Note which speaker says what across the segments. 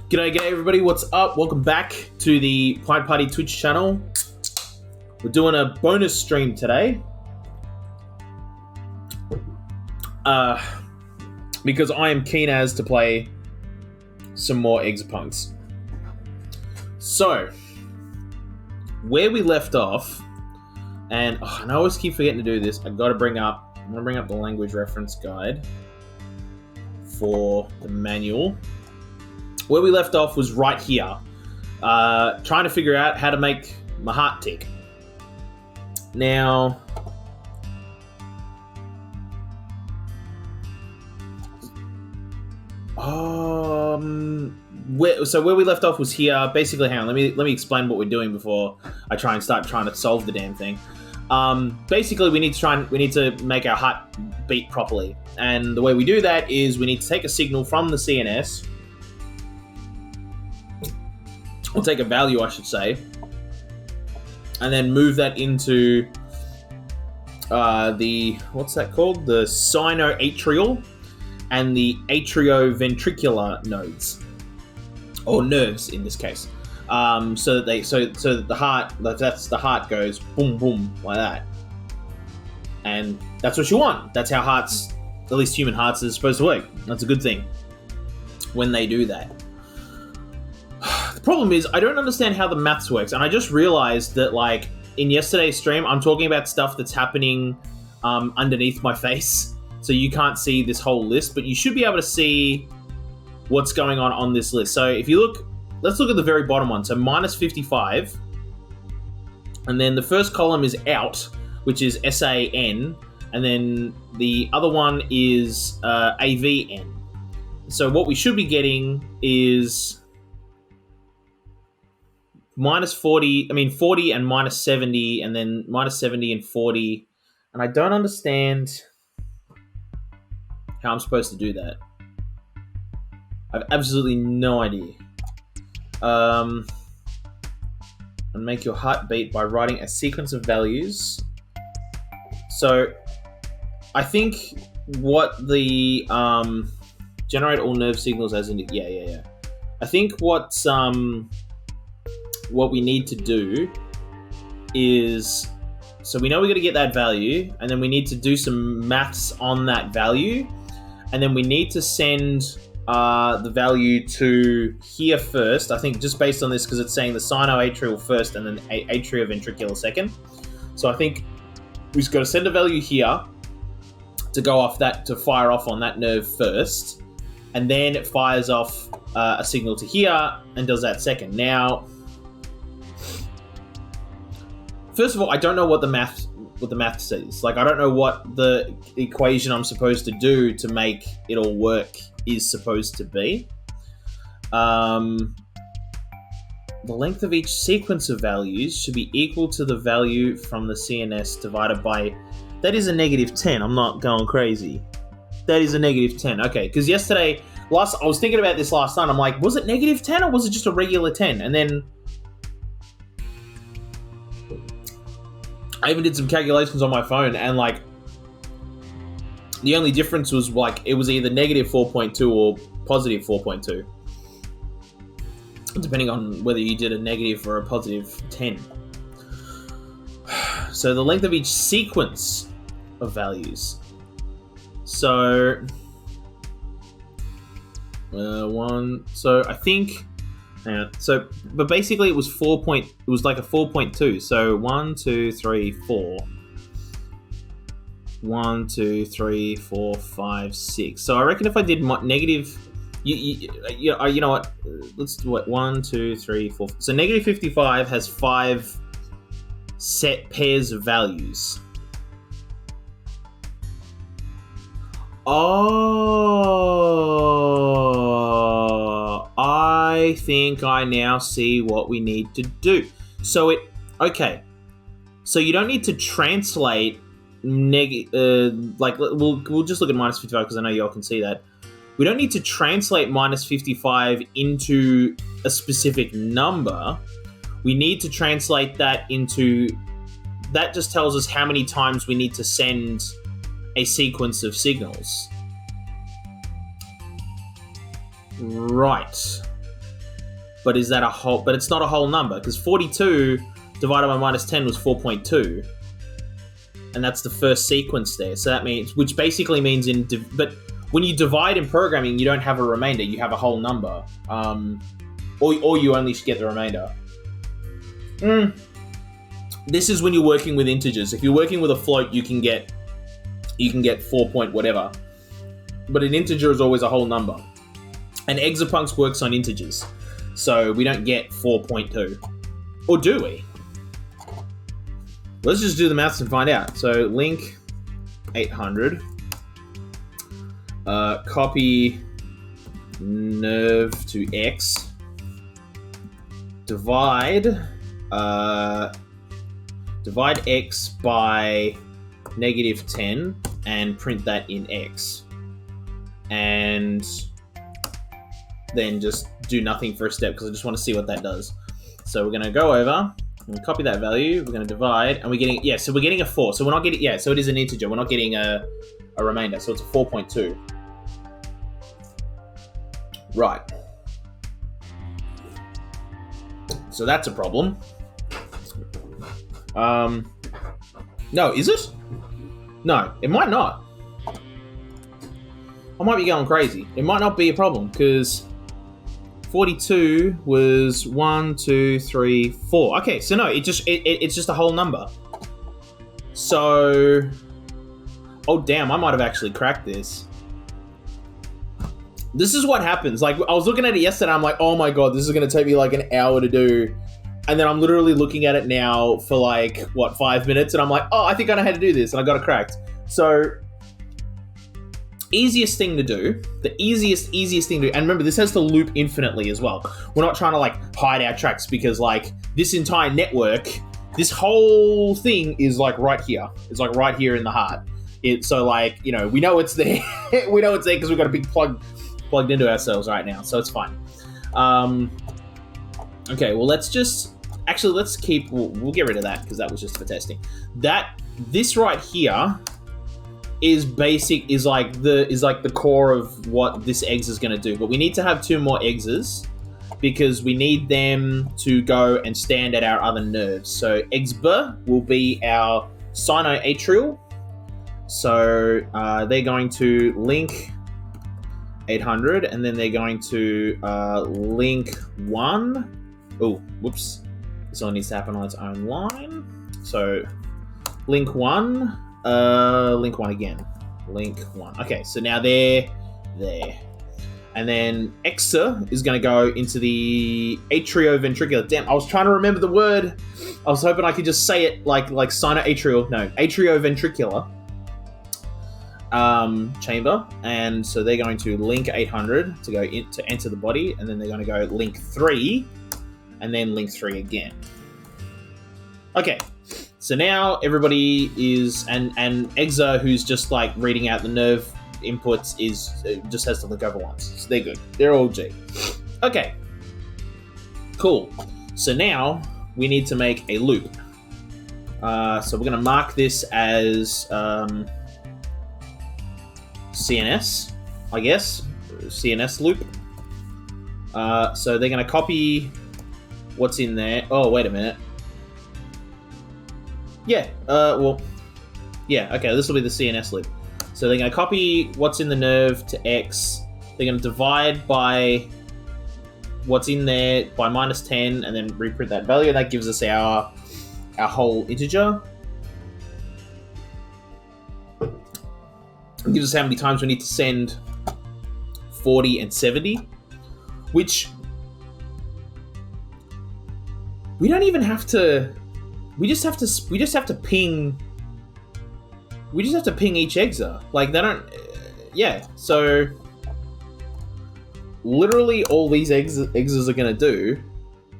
Speaker 1: G'day everybody, what's up? Welcome back to the Pint Party Twitch channel. We're doing a bonus stream today. Because I am keen as to play some more Exapunks. So, where we left off, and I always keep forgetting to do this, I'm gonna bring up the language reference guide for the manual. Where we left off was right here, trying to figure out how to make my heart tick. Now, where we left off was here. Basically, hang on, let me explain what we're doing before I try and start trying to solve the damn thing. Basically, we need to make our heart beat properly, and the way we do that is we need to take a signal from the CNS. We'll take a value, I should say, and then move that into what's that called? The sinoatrial and the atrioventricular nodes, or nerves in this case. So that the heart goes boom boom like that, and that's what you want. That's how hearts, at least human hearts, is supposed to work. That's a good thing when they do that. The problem is, I don't understand how the maths works, and I just realized that, like, in yesterday's stream, I'm talking about stuff that's happening underneath my face, so you can't see this whole list, but you should be able to see what's going on this list. So if you look, let's look at the very bottom one, so minus 55, and then the first column is out, which is SAN, and then the other one is AVN. So what we should be getting is minus 40 and minus 70, and then minus 70 and 40. And I don't understand how I'm supposed to do that. I have absolutely no idea. And make your heart beat by writing a sequence of values. So I think what the generate all nerve signals as in I think what we need to do is, so we know we got to get that value, and then we need to do some maths on that value, and then we need to send the value to here first. I think just based on this, because it's saying the sinoatrial first and then atrioventricular second. So I think we've just got to send a value here to go off that, to fire off on that nerve first, and then it fires off a signal to here and does that second. Now, first of all, I don't know what the math says. Like, I don't know what the equation I'm supposed to do to make it all work is supposed to be. The length of each sequence of values should be equal to the value from the CNS divided by... That is a negative 10. I'm not going crazy. That is a negative 10. Okay, because yesterday, I was thinking about this last night. I'm like, was it negative 10 or was it just a regular 10? And then I even did some calculations on my phone, and like the only difference was like it was either negative 4.2 or positive 4.2, depending on whether you did a negative or a positive 10. So the length of each sequence of values. So So I think. But basically it was it was like a 4.2. So 1, 2, 3, 4. 1, 2, 3, 4, 5, 6. So I reckon if I did negative, you know what? Let's do it. 1, 2, 3, 4. So negative 55 has 5 set pairs of values. Oh, I think I now see what we need to do. So okay. So you don't need to translate we'll just look at minus 55 because I know y'all can see that. We don't need to translate minus 55 into a specific number. We need to translate that into, that just tells us how many times we need to send a sequence of signals. Right. But is that a whole? But it's not a whole number because 42 divided by minus 10 was 4.2, and that's the first sequence there. So that means, which basically means but when you divide in programming, you don't have a remainder; you have a whole number, or you only get the remainder. This is when you're working with integers. If you're working with a float, you can get 4 point whatever, but an integer is always a whole number. And Exapunks works on integers, so we don't get 4.2, or do we? Let's just do the maths and find out. So link 800, copy nerve to x, divide x by -10 and print that in x, and then just do nothing for a step because I just want to see what that does. So we're going to go over and copy that value. We're going to divide, and we're getting, so we're getting a 4. So we're not getting, so it is an integer. We're not getting a remainder. So it's a 4.2. Right. So that's a problem. No, is it? No, it might not. I might be going crazy. It might not be a problem because 42 was 1, 2, 3, 4. Okay, so no, it's just a whole number. So, oh damn, I might have actually cracked this. This is what happens. Like, I was looking at it yesterday, I'm like, oh my god, this is gonna take me like an hour to do. And then I'm literally looking at it now for like, what, 5 minutes? And I'm like, oh, I think I know how to do this. And I got it cracked. So, easiest thing to do, the easiest thing to do, and remember, this has to loop infinitely as well. We're not trying to like hide our tracks because like this entire network, this whole thing is like right here. It's like right here in the heart. So like, you know, we know it's there. We know it's there because we've got a big plugged into ourselves right now. So it's fine. Okay, well, let's keep, we'll get rid of that because that was just for testing. This right here is like the core of what this eggs is going to do. But we need to have 2 more eggses because we need them to go and stand at our other nerves. So exb will be our sinoatrial. So they're going to link 800, and then they're going to link 1. Oh, whoops. This all needs to happen on its own line. So link 1. Link 1 again. Link 1. Okay, so now they're there. And then exa is going to go into the atrioventricular. Damn, I was trying to remember the word. I was hoping I could just say it like sinoatrial. No, atrioventricular chamber. And so they're going to link 800 to go in to enter the body. And then they're going to go link 3. And then link 3 again. Okay. So now everybody is, and Exa, who's just like reading out the nerve inputs, just has to look over once. So they're good. They're all G. Okay. Cool. So now we need to make a loop. So we're going to mark this as CNS, I guess. CNS loop. So they're going to copy what's in there. Oh, wait a minute. Yeah, okay, this will be the CNS loop. So they're going to copy what's in the nerve to X. They're going to divide by what's in there by -10 and then reprint that value. That gives us our whole integer. It gives us how many times we need to send 40 and 70, which we don't even have to. We just have to ping each exa. Like, they don't... Yeah, so... Literally all these exas are going to do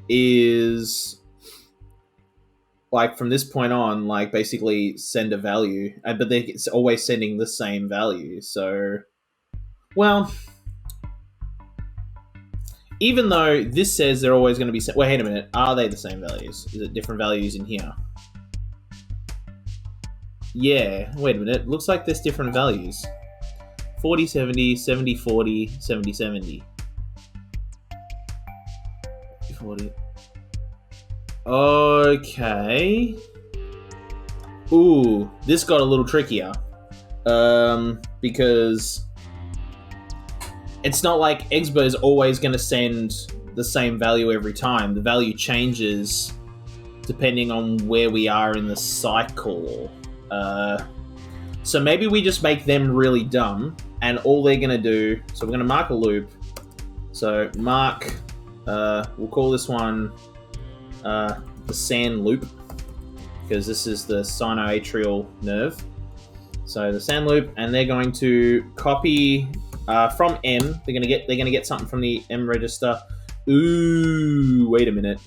Speaker 1: is... Like, from this point on, like, basically send a value. But they're always sending the same value, so... Well... Even though this says they're always going to be... Wait a minute. Are they the same values? Is it different values in here? Yeah. Wait a minute. Looks like there's different values. 40, 70, 70, 40, 70, 70. 40. Okay. Ooh, this got a little trickier. Because it's not like Expo is always going to send the same value every time. The value changes depending on where we are in the cycle. So maybe we just make them really dumb, and all they're going to do... So we're going to mark a loop. So mark... we'll call this one the sand loop, because this is the sinoatrial nerve. So the sand loop, and they're going to copy from M. They're gonna get something from the M register. Ooh, wait a minute.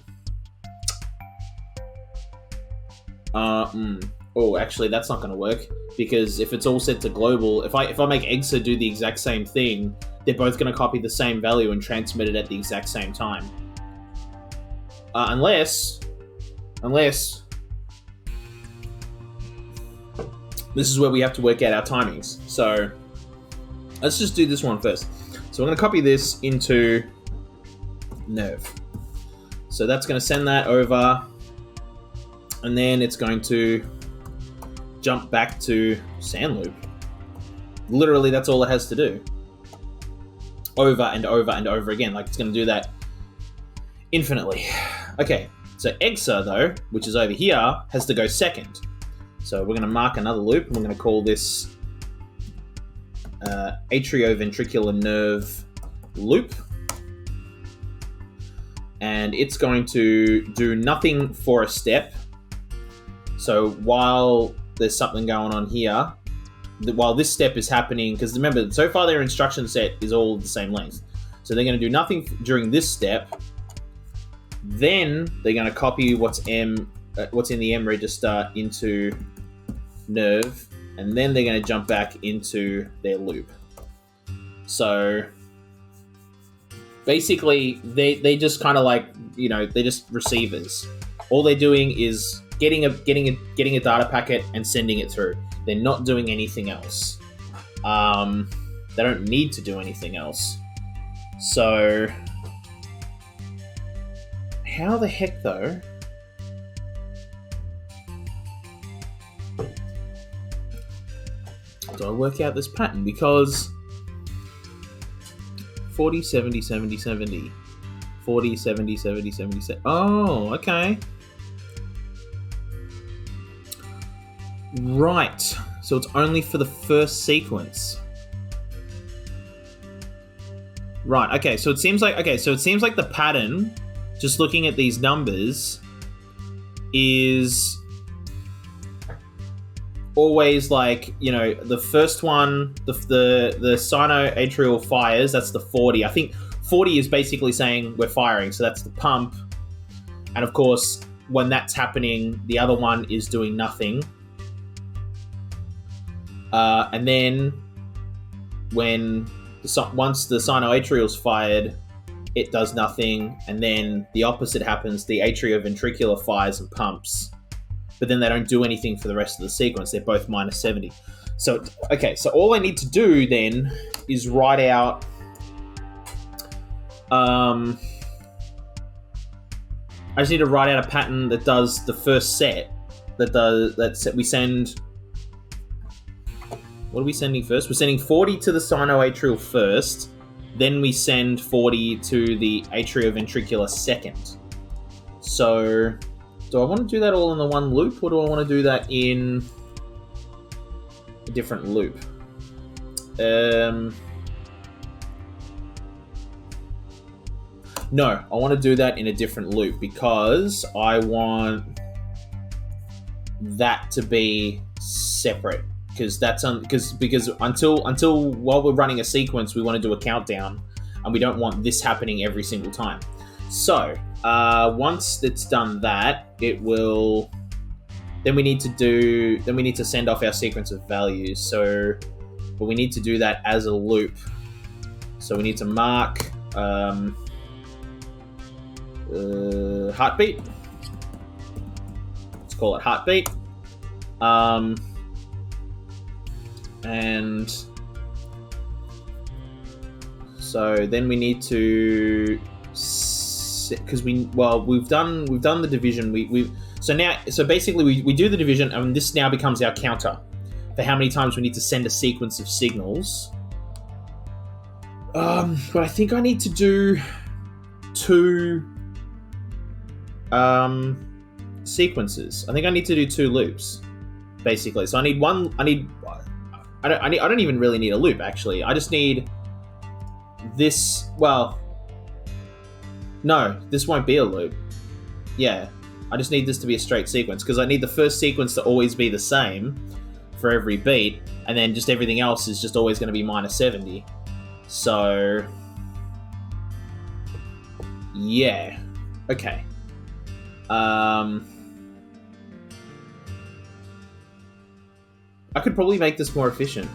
Speaker 1: Oh, actually, that's not gonna work, because if it's all set to global, if I make Exa do the exact same thing, they're both gonna copy the same value and transmit it at the exact same time. Unless this is where we have to work out our timings. So let's just do this one first. So we're going to copy this into nerve. So that's going to send that over, and then it's going to jump back to sand loop. Literally, that's all it has to do. Over and over and over again. Like, it's going to do that infinitely. Okay, so Exa, though, which is over here, has to go second. So we're going to mark another loop, and we're going to call this atrioventricular nerve loop. And it's going to do nothing for a step. So while there's something going on here, while this step is happening, because remember, so far their instruction set is all the same length. So they're going to do nothing during this step. Then they're going to copy what's in the M register into nerve, and then they're going to jump back into their loop. So basically, they just kind of like, you know, they're just receivers. All they're doing is getting a data packet and sending it through. They're not doing anything else. They don't need to do anything else. So how the heck though? Do I work out this pattern? Because 40, 70, 70, 70. 40, 70, 70, 70, 70. Oh, okay. Right. So it's only for the first sequence. Right, okay, so it seems like the pattern, just looking at these numbers, is always like, you know, the first one, the sinoatrial fires, that's the 40. I think 40 is basically saying we're firing, so that's the pump. And of course, when that's happening, the other one is doing nothing. And then once the sinoatrial's fired, it does nothing, and then the opposite happens. The atrioventricular fires and pumps, but then they don't do anything for the rest of the sequence. They're both minus 70. So, okay, so all I need to do then is write out I just need to write out a pattern that does the first set. We send... What are we sending first? We're sending 40 to the sinoatrial first, then we send 40 to the atrioventricular second. So, do I want to do that all in the one loop, or do I want to do that in a different loop? No, I want to do that in a different loop, because I want that to be separate. Because until while we're running a sequence, we want to do a countdown, and we don't want this happening every single time. So once it's done that, it will. Then we need to send off our sequence of values. So, but we need to do that as a loop. So we need to mark heartbeat. Let's call it heartbeat. And so then we need to because we've done the division. So basically we do the division, and this now becomes our counter for how many times we need to send a sequence of signals. But I think I need to do 2 sequences. I think I need to do 2 loops, basically. So I need one. I don't even really need a loop, actually. I just need this. Well, no, this won't be a loop. Yeah, I just need this to be a straight sequence because I need the first sequence to always be the same for every beat, and then just everything else is just always going to be minus 70. So, yeah, okay. I could probably make this more efficient.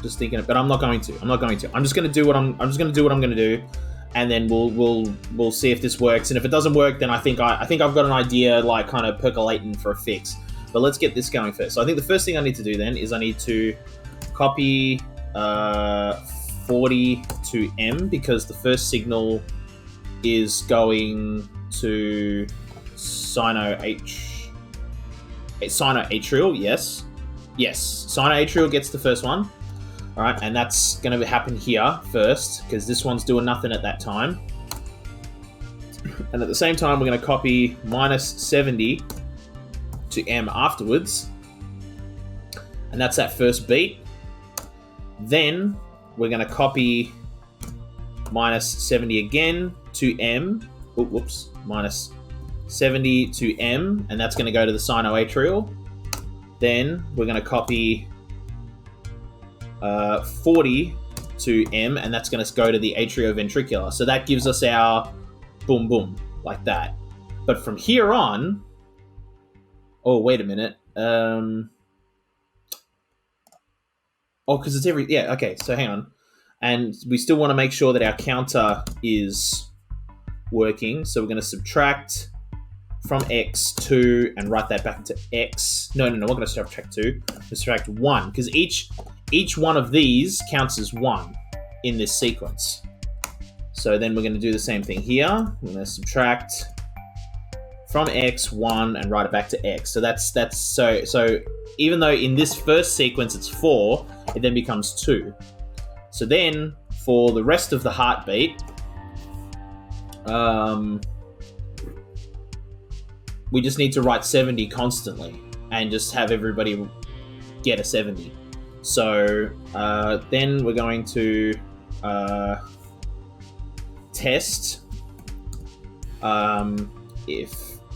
Speaker 1: Just thinking it, but I'm not going to. I'm just going to do what I'm going to do, and then we'll see if this works. And if it doesn't work, then I think I've got an idea, like kind of percolating for a fix. But let's get this going first. So I think the first thing I need to do then is I need to copy 40 to M, because the first signal is going to sino-atrial. Yes, sino-atrial gets the first one. All right, and that's going to happen here first because this one's doing nothing at that time. And at the same time, we're going to copy minus 70 to M afterwards, and that's that first beat. Then we're going to copy minus 70 again to M. Whoops, minus 70 to M, and that's going to go to the sino-atrial. Then we're going to copy 40 to M, and that's going to go to the atrioventricular. So that gives us our boom boom, like that. But from here on... Oh, wait a minute. Oh, because it's every... Yeah, okay, so hang on. And we still want to make sure that our counter is working. So we're going to subtract from X 2 and write that back to X. No, we're going to subtract 2. Subtract 1, because each one of these counts as 1 in this sequence. So then we're going to do the same thing here. We're going to subtract from X 1 and write it back to X. So that's so even though in this first sequence it's 4, it then becomes 2. So then for the rest of the heartbeat, we just need to write 70 constantly and just have everybody get a 70. So then we're going to test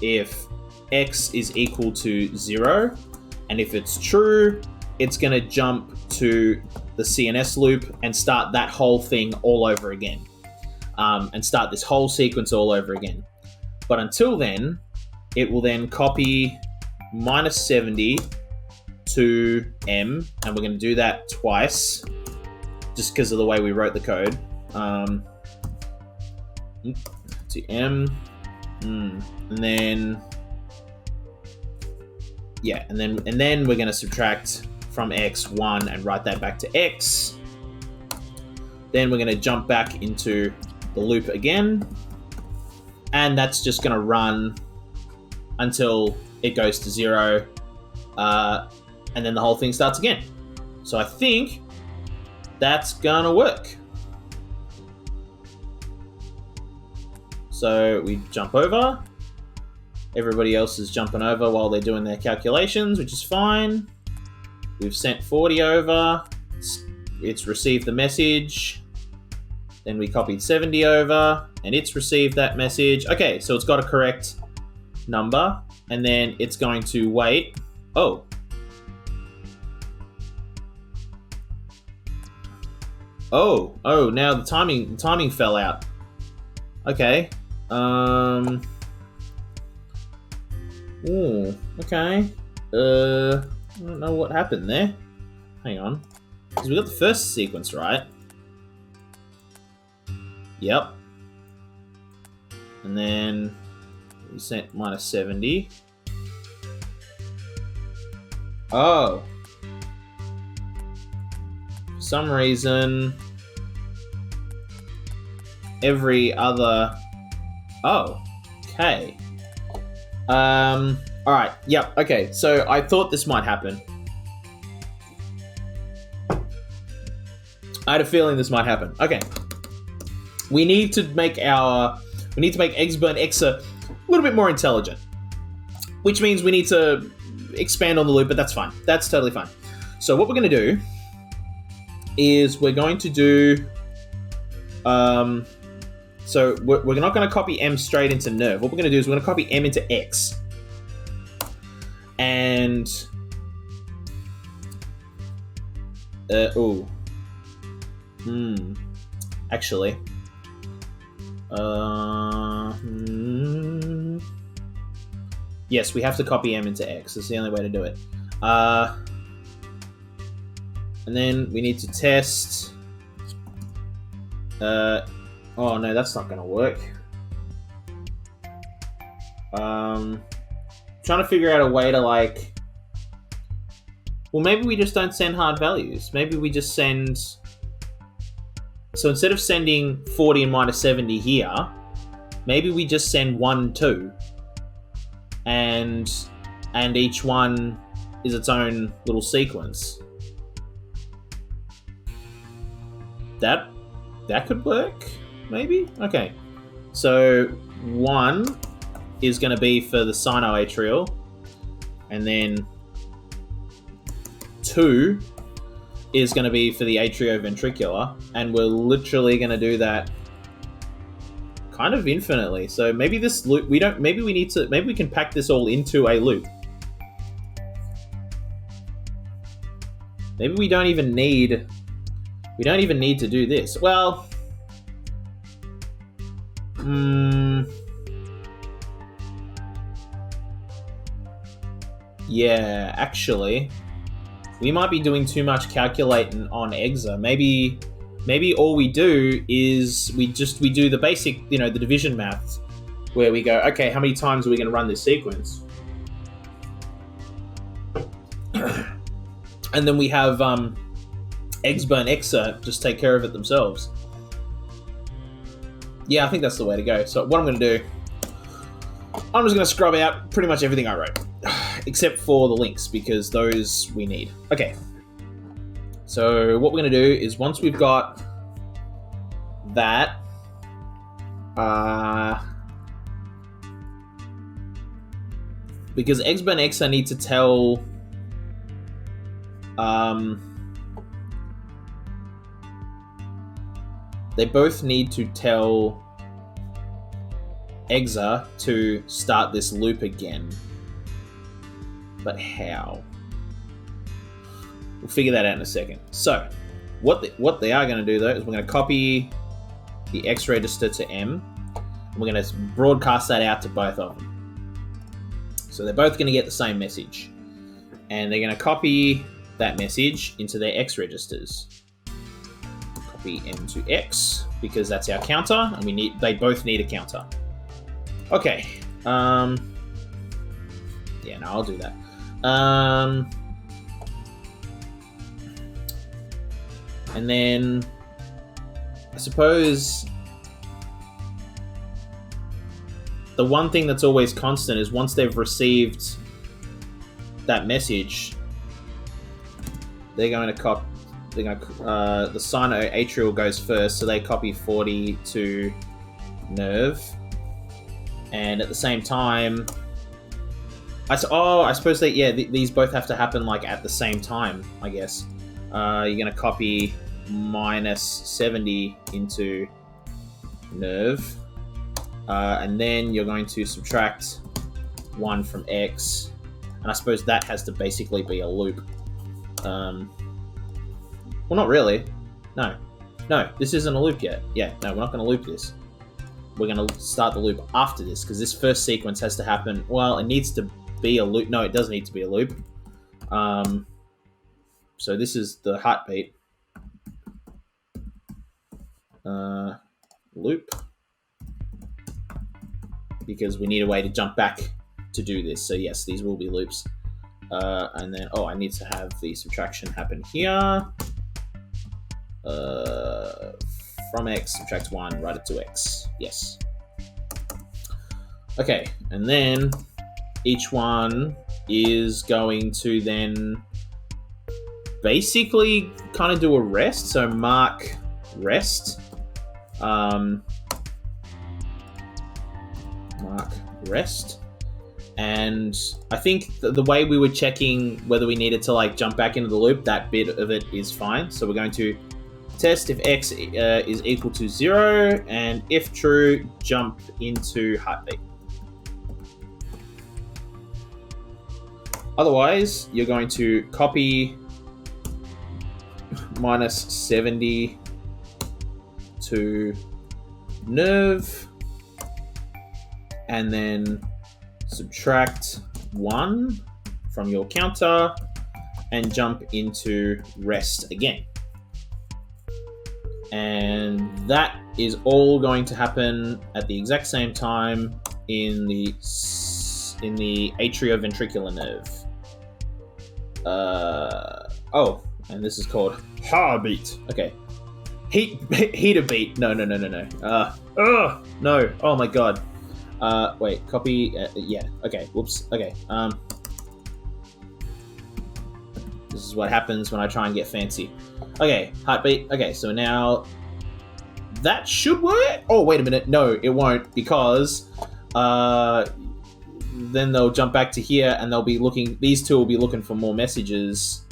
Speaker 1: if X is equal to 0, and if it's true, it's going to jump to the CNS loop and start that whole thing all over again, and start this whole sequence all over again. But until then, it will then copy minus 70 to M, and we're going to do that twice, just because of the way we wrote the code. To M, and then yeah, and then we're going to subtract from X 1 and write that back to X. Then we're going to jump back into the loop again, and that's just going to run until it goes to 0, and then the whole thing starts again. So I think that's gonna work. So we jump over. Everybody else is jumping over while they're doing their calculations, which is fine. We've sent 40 over. It's received the message. Then we copied 70 over, and it's received that message. Okay, so it's got a correct number, and then it's going to wait. Oh. Now the timing fell out. Okay. Ooh, okay. I don't know what happened there. Hang on. Because we got the first sequence right. Yep. And then we sent minus 70. Oh. For some reason, every other Oh, okay. All right. Yep. Okay. So I thought this might happen. I had a feeling this might happen. Okay. We need to make Exburn Exa a little bit more intelligent, which means we need to expand on the loop, but that's fine. That's totally fine. So what we're going to do is we're going to do... so we're not going to copy M straight into nerve. What we're going to do is we're going to copy M into X. And... Actually... Yes, we have to copy M into X. That's the only way to do it. And then we need to test... oh no, that's not going to work. Trying to figure out a way to like... Well, maybe we just don't send hard values. Maybe we just send... So instead of sending 40 and minus 70 here, maybe we just send 1, 2. And each one is its own little sequence. That could work, maybe? Okay. So 1 is going to be for the sinoatrial, and then 2 is going to be for the atrioventricular, and we're literally going to do that kind of infinitely. So maybe this loop, maybe we can pack this all into a loop. Maybe we don't even need to do this. Well, yeah, actually, we might be doing too much calculating on Exa. Maybe all we do is we do the basic, the division maths, where we go, okay, how many times are we going to run this sequence? And then we have Exburn Exa just take care of it themselves. Yeah, I think that's the way to go. So what I'm going to do, I'm just going to scrub out pretty much everything I wrote, except for the links, because those we need. Okay. So what we're going to do is once we've got that, because Exburn Exa need to tell they both need to tell Exa to start this loop again. But how? We'll figure that out in a second. So, what they are going to do though is we're going to copy the X register to M, and we're going to broadcast that out to both of them. So they're both going to get the same message, and they're going to copy that message into their X registers. Copy M to X because that's our counter, and they both need a counter. Okay. Yeah, no, I'll do that. And then I suppose the one thing that's always constant is once they've received that message, they're going to copy. The sinoatrial goes first, so they copy 40 to nerve, and at the same time, I suppose these both have to happen like at the same time. I guess you're going to copy minus 70 into nerve, and then you're going to subtract 1 from X, and I suppose that has to basically be a loop. Well, not really. No, this isn't a loop yet. Yeah, no, we're not going to loop this. We're going to start the loop after this, because this first sequence has to happen. Well, it needs to be a loop. No, it does need to be a loop. So this is the heartbeat. Loop. Because we need a way to jump back to do this. So yes, these will be loops. And then, I need to have the subtraction happen here. From X, subtract 1, write it to X. Yes. Okay, and then each one is going to then basically kind of do a rest. So mark rest. Mark rest. And I think the way we were checking whether we needed to like jump back into the loop, that bit of it is fine. So we're going to test if x is equal to 0, and if true, jump into heartbeat. Otherwise, you're going to copy -70 to nerve, and then subtract 1 from your counter and jump into rest again. And that is all going to happen at the exact same time in the atrioventricular nerve. Oh, and this is called heartbeat. Okay. Heater beat. No. No. Oh my god. Wait, copy. Yeah. Okay. Whoops. Okay. This is what happens when I try and get fancy. Okay, heartbeat. Okay, so now that should work. Oh, wait a minute. No, it won't, because then they'll jump back to here and they'll be looking. These two will be looking for more messages.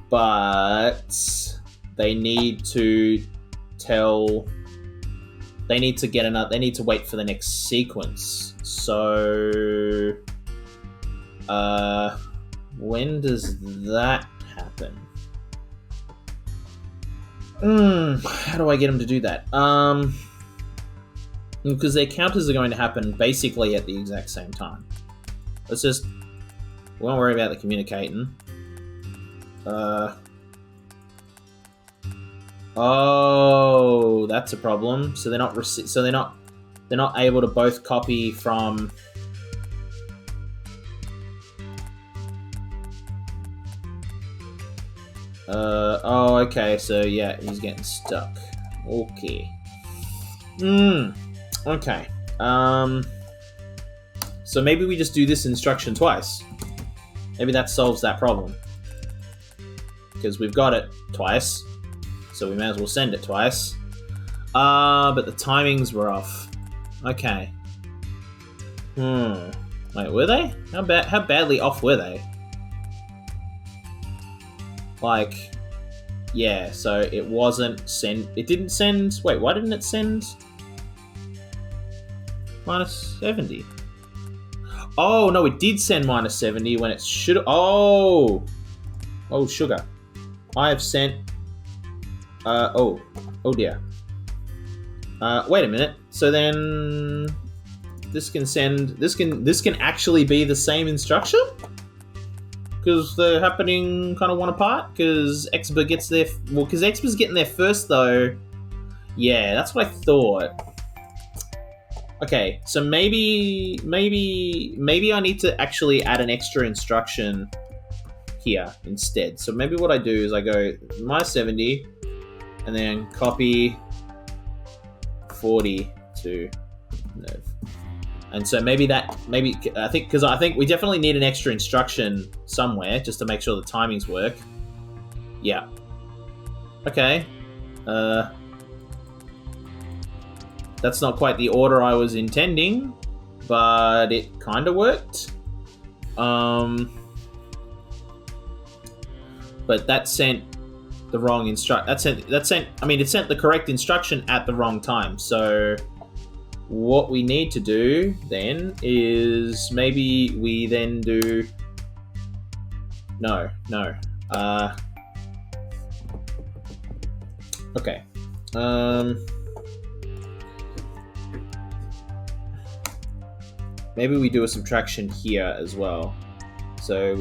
Speaker 1: But they need to tell. They need to get another. They need to wait for the next sequence. So, when does that happen? How do I get them to do that? Because their counters are going to happen basically at the exact same time. Let's just. We won't worry about the communicating. Oh, that's a problem. So they're not they're not able to both copy from. Oh, okay. So yeah, he's getting stuck. Okay. Okay. So maybe we just do this instruction twice. Maybe that solves that problem. Because we've got it twice. So we may as well send it twice. But the timings were off. Okay. Wait, were they? How badly off were they? Like, yeah, so it wasn't send. It didn't send. Wait, why didn't it send -70? Oh no, it did send -70 when it should. Oh, sugar. I have sent. Oh dear. Wait a minute. So then, this can send. This can actually be the same instruction. Because they're happening kind of one apart. Because Exba gets there. Well, because Exba's getting there first, though. Yeah, that's what I thought. Okay, so maybe I need to actually add an extra instruction here instead. So maybe what I do is I go -70, and then copy 40 to nerve. And so I think we definitely need an extra instruction somewhere just to make sure the timings work. Yeah. Okay. That's not quite the order I was intending, but it kind of worked. But that sent the wrong it sent the correct instruction at the wrong time. So what we need to do then is maybe we then do okay. Maybe we do a subtraction here as well. So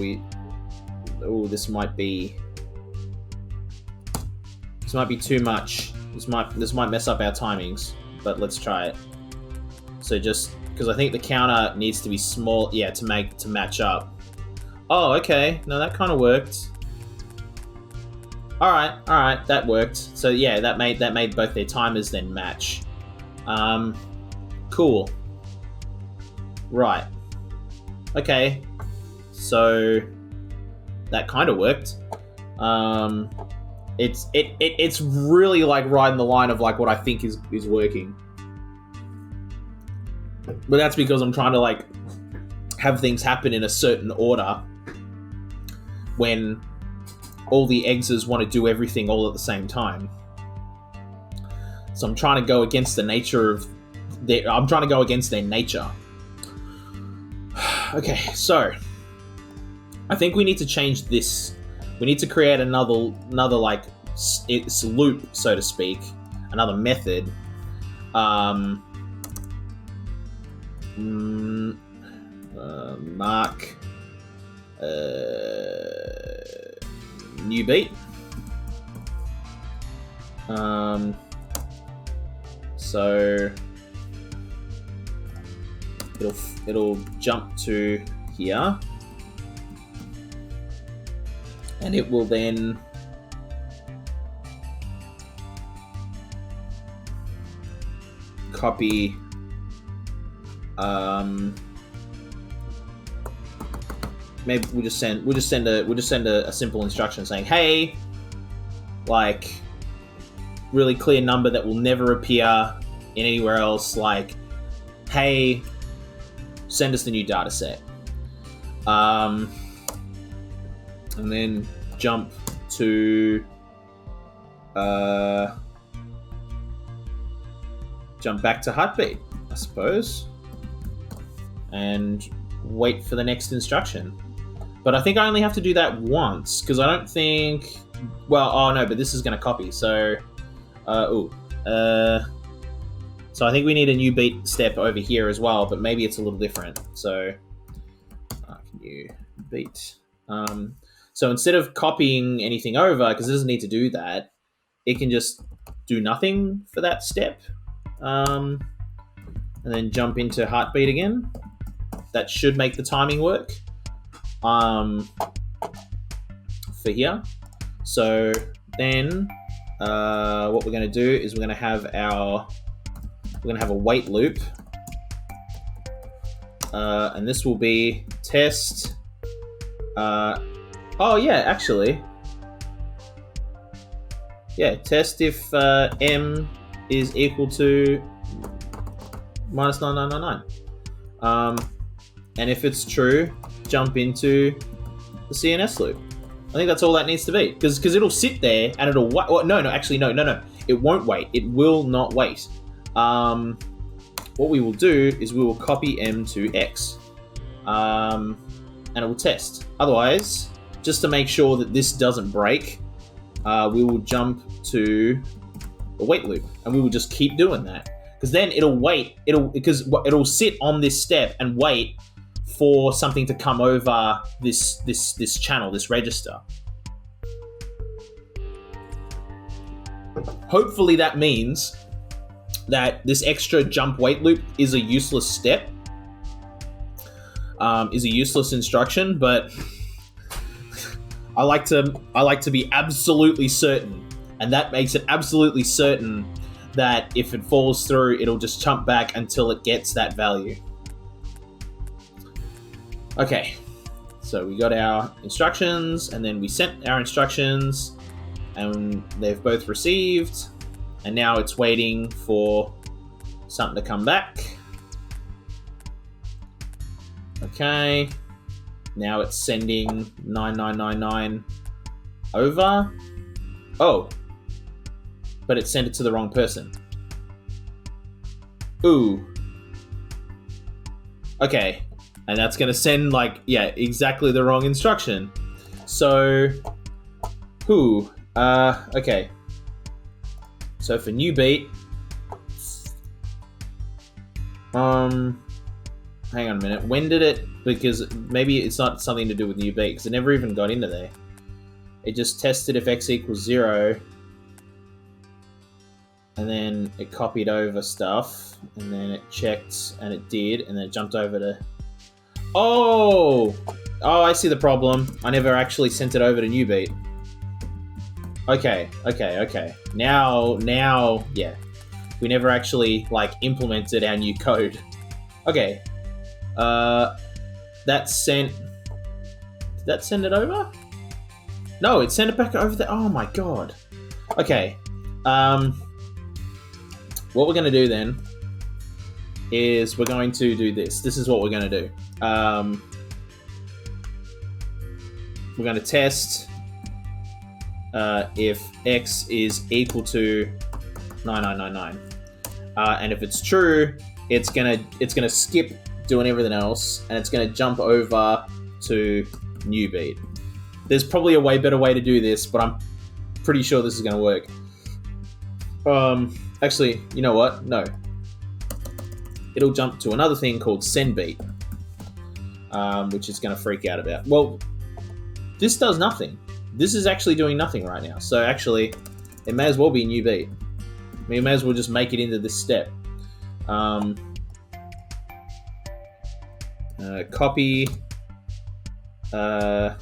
Speaker 1: this might be too much. This might mess up our timings, but let's try it. So just because I think the counter needs to be small, yeah, to match up. Oh, okay. No, that kind of worked. All right, that worked. So yeah, that made both their timers then match. Cool. Right. Okay. So that kind of worked. It's really like riding the line of like what I think is working. But that's because I'm trying to like have things happen in a certain order when all the eggses want to do everything all at the same time. So I'm trying to go against the nature of I'm trying to go against their nature. Okay, so I think we need to change this. We need to create another like it's loop, so to speak, another method. Mark new beat. So it'll jump to here, and it will then copy maybe we'll just send a simple instruction saying, hey, like really clear number that will never appear in anywhere else, like, hey, send us the new data set. And then jump to jump back to heartbeat, I suppose, and wait for the next instruction. But I think I only have to do that once, because I don't think... Well, oh no, but this is going to copy, so... so I think we need a new beat step over here as well, but maybe it's a little different. So, new beat. So instead of copying anything over, because it doesn't need to do that, it can just do nothing for that step. And then jump into heartbeat again. That should make the timing work. For here. So then what we're going to do is we're going to have a wait loop, and this will be test. Oh yeah, actually, yeah, test if m is equal to minus 9999. And if it's true, jump into the CNS loop. I think that's all that needs to be, because it'll sit there and it'll wait. Oh, no, it won't wait. It will not wait. What we will do is we will copy m to x, and it will test. Otherwise, just to make sure that this doesn't break, we will jump to the wait loop, and we will just keep doing that, because then it'll wait. It'll sit on this step and wait for something to come over this channel, this register. Hopefully that means that this extra jump wait loop is a useless step, is a useless instruction, but I like to be absolutely certain, and that makes it absolutely certain that if it falls through, it'll just jump back until it gets that value. Okay, so we got our instructions, and then we sent our instructions, and they've both received, and now it's waiting for something to come back. Okay, now it's sending 9999 over. Oh, but it sent it to the wrong person. Ooh. Okay, and that's gonna send exactly the wrong instruction. So, okay. So for new beat, hang on a minute. When did it? Because maybe it's not something to do with new beat, because it never even got into there. It just tested if x equals 0, and then it copied over stuff, and then it checked, and it did, and then it jumped over to... Oh, I see the problem. I never actually sent it over to new beat. Okay. Now, yeah. We never actually, like, implemented our new code. Okay. That sent... Did that send it over? No, it sent it back over there. Oh my god. Okay. What we're going to do then is we're going to do this. This is what we're going to do. We're going to test if x is equal to 9999. And if it's true, it's gonna skip doing everything else, and it's gonna jump over to new beat. There's probably a way better way to do this, but I'm pretty sure this is gonna work. Actually, you know what? No. It'll jump to another thing called send beat, which is gonna freak out about. Well, this does nothing. This is actually doing nothing right now. So actually, it may as well be new beat. We may as well just make it into this step. Copy the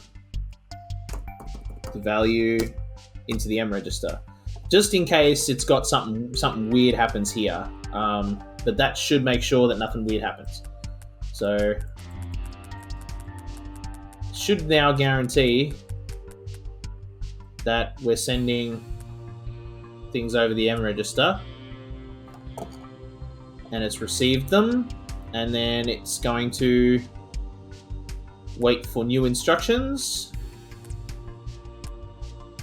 Speaker 1: value into the M register, just in case it's got something weird happens here. But that should make sure that nothing weird happens. So should now guarantee that we're sending things over the M register, and it's received them, and then it's going to wait for new instructions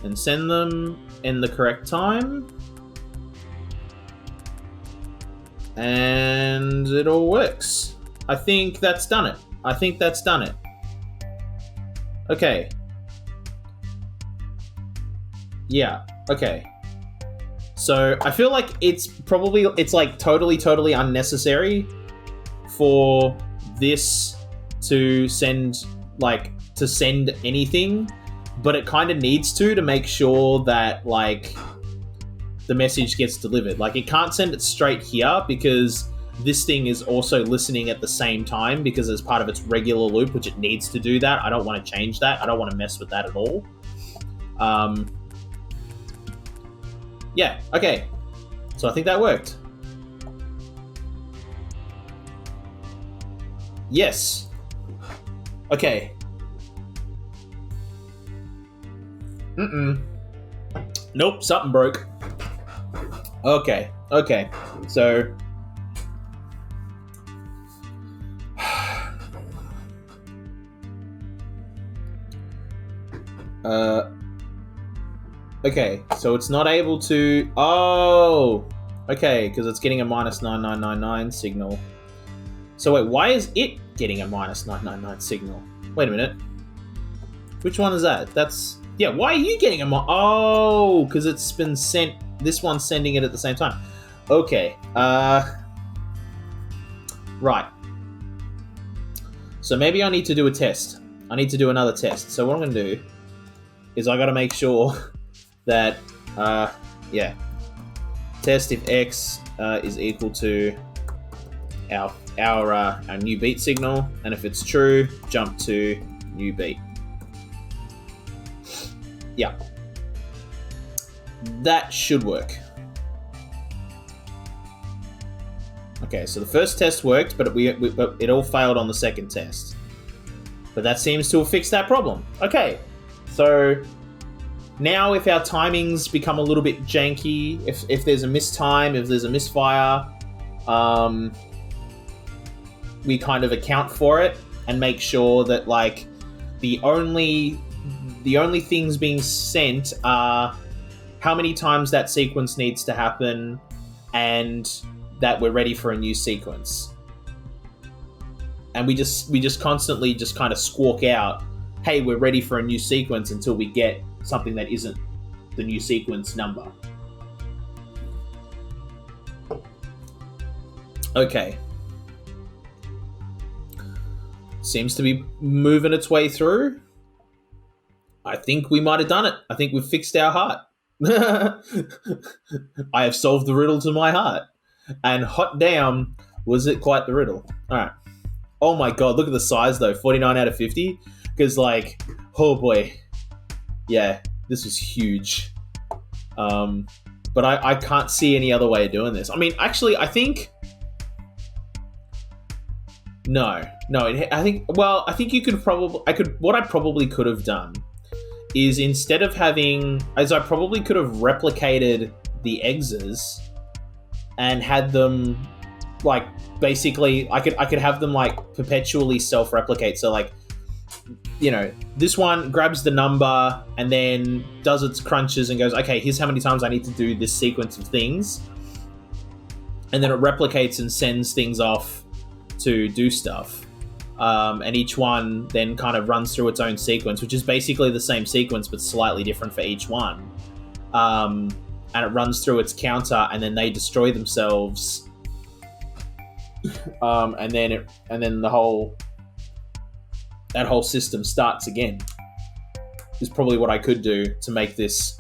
Speaker 1: and send them in the correct time, and it all works. I think that's done it. Okay. Yeah, okay. So I feel like it's like totally unnecessary for this to send anything, but it kind of needs to make sure that like the message gets delivered. Like it can't send it straight here because this thing is also listening at the same time because as part of its regular loop, which it needs to do that. I don't want to change that. I don't want to mess with that at all. Yeah, okay. So I think that worked. Yes. Okay. Nope, something broke. Okay. So okay, so it's not able to... Oh! Okay, because it's getting a -9999 signal. So wait, why is it getting a -999 signal? Wait a minute. Which one is that? That's... Yeah, why are you getting a Oh, because it's been sent... This one's sending it at the same time. Okay. Right. So maybe I need to do a test. I need to do another test. So what I'm going to do is I got to make sure that, yeah. Test if X is equal to our new beat signal, and if it's true, jump to new beat. Yeah, that should work. Okay, so the first test worked, but it all failed on the second test. But that seems to have fixed that problem. Okay, so now if our timings become a little bit janky, if there's a mistime, if there's a misfire, we kind of account for it and make sure that like the only things being sent are how many times that sequence needs to happen and that we're ready for a new sequence. And we just constantly just kind of squawk out, hey, we're ready for a new sequence until we get something that isn't the new sequence number. Okay. Seems to be moving its way through. I think we might have done it. I think we've fixed our heart. I have solved the riddle to my heart. And hot damn, was it quite the riddle. All right. Oh my god, look at the size though. 49 out of 50. Because like, oh boy. Yeah, this was huge. But I can't see any other way of doing this. I mean, actually, I think... No. I think you could probably... What I probably could have done is instead of having... As I probably could have replicated the exes and had them, like, basically... I could have them, like, perpetually self-replicate. So, like, you know, this one grabs the number and then does its crunches and goes, okay, here's how many times I need to do this sequence of things. And then it replicates and sends things off to do stuff. And each one then kind of runs through its own sequence, which is basically the same sequence but slightly different for each one. And it runs through its counter and then they destroy themselves. And then the whole... that whole system starts again, is probably what I could do to make this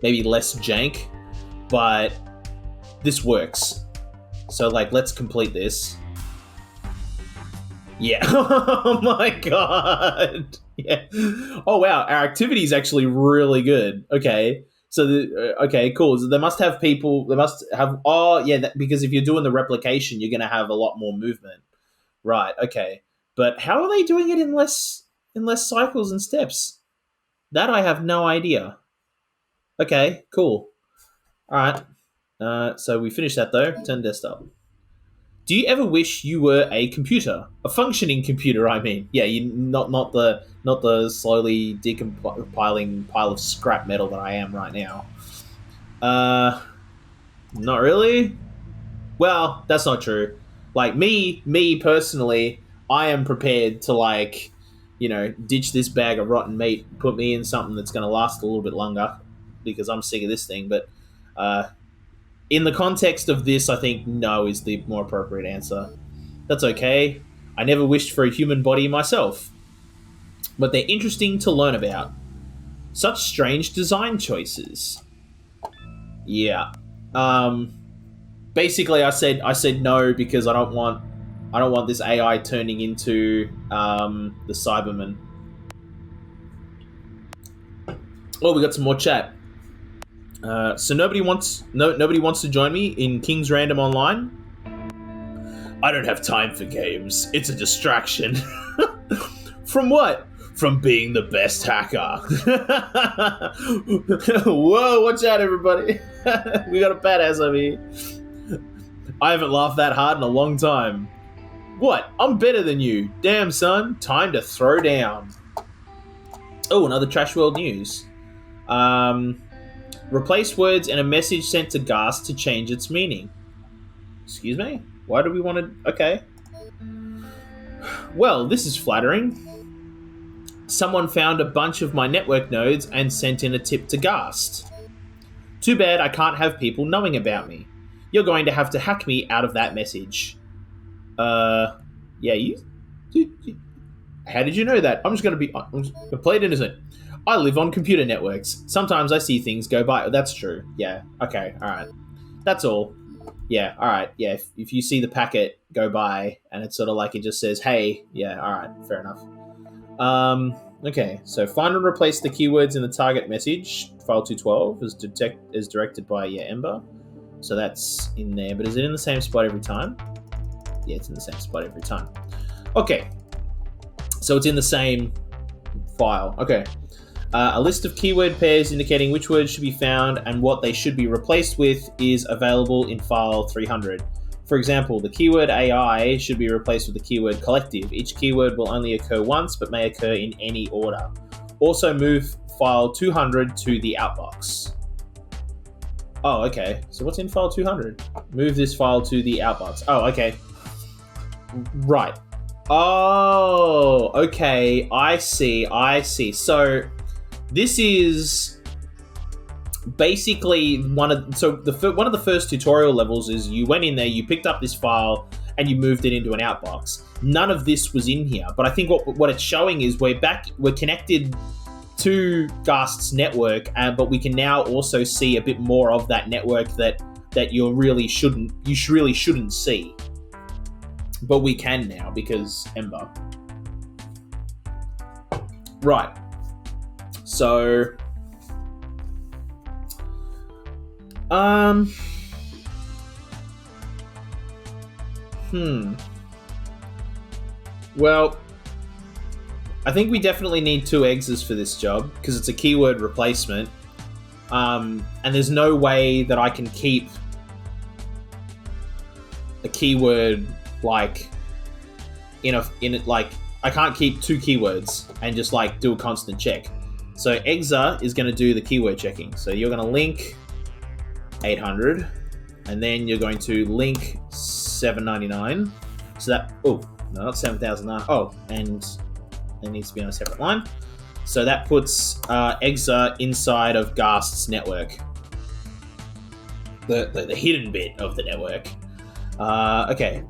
Speaker 1: maybe less jank, but this works. So, like, let's complete this. Yeah. Oh my god. Yeah. Oh wow, our activity is actually really good. Okay. So, okay, cool. So they must have people, oh yeah, because if you're doing the replication, you're going to have a lot more movement. Right, okay. But how are they doing it in less cycles and steps? That I have no idea. Okay, cool. All right. So we finished that though. Turn desktop. Do you ever wish you were a computer, a functioning computer? I mean, yeah, you not the slowly decompiling pile of scrap metal that I am right now. Not really. Well, that's not true. Like me personally, I am prepared to, like, you know, ditch this bag of rotten meat, put me in something that's going to last a little bit longer, because I'm sick of this thing. But in the context of this, I think no is the more appropriate answer. That's okay. I never wished for a human body myself, but they're interesting to learn about. Such strange design choices. Yeah. Basically, I said no because I don't want this AI turning into the Cyberman. Oh, we got some more chat. So nobody wants to join me in King's Random Online. I don't have time for games. It's a distraction. From what? From being the best hacker. Whoa, watch out, everybody. We got a badass over here. I haven't laughed that hard in a long time. What? I'm better than you. Damn, son. Time to throw down. Oh, another Trash World news. Replace words in a message sent to Ghast to change its meaning. Excuse me? Why do we want to... Okay. Well, this is flattering. Someone found a bunch of my network nodes and sent in a tip to Ghast. Too bad I can't have people knowing about me. You're going to have to hack me out of that message. Yeah, you how did you know that? I'm just going to play it innocent. I live on computer networks. Sometimes I see things go by. Oh, that's true. Yeah. Okay. All right. That's all. Yeah. All right. Yeah. If you see the packet go by and it's sort of like it just says, hey, yeah. All right. Fair enough. Okay. So find and replace the keywords in the target message. File 212 is directed by Ember. So that's in there. But is it in the same spot every time? Yeah, it's in the same spot every time. Okay. So it's in the same file. Okay. A list of keyword pairs indicating which words should be found and what they should be replaced with is available in file 300. For example, the keyword AI should be replaced with the keyword collective. Each keyword will only occur once but may occur in any order. Also move file 200 to the outbox. Oh, okay. So what's in file 200? Move this file to the outbox. Oh, okay. Right. Oh, okay. I see. So this is basically one of the first tutorial levels is you went in there, you picked up this file, and you moved it into an outbox. None of this was in here, but I think what it's showing is we're connected to Ghast's network, but we can now also see a bit more of that network that you really shouldn't see. But we can now because Ember. Right. So Um. Well, I think we definitely need 2 exes for this job because it's a keyword replacement. And there's no way that I can keep a keyword like in it like I can't keep 2 keywords and just like do a constant check. So Exa is going to do the keyword checking. So you're going to link 800, and then you're going to link 799. So that no, not 7,009. Oh, and it needs to be on a separate line. So that puts Exa inside of Ghast's network, the hidden bit of the network. Okay,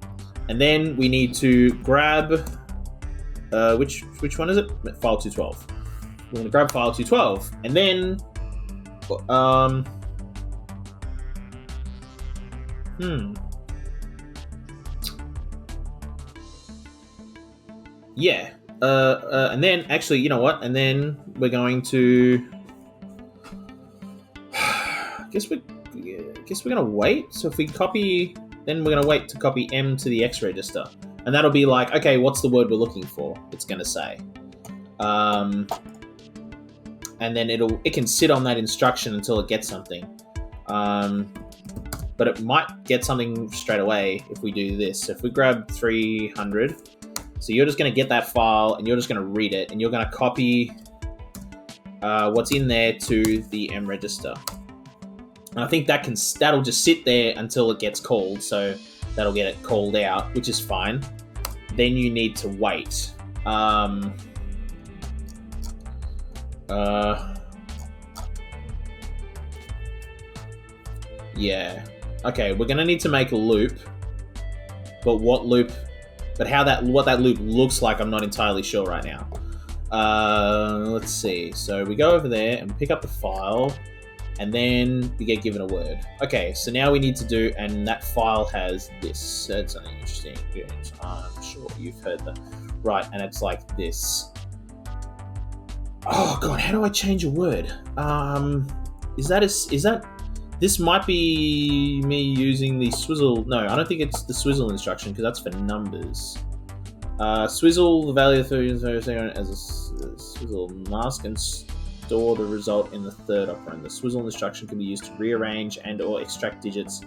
Speaker 1: and then we need to grab which one is it? File 212. We're going to grab file 212, and then yeah. And then actually, you know what? And then we're going to. I guess we're gonna wait. So if we copy, then we're gonna wait to copy M to the X register, and that'll be like, okay, what's the word we're looking for? It's gonna say, and then it can sit on that instruction until it gets something, but it might get something straight away if we do this. So if we grab 300. So you're just going to get that file, and you're just going to read it, and you're going to copy what's in there to the M register. And I think that'll just sit there until it gets called, so that'll get it called out, which is fine. Then you need to wait. Yeah. Okay, we're going to need to make a loop, but what loop... But what that loop looks like, I'm not entirely sure right now. Let's see. So we go over there and pick up the file, and then we get given a word. Okay, so now we need to do, and that file has this. That's something interesting. I'm sure you've heard that. Right, and it's like this. Oh god, how do I change a word? Is that? This might be me using the swizzle. No, I don't think it's the swizzle instruction because that's for numbers. Swizzle the value of 30 as a swizzle mask and store the result in the third operand. The swizzle instruction can be used to rearrange and or extract digits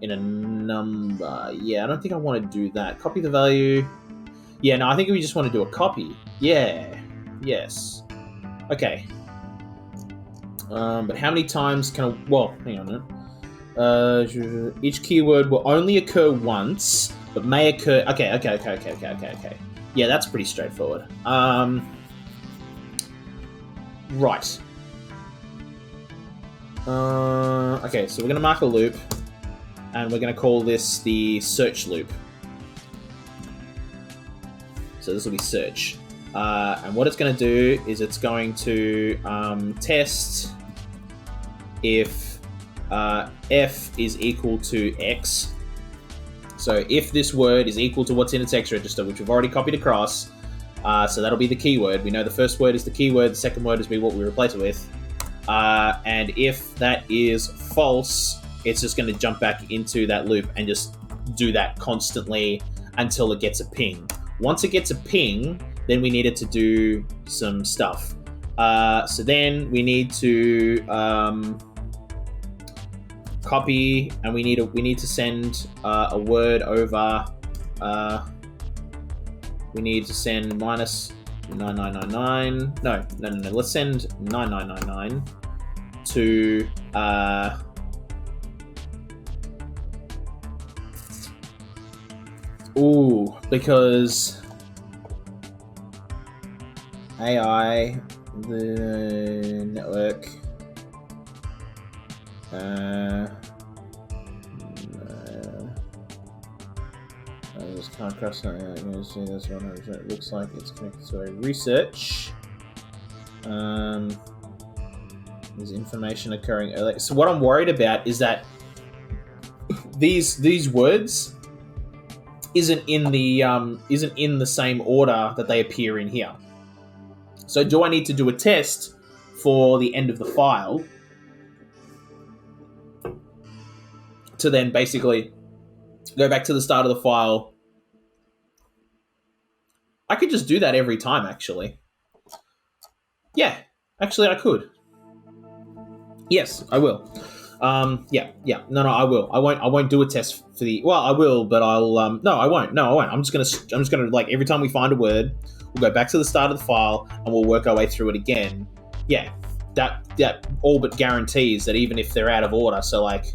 Speaker 1: in a number. Yeah, I don't think I want to do that. Copy the value. Yeah, no, I think we just want to do a copy. Yeah. Yes. Okay. But how many times can I... Well, hang on a minute. Each keyword will only occur once, but may occur... Okay. Yeah, that's pretty straightforward. Right. Okay, so we're going to mark a loop, and we're going to call this the search loop. So this will be search. And what it's going to do is it's going to test if f is equal to x. So if this word is equal to what's in its X register, which we've already copied across, so that'll be the keyword. We know the first word is the keyword, the second word is what we replace it with. And if that is false, it's just going to jump back into that loop and just do that constantly until it gets a ping. Once it gets a ping, then we needed to do some stuff. So then we need to copy, and we need to send a word over. We need to send minus 9999. No. Let's send 9999 to because AI, the network, I just can't cross something. I'm going to see this one. It looks like it's connected to a research. There's information occurring earlier. So what I'm worried about is that these words isn't in the same order that they appear in here. So do I need to do a test for the end of the file to then basically go back to the start of the file. I could just do that every time, actually. Yeah, actually I could. Yes, I will. Yeah. No, I will. I won't do a test for the. Well, I will, but I'll. No, I won't. I'm just gonna like every time we find a word, we'll go back to the start of the file and we'll work our way through it again. Yeah, that all but guarantees that even if they're out of order. So like,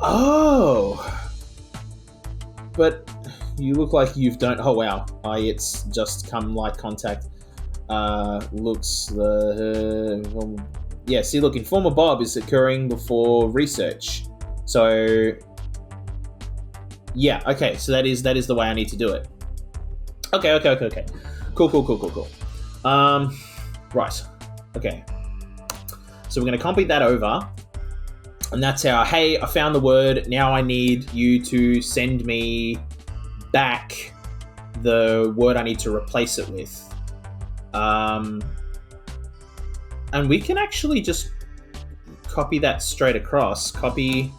Speaker 1: oh, but you look like you've done. Oh wow, it's just come like contact. Looks the. Yeah, see, look, Informer Bob is occurring before research. So, yeah, okay, so that is the way I need to do it. Okay. Cool. Right, okay. So we're going to copy that over, and that's how, hey, I found the word, now I need you to send me back the word I need to replace it with. And we can actually just copy that straight across. Copy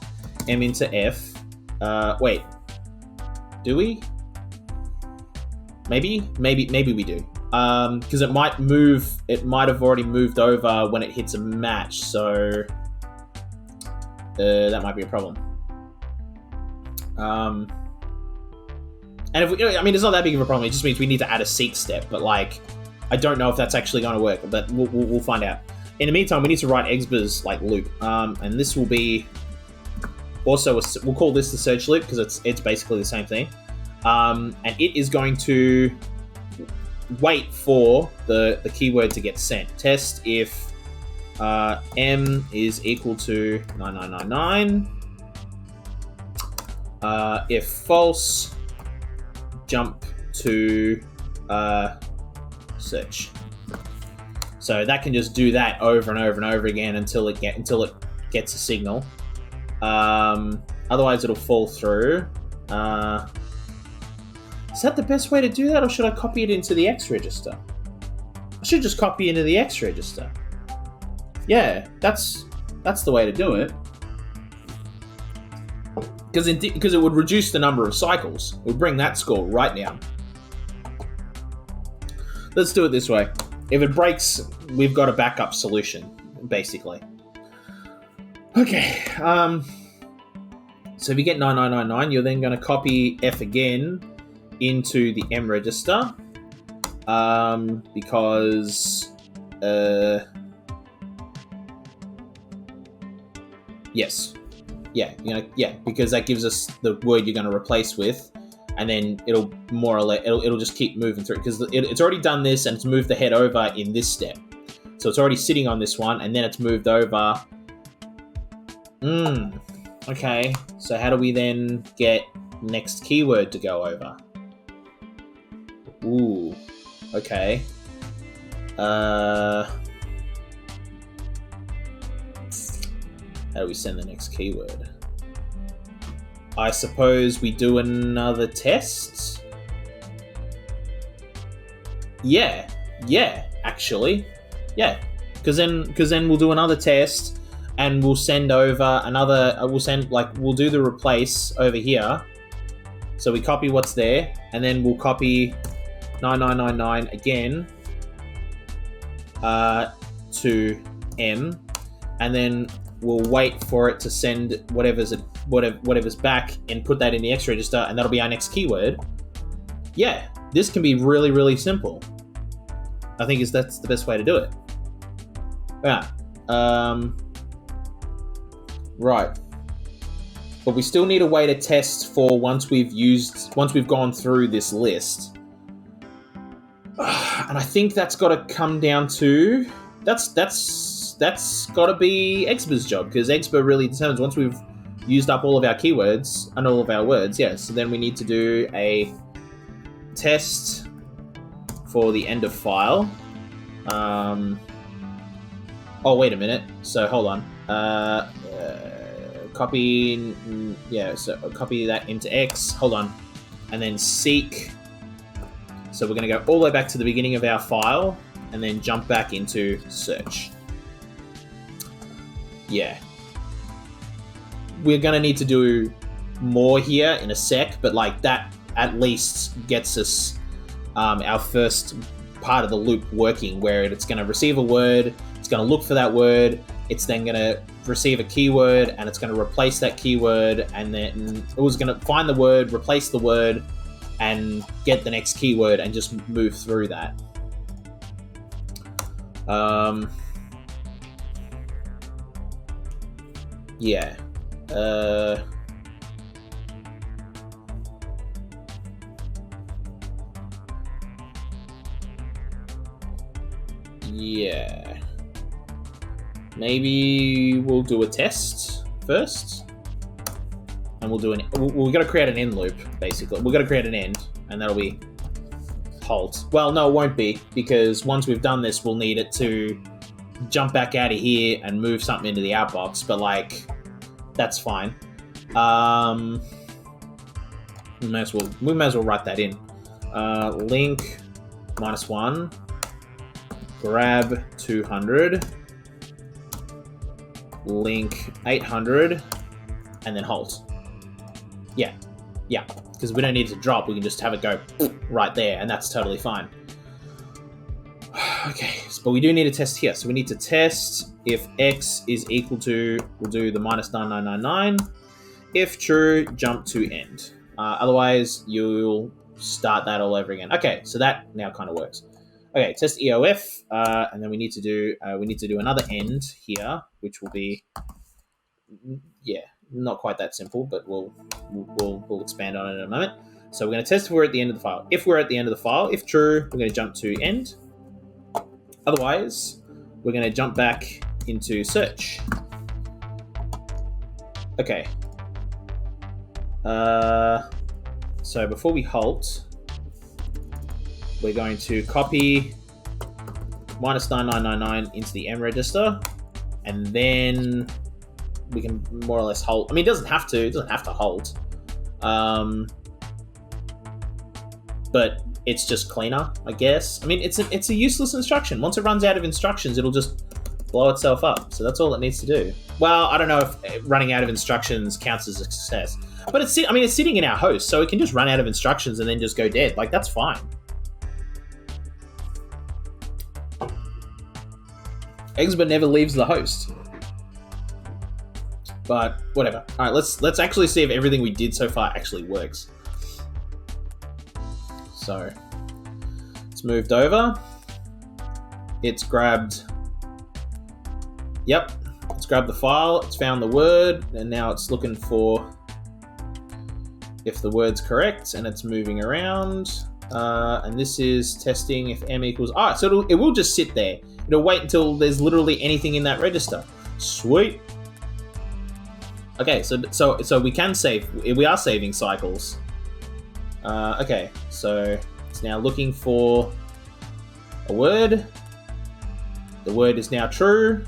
Speaker 1: M into F. Wait. Do we? Maybe we do. Because it might move. It might have already moved over when it hits a match. So that might be a problem. And if we, I mean, it's not that big of a problem. It just means we need to add a seek step. But like, I don't know if that's actually going to work, but we'll find out. In the meantime, we need to write Exba's like loop, and this will be also we'll call this the search loop because it's basically the same thing, and it is going to wait for the keyword to get sent. Test if M is equal to 9999. If false, jump to search. So that can just do that over and over and over again until it gets a signal. Otherwise, it'll fall through. Is that the best way to do that, or should I copy it into the X register? I should just copy into the X register. Yeah, that's the way to do it. Because it would reduce the number of cycles. It would bring that score right down. Let's do it this way. If it breaks, we've got a backup solution, basically. Okay. So if you get 9999, you're then going to copy F again into the M register. Because... yes. Yeah, because that gives us the word you're going to replace with. And then it'll more or less it'll just keep moving through because it's already done this and it's moved the head over in this step, so it's already sitting on this one and then it's moved over. Okay, so how do we then get next keyword to go over? Ooh, okay. How do we send the next keyword? I suppose we do another test? Yeah, actually. Yeah, because then we'll do another test and we'll send over another, we'll do the replace over here. So we copy what's there and then we'll copy 9999 again to M, and then we'll wait for it to send whatever's back and put that in the X register, and that'll be our next keyword. Yeah, this can be really, really simple. I think that's the best way to do it. Yeah. Right. But we still need a way to test for once we've gone through this list. And I think that's got to come down to that's got to be Exba's job, because Exba really determines once we've used up all of our keywords and all of our words. Yeah, so then we need to do a test for the end of file. Oh, wait a minute. So hold on. Copy. Yeah, so copy that into X. Hold on. And then seek. So we're going to go all the way back to the beginning of our file and then jump back into search. Yeah. we're gonna need to do more here in a sec, but like that at least gets us our first part of the loop working, where it's going to receive a word, it's going to look for that word, it's then going to receive a keyword, and it's going to replace that keyword, and then it was going to find the word, replace the word, and get the next keyword, and just move through that. Yeah. Yeah. Maybe we'll do a test first, and we'll do we're gonna create an end loop. Basically, we're gonna create an end, and that'll be halt. Well, no, it won't be, because once we've done this, we'll need it to jump back out of here and move something into the outbox. But like, that's fine. We may as well write that in. Link -1. Grab 200, link 800, and then halt. Yeah, because we don't need it to drop, we can just have it go right there, and that's totally fine. Okay, but we do need a test here, so we need to test if x is equal to, we'll do the -9999, if true, jump to end. Otherwise, you'll start that all over again. Okay, so that now kind of works. Okay, test EOF, and then we need to do another end here, which will be, yeah, not quite that simple, but we'll expand on it in a moment. So we're going to test if we're at the end of the file. If we're at the end of the file, if true, we're going to jump to end. Otherwise, we're going to jump back into search. Okay. So before we halt, we're going to copy -9999 into the M register, and then we can more or less halt. I mean, it doesn't have to halt. But it's just cleaner, I guess. I mean, it's a useless instruction. Once it runs out of instructions, it'll just blow itself up. So that's all it needs to do. Well, I don't know if running out of instructions counts as a success, but it's sitting in our host, so it can just run out of instructions and then just go dead. Like, that's fine. Exapunks never leaves the host. But whatever. All right, let's actually see if everything we did so far actually works. So it's moved over. It's grabbed. Yep, it's grabbed the file. It's found the word, and now it's looking for if the word's correct, and it's moving around. And this is testing if m equals. All right, so it will just sit there. It'll wait until there's literally anything in that register. Sweet. Okay, so we can save. We are saving cycles. Okay, so it's now looking for a word. The word is now true.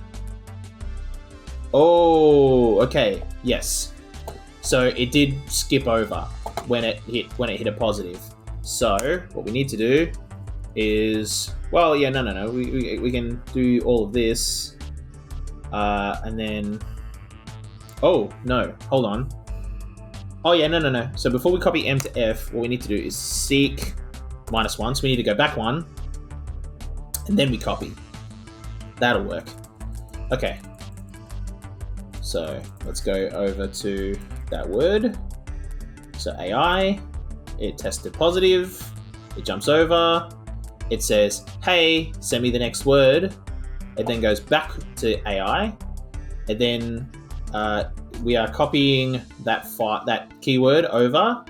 Speaker 1: Oh, okay, yes. So it did skip over when it hit a positive. So what we need to do is, well, yeah, no. We can do all of this, and then. Oh no, hold on. Oh yeah, no. So before we copy M to F, what we need to do is seek -1. So we need to go back one, and then we copy. That'll work. Okay. So let's go over to that word. So AI, it tested positive. It jumps over. It says, "Hey, send me the next word." It then goes back to AI, and then we are copying that keyword over.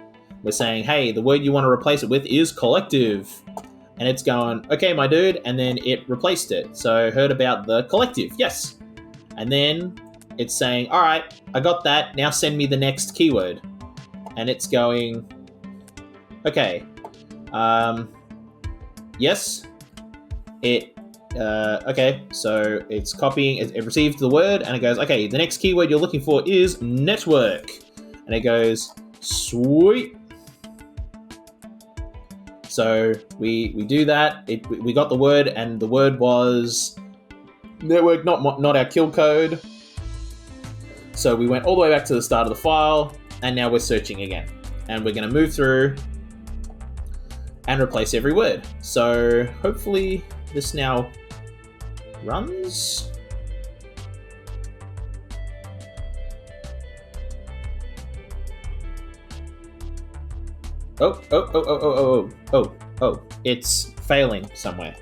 Speaker 1: We're saying, "Hey, the word you want to replace it with is collective," and it's going, "Okay, my dude," and then it replaced it. So heard about the collective, yes, and then it's saying, "All right, I got that. Now send me the next keyword," and it's going, "Okay, yes." Okay, so it's copying, it received the word, and it goes, "Okay, the next keyword you're looking for is network." And it goes, "Sweet." So we do that. We got the word, and the word was network, not our kill code. So we went all the way back to the start of the file, and now we're searching again. And we're going to move through and replace every word. So hopefully this now runs. Oh, it's failing somewhere.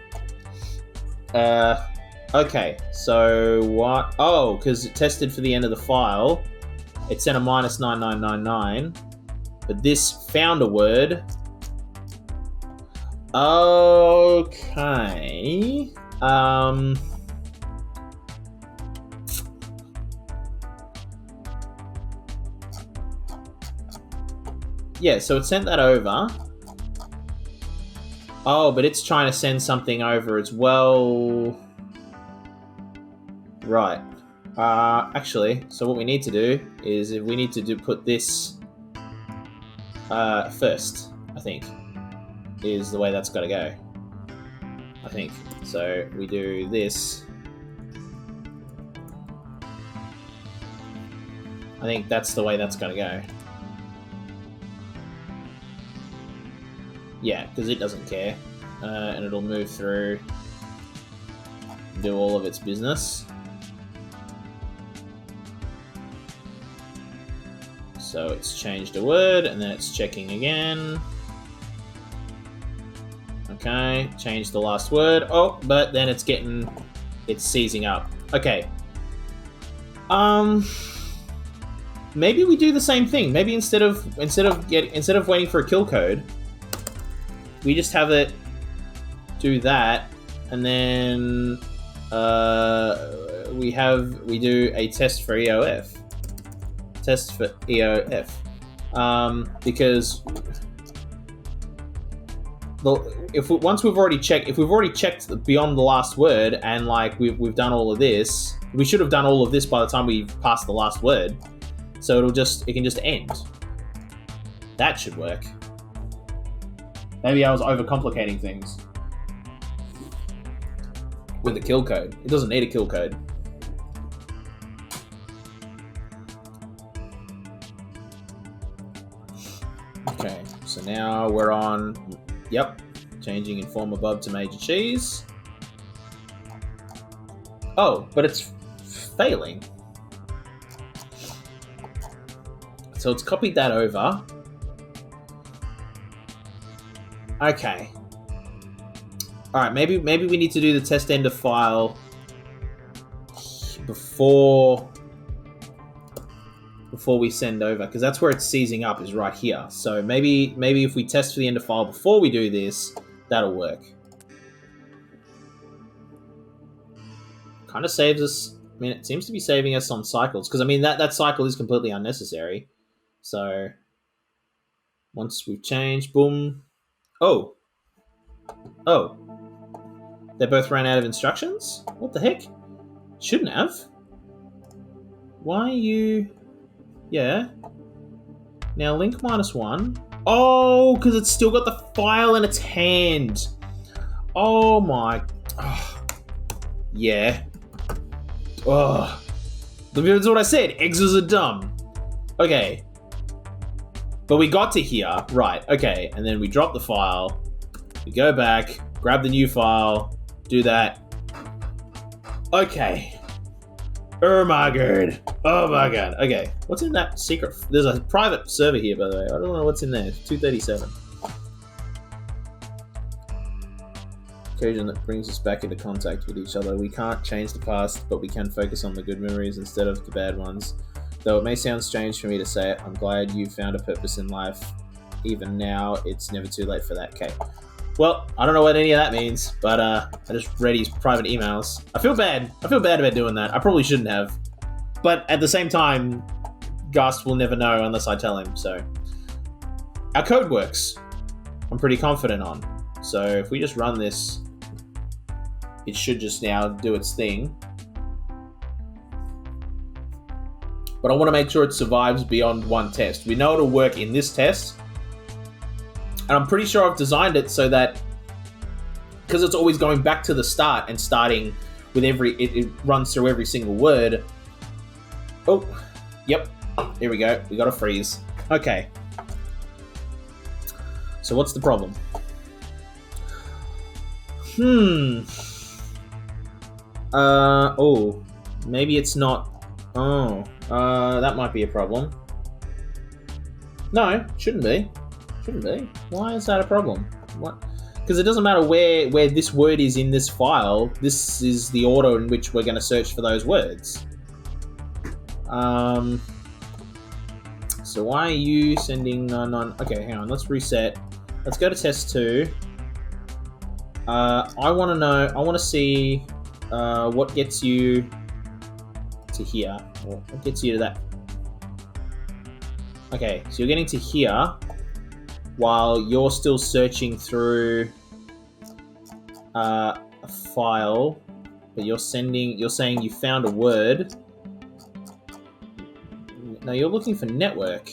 Speaker 1: Okay, so what? Oh, because it tested for the end of the file. It sent a -9999, but this found a word. Okay. Yeah, so it sent that over. Oh, but it's trying to send something over as well. Right. Actually, so what we need to do is we need to put this first, I think, is the way that's got to go. I think. So we do this. I think that's the way that's got to go. Yeah, because it doesn't care. And it'll move through, do all of its business. So it's changed a word, and then it's checking again. Okay, change the last word. Oh, but then it's seizing up. Okay. Maybe we do the same thing. Maybe instead of waiting for a kill code, we just have it do that, and then we do a test for EOF. Test for EOF, because once we've already checked, if we've already checked beyond the last word, and like we've done all of this, we should have done all of this by the time we passed the last word. So it can just end. That should work. Maybe I was overcomplicating things with the kill code. It doesn't need a kill code. Okay, so now we're on, yep, changing inform above to major cheese. Oh, but it's failing. So it's copied that over. Okay. Alright, maybe we need to do the test end of file before we send over, because that's where it's seizing up, is right here. So maybe if we test for the end of file before we do this, that'll work. Kind of saves us. I mean, it seems to be saving us on cycles, because I mean that cycle is completely unnecessary. So once we've changed, boom. Oh, they both ran out of instructions? What the heck? Shouldn't have. Why are you... Yeah. Now link -1. Oh, because it's still got the file in its hand. Oh my... Oh. Yeah. Oh. That's what I said. Exes are dumb. Okay. But we got to here. Right, okay. And then we drop the file. We go back. Grab the new file. Do that. Okay. Oh my god. Oh my god. Okay. What's in that secret? There's a private server here, by the way. I don't know what's in there. 237. Occasion that brings us back into contact with each other. We can't change the past, but we can focus on the good memories instead of the bad ones. Though it may sound strange for me to say it, I'm glad you found a purpose in life. Even now, it's never too late for that, okay. Well, I don't know what any of that means, but I just read his private emails. I feel bad. I feel bad about doing that. I probably shouldn't have. But at the same time, Gast will never know unless I tell him, so. Our code works. I'm pretty confident on. So if we just run this, it should just now do its thing. But I want to make sure it survives beyond one test. We know it'll work in this test. And I'm pretty sure I've designed it so that, because it's always going back to the start and starting with it runs through every single word. Oh, Yep. Here we go. We got a freeze. Okay. So what's the problem? Oh. Maybe it's not... Oh. That might be a problem. No, shouldn't be. Shouldn't be. Why is that a problem? What? Because it doesn't matter where this word is in this file. This is the order in which we're going to search for those words. So why are you sending 99? Okay, hang on. Let's reset. Let's go to test 2. I want to know. I want to see what gets you to here. Or what gets you to that? Okay, so you're getting to here while you're still searching through a file, but you're saying you found a word. No, you're looking for network.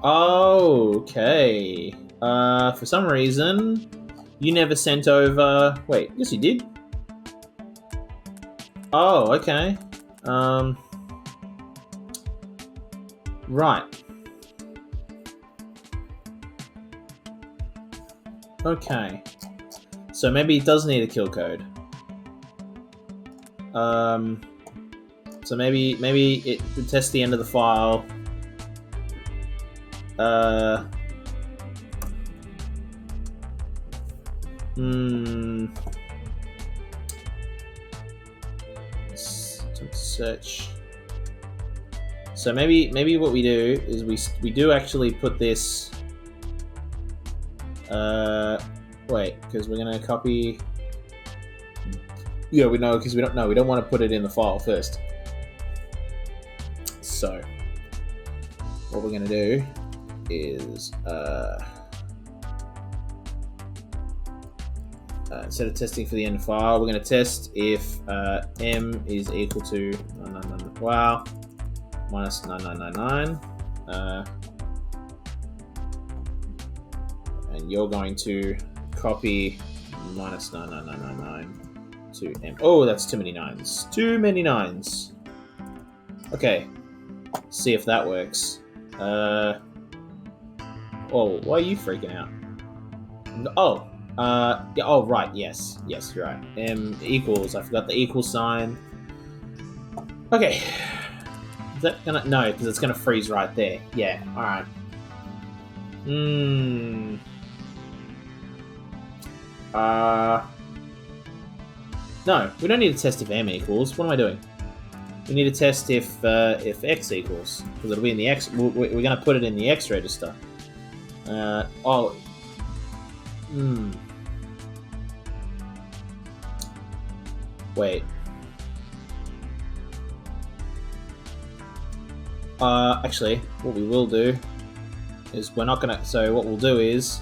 Speaker 1: Oh, okay. For some reason, you never sent over... Wait, yes you did. Oh, okay. Right. Okay. So maybe it does need a kill code. So maybe it would test the end of the file. Search. So maybe what we do is we do actually put this. Wait, because we're gonna copy. Yeah, we know because we don't want to put it in the file first. So what we're gonna do is instead of testing for the end file, we're going to test if m is equal to wow minus 9999, and you're going to copy minus 99999 to m. Oh, that's too many nines. Too many nines. Okay, see if that works. Oh, why are you freaking out? Oh. Yeah, oh, right, yes, you're right. M equals, I forgot the equal sign. Okay. Is that gonna, no, because it's gonna freeze right there. Yeah, alright. No, we don't need to test if M equals. What am I doing? We need to test if X equals, because it'll be in the X, we're gonna put it in the X register. Wait. Actually, what we will do is we're not gonna... So what we'll do is...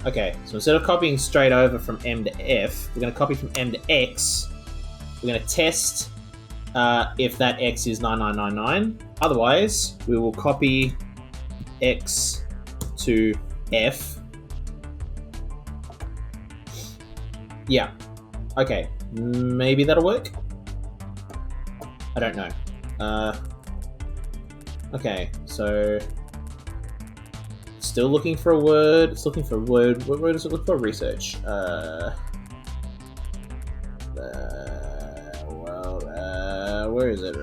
Speaker 1: Okay, so instead of copying straight over from M to F, we're gonna copy from M to X. We're gonna test if that X is 9999. Otherwise, we will copy X to F. Yeah. Okay. Maybe that'll work? I don't know. Okay, so... Still looking for a word. It's looking for a word. What word does it look for? Research. Where is it?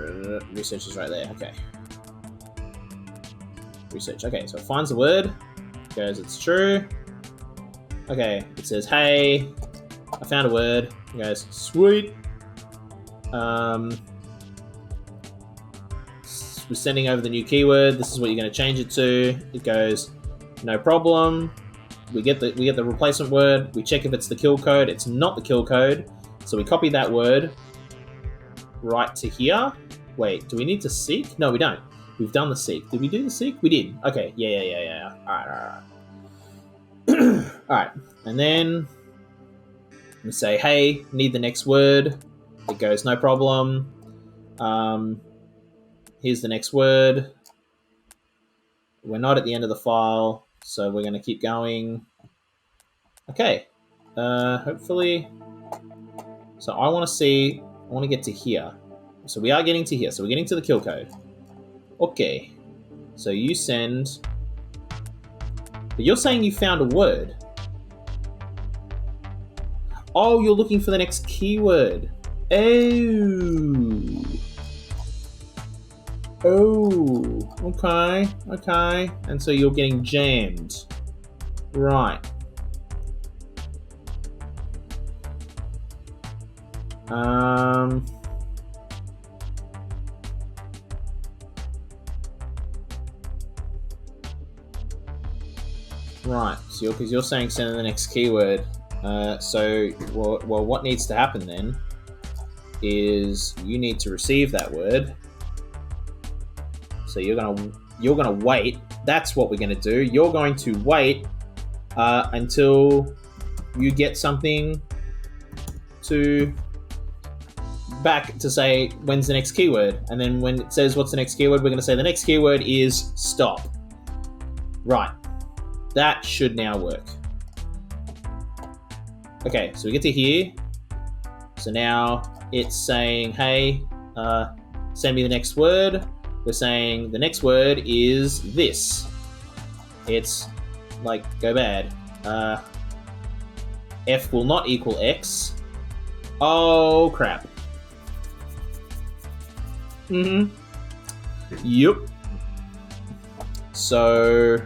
Speaker 1: Research is right there. Okay. Research. Okay, so it finds the word. Goes, it's true. Okay, it says, hey, I found a word. It goes, sweet. We're sending over the new keyword. This is what you're going to change it to. It goes, no problem. We get the replacement word. We check if it's the kill code. It's not the kill code, so we copy that word right to here. Wait, do we need to seek? No, we don't. We've done the seek. Did we do the seek? We did. Okay. Yeah. All right. All right. And then we say, hey, need the next word. It goes, no problem. Here's the next word. We're not at the end of the file, so we're going to keep going. Okay. Hopefully So I want to get to here. So we are getting to here. So we're getting to the kill code. Okay. So you send... But you're saying you found a word. Oh, you're looking for the next keyword. Oh. Oh. Okay. Okay. And so you're getting jammed. Right. Right, so because you're saying send the next keyword. Well, what needs to happen then is you need to receive that word. So you're gonna wait. That's what we're gonna do. You're going to wait until you get something back to say when's the next keyword, and then when it says what's the next keyword, we're gonna say the next keyword is stop. Right. That should now work. Okay, so we get to here. So now it's saying, hey, send me the next word. We're saying the next word is this. It's like, go bad. F will not equal X. Oh, crap. Yep. So...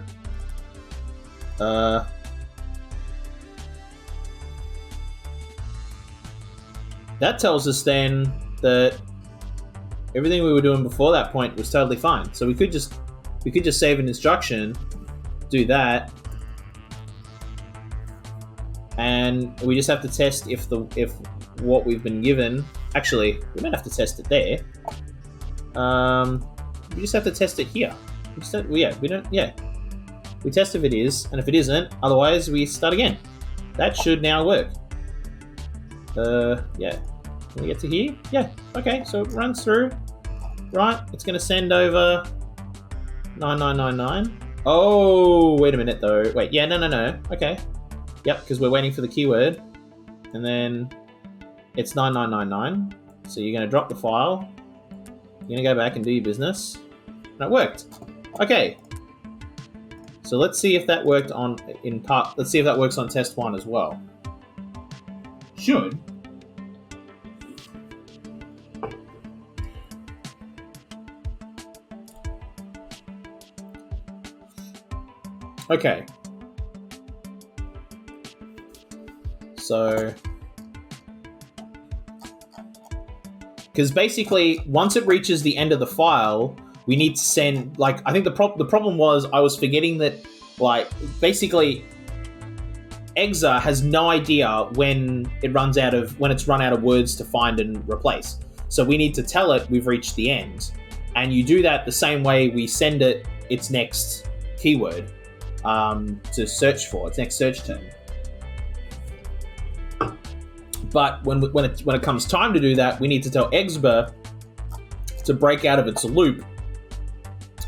Speaker 1: that tells us then that everything we were doing before that point was totally fine. So we could just save an instruction, do that, and we just have to test if what we've been given. Actually, we don't have to test it there. We just have to test it here. We test if it is, and if it isn't, otherwise we start again. That should now work. Yeah. Can we get to here? Yeah. Okay, so it runs through. Right, it's going to send over 9999. Oh, wait a minute though. Wait, yeah, no. Okay. Yep, because we're waiting for the keyword. And then it's 9999. So you're going to drop the file. You're going to go back and do your business. And it worked. Okay. So let's see if that worked let's see if that works on test 1 as well. Should. Okay. So, because basically once it reaches the end of the file, we need to send, like, I think the problem was I was forgetting that, like, basically Exa has no idea when it's run out of words to find and replace. So we need to tell it we've reached the end. And you do that the same way we send it its next keyword to search for, its next search term. But when it comes time to do that, we need to tell Exba to break out of its loop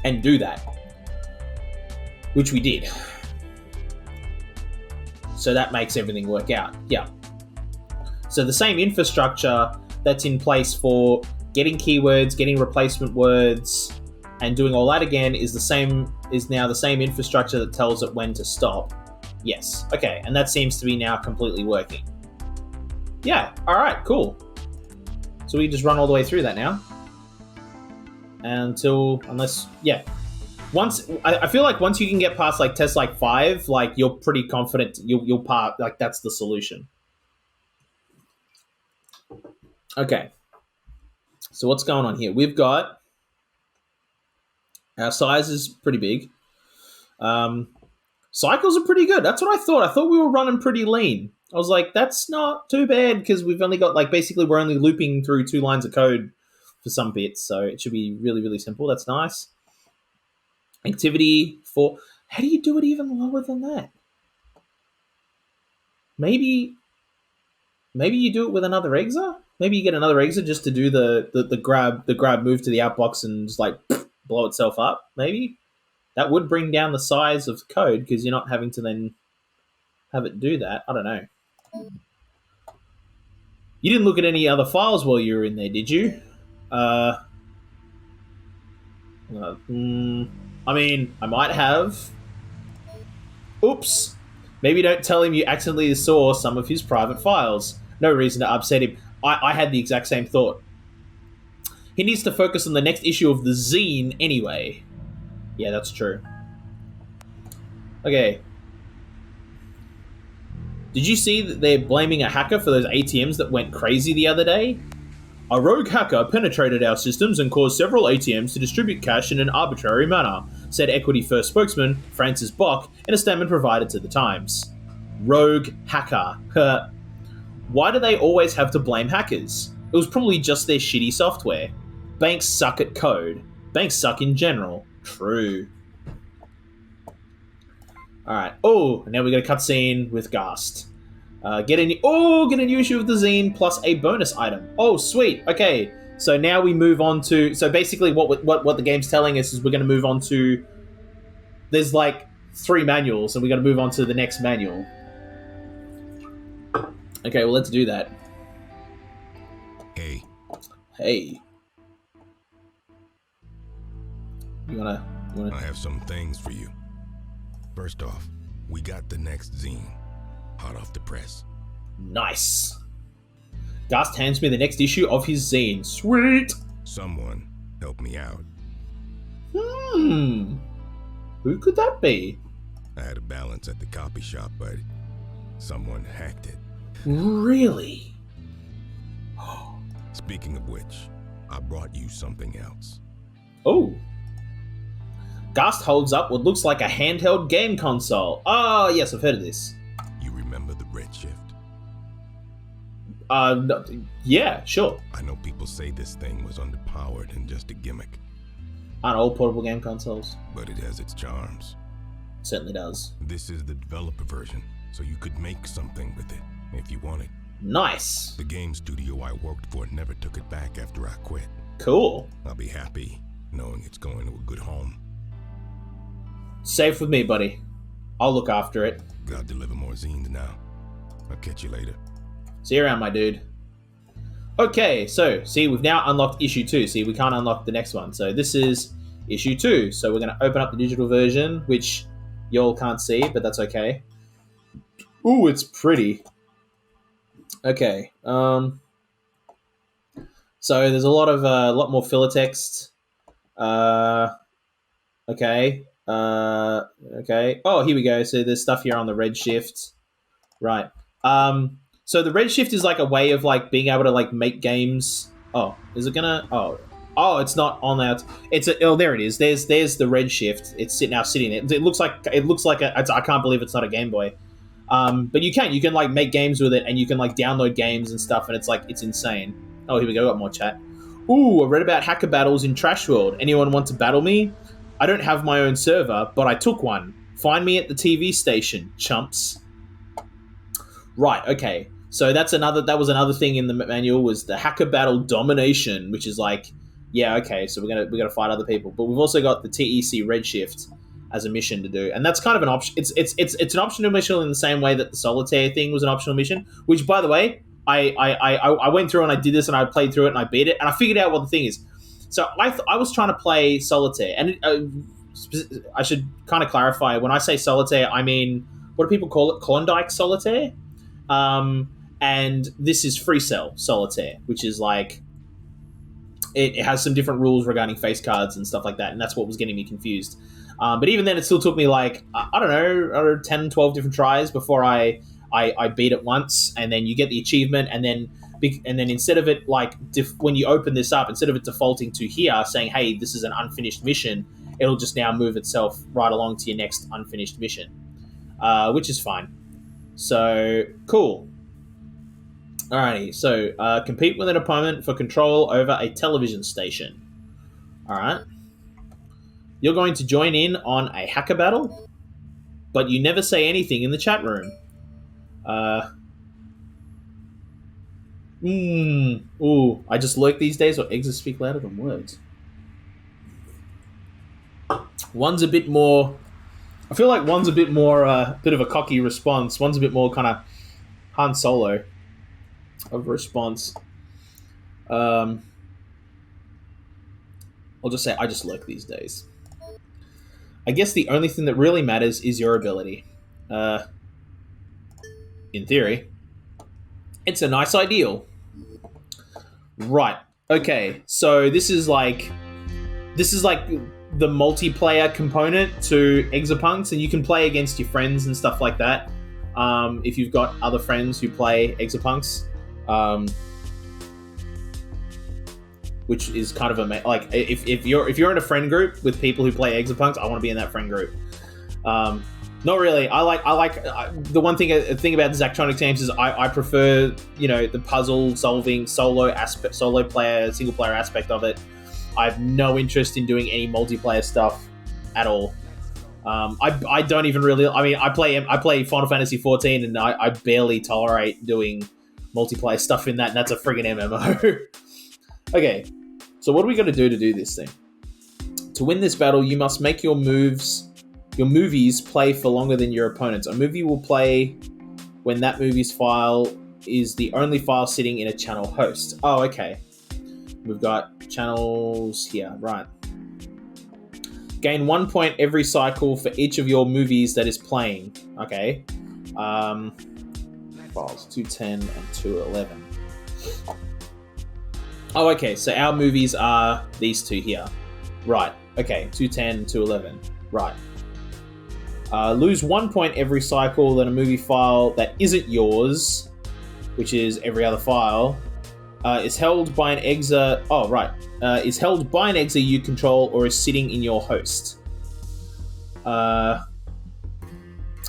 Speaker 1: and do that, which we did. So that makes everything work out. Yeah. So the same infrastructure that's in place for getting keywords, getting replacement words, and doing all that again is now the same infrastructure that tells it when to stop. Yes. Okay. And that seems to be now completely working. Yeah. All right. Cool. So we just run all the way through that now. I feel like once you can get past like test like 5, like you're pretty confident you'll part, like that's the solution. Okay. So what's going on here? We've got our size is pretty big. Cycles are pretty good. That's what I thought. I thought we were running pretty lean. I was like, that's not too bad because we've only got basically we're only looping through 2 lines of code for some bits, so it should be really, really simple. That's nice. Activity 4. How do you do it even lower than that? Maybe you do it with another exa? Maybe you get another exa just to do the grab move to the outbox and just blow itself up, maybe? That would bring down the size of code because you're not having to then have it do that. I don't know. You didn't look at any other files while you were in there, did you? I mean, I might have. Oops. Maybe don't tell him you accidentally saw some of his private files. No reason to upset him. I had the exact same thought. He needs to focus on the next issue of the zine anyway. Yeah, that's true. Okay. Did you see that they're blaming a hacker for those ATMs that went crazy the other day? A rogue hacker penetrated our systems and caused several ATMs to distribute cash in an arbitrary manner, said Equity First spokesman Francis Bock in a statement provided to the Times. Rogue hacker. Why do they always have to blame hackers? It was probably just their shitty software. Banks suck at code. Banks suck in general. True. Alright. Oh, now we got a cutscene with Ghast. Get a new issue of the zine plus a bonus item. Oh, sweet. Okay, so now we move on to... So basically what the game's telling us is we're going to move on to... There's like 3 manuals, and we got to move on to the next manual. Okay, well, let's do that.
Speaker 2: Hey.
Speaker 1: Hey. You wanna...
Speaker 2: I have some things for you. First off, we got the next zine. Hot off the press.
Speaker 1: Nice. Ghast hands me the next issue of his zine. Sweet.
Speaker 2: Someone help me out.
Speaker 1: Who could that be?
Speaker 2: I had a balance at the copy shop, but someone hacked it.
Speaker 1: Really?
Speaker 2: Speaking of which, I brought you something else.
Speaker 1: Oh. Ghast holds up what looks like a handheld game console. Oh, yes, I've heard of this.
Speaker 2: You remember the Redshift?
Speaker 1: No, yeah, sure.
Speaker 2: I know people say this thing was underpowered and just a gimmick.
Speaker 1: Aren't all portable game consoles?
Speaker 2: But it has its charms.
Speaker 1: It certainly does.
Speaker 2: This is the developer version, so you could make something with it, if you wanted.
Speaker 1: Nice.
Speaker 2: The game studio I worked for never took it back after I quit.
Speaker 1: Cool.
Speaker 2: I'll be happy knowing it's going to a good home.
Speaker 1: Safe with me, buddy. I'll look after it.
Speaker 2: Gotta deliver more zines now. I'll catch you later.
Speaker 1: See you around, my dude. Okay, so, see, we've now unlocked issue 2. See, we can't unlock the next one. So this is issue 2. So we're going to open up the digital version, which y'all can't see, but that's okay. Ooh, it's pretty. Okay. So there's a lot more filler text. Okay. Okay. Oh, here we go. So there's stuff here on the Redshift. Right. So the Redshift is like a way of like being able to like make games. Oh, is it gonna? Oh, it's not on that. Oh, there it is. There's the Redshift. It's now sitting there. It looks like I can't believe it's not a Game Boy. But you can like make games with it, and you can like download games and stuff, and it's insane. Oh, here we go. Got more chat. Ooh, I read about hacker battles in Trash World. Anyone want to battle me? I don't have my own server, but I took one. Find me at the TV station, chumps. Right, okay. So that was another thing in the manual was the hacker battle domination, which is like, yeah, okay, so we're gonna fight other people. But we've also got the TEC Redshift as a mission to do. And that's kind of an option. It's an optional mission in the same way that the Solitaire thing was an optional mission, which by the way, I went through and I did this and I played through it and I beat it and I figured out what the thing is. So I was trying to play Solitaire, and I should kind of clarify, when I say Solitaire, I mean, what do people call it? Klondike Solitaire? And this is Free Cell Solitaire, which is like, it has some different rules regarding face cards and stuff like that, and that's what was getting me confused. But even then, it still took me like, I don't know, 10, 12 different tries before I beat it once, and then you get the achievement, and then instead of it like when you open this up, instead of it defaulting to here saying, hey, this is an unfinished mission, it'll just now move itself right along to your next unfinished mission, which is fine. So cool. Alrighty, so compete with an opponent for control over a television station. Alright. You're going to join in on a hacker battle, but you never say anything in the chat room. Ooh, I just lurk these days, or exits speak louder than words. One's a bit more... I feel like one's a bit more, bit of a cocky response. One's a bit more kind of Han Solo. of response. I'll just say I just lurk these days. I guess the only thing that really matters is your ability. In theory, it's a nice ideal. Right. Okay. So this is like the multiplayer component to Exapunks, and you can play against your friends and stuff like that. If you've got other friends who play Exapunks, which is kind of like if you're in a friend group with people who play Exapunks, I want to be in that friend group. Not really. I like the one thing about Zachtronics games is I prefer the puzzle solving single player aspect of it. I have no interest in doing any multiplayer stuff at all. I don't even really. I mean, I play Final Fantasy 14, and I barely tolerate doing multiplayer stuff in that. And that's a friggin' MMO. Okay, so what are we going to do this thing? To win this battle, you must make your movies play for longer than your opponents. A movie will play when that movie's file is the only file sitting in a channel host. Oh, okay. We've got channels here, right. Gain 1 point every cycle for each of your movies that is playing. Okay. Files 210 and 211. Oh, okay. So our movies are these two here. Right. Okay. 210 and 211. Right. Lose 1 point every cycle that a movie file that isn't yours, which is every other file, is held by an exa. Oh, right. Is held by an exa you control or is sitting in your host.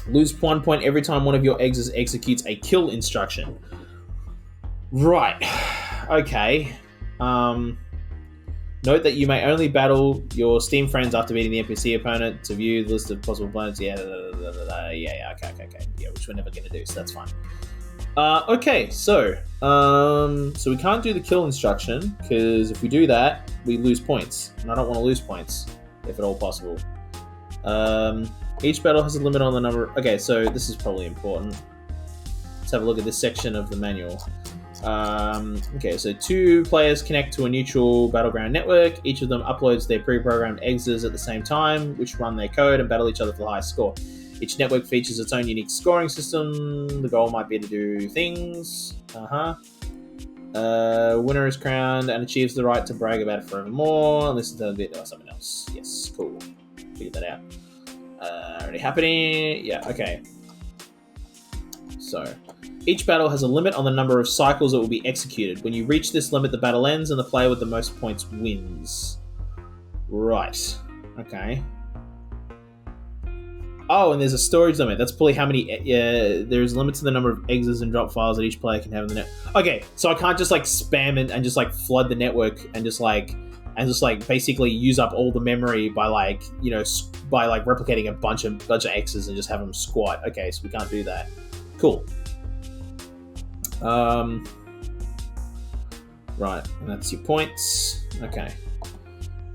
Speaker 1: Lose 1 point every time one of your exas executes a kill instruction. Right. Okay. Note that you may only battle your Steam friends after beating the NPC opponent. To view the list of possible opponents. Yeah, okay. Yeah, which we're never going to do, so that's fine. Okay, so we can't do the kill instruction, because if we do that, we lose points. And I don't want to lose points, if at all possible. Each battle has a limit on the number... Okay, so this is probably important. Let's have a look at this section of the manual. Okay, so 2 players connect to a neutral battleground network. Each of them uploads their pre-programmed exas at the same time, which run their code and battle each other for the highest score. Each network features its own unique scoring system. The goal might be to do things. Winner is crowned and achieves the right to brag about it forevermore. And listen to a bit or something else. Yes, cool. Figured that out. Already happening. Yeah, okay. So, each battle has a limit on the number of cycles that will be executed. When you reach this limit, the battle ends and the player with the most points wins. Right. Okay. Oh, and there's a storage limit. That's probably how many... there's limits to the number of exas and drop files that each player can have in the net. Okay, so I can't just like spam and just like flood the network and just like basically use up all the memory by like replicating a bunch of exas and just have them squat. Okay, so we can't do that. Cool. Right, and that's your points. Okay.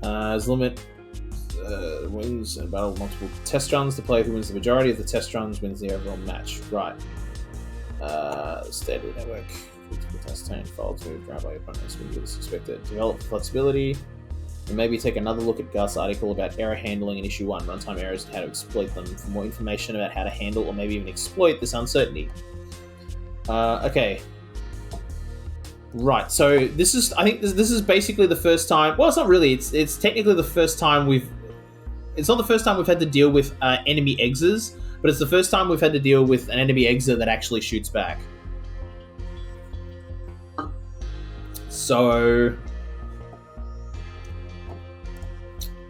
Speaker 1: As limit wins and battle multiple test runs. The player who wins the majority of the test runs wins the overall match. Right. Standard network. Test turn files moved around by your opponents when you expect it. Develop flexibility. And maybe take another look at Gus' article about error handling in issue 1, runtime errors and how to exploit them, for more information about how to handle or maybe even exploit this uncertainty. Okay. Right, so this is, I think this is basically the first time, well, it's not really, it's technically the first time it's not the first time we've had to deal with enemy exas, but it's the first time we've had to deal with an enemy exa that actually shoots back. So,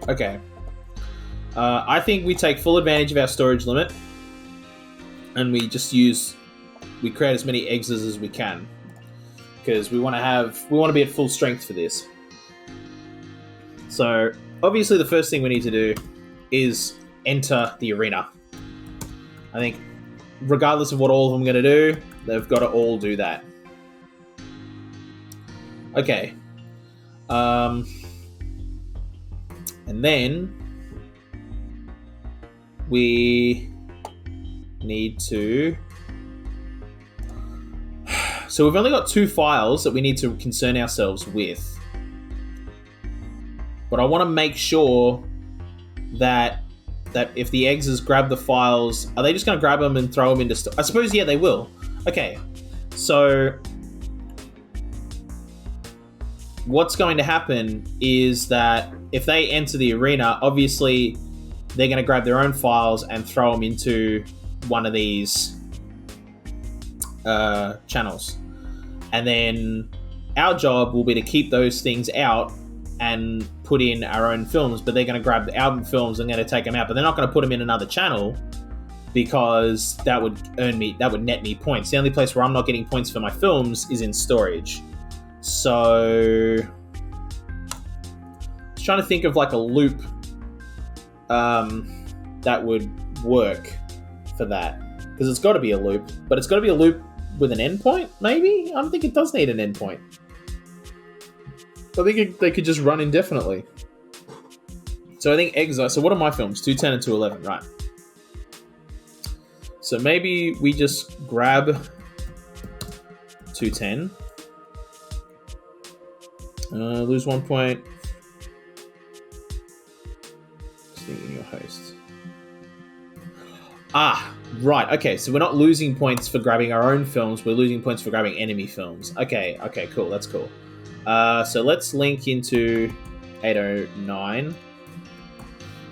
Speaker 1: okay. I think we take full advantage of our storage limit, and we create as many exas as we can, because we want to be at full strength for this. So, obviously the first thing we need to do is enter the arena. I think, regardless of what all of them are going to do, they've got to all do that. Okay. And then we need to So we've only got 2 files that we need to concern ourselves with. But I want to make sure that if the eggs grab the files, are they just going to grab them and throw them into... I suppose, yeah, they will. Okay, so what's going to happen is that if they enter the arena, obviously they're going to grab their own files and throw them into one of these channels. And then our job will be to keep those things out and put in our own films, but they're going to grab the album films and going to take them out, but they're not going to put them in another channel because that would net me points. The only place where I'm not getting points for my films is in storage. So just trying to think of like a loop that would work for that, because it's got to be a loop, but it's got to be a loop with an endpoint. Maybe I don't think it does need an endpoint. I think they could just run indefinitely. So I think Exa. So what are my films? 210 and 211, right? So maybe we just grab 210. Lose 1 point. Thinking your host. Ah, right. Okay, so we're not losing points for grabbing our own films. We're losing points for grabbing enemy films. Okay, cool. That's cool. So let's link into 809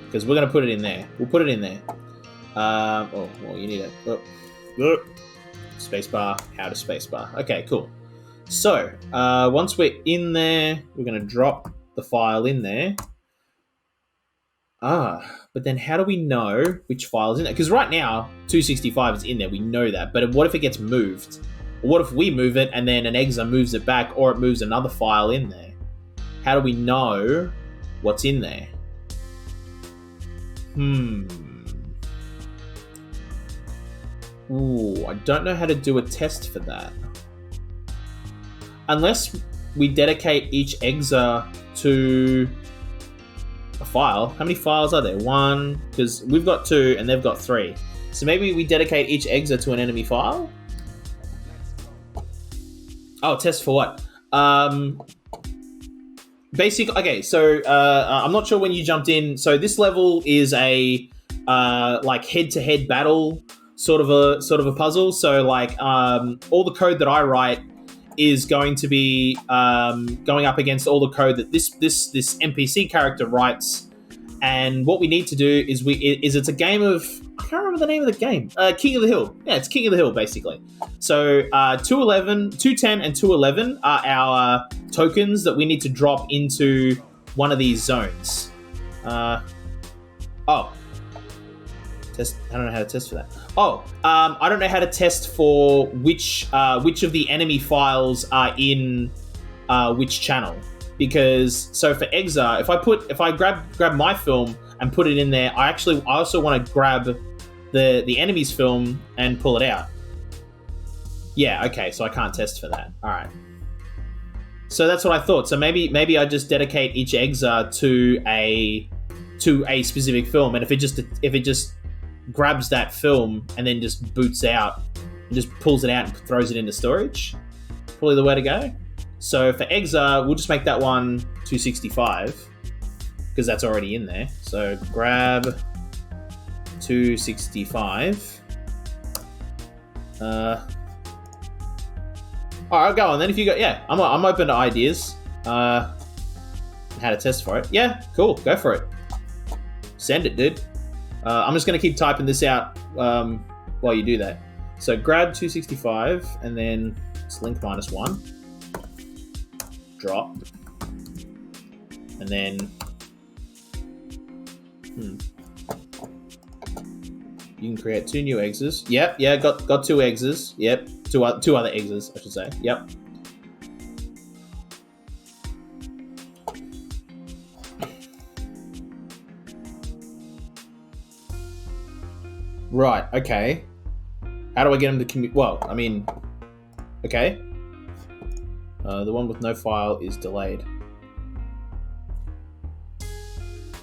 Speaker 1: because we're going to put it in there. We'll put it in there. Oh, well, you need it. Oh. Spacebar. How to spacebar. Okay, cool. So once we're in there, we're going to drop the file in there. But then how do we know which file is in there? Because right now, 265 is in there. We know that. But what if it gets moved? Or what if we move it and then an exa moves it back, or it moves another file in there? How do we know what's in there? Ooh, I don't know how to do a test for that. Unless we dedicate each exa to a file. How many files are there? 1, because we've got 2 and they've got 3. So maybe we dedicate each exa to an enemy file? Oh, test for what? Basically, okay, so I'm not sure when you jumped in. So this level is a like head-to-head battle sort of a puzzle. So like all the code that I write is going to be going up against all the code that this NPC character writes. And what we need to do is it's a game of, I can't remember the name of the game. King of the Hill. Yeah, it's King of the Hill, basically. So 210 and 211 are our tokens that we need to drop into one of these zones. Test. I don't know how to test for that. I don't know how to test for which of the enemy files are in which channel. Because so for Exa, if I grab my film and put it in there, I also want to grab the enemy's film and pull it out. Yeah, okay, so I can't test for that. All right. So that's what I thought. So maybe I just dedicate each Exa to a specific film, and if it just grabs that film and then just boots out and just pulls it out and throws it into storage, probably the way to go. So for Exa, we'll just make that one 265 because that's already in there. So grab 265. All right, go on then. If you got, yeah, I'm open to ideas. How to test for it? Yeah, cool. Go for it. Send it, dude. I'm just gonna keep typing this out while you do that. So grab 265 and then it's link -1. Drop, and then you can create 2 new exes. Yep, yeah, got 2 exes. Yep, two other exes, I should say. Yep. Right. Okay. How do I get them to commute? Well, I mean, okay. The one with no file is delayed. The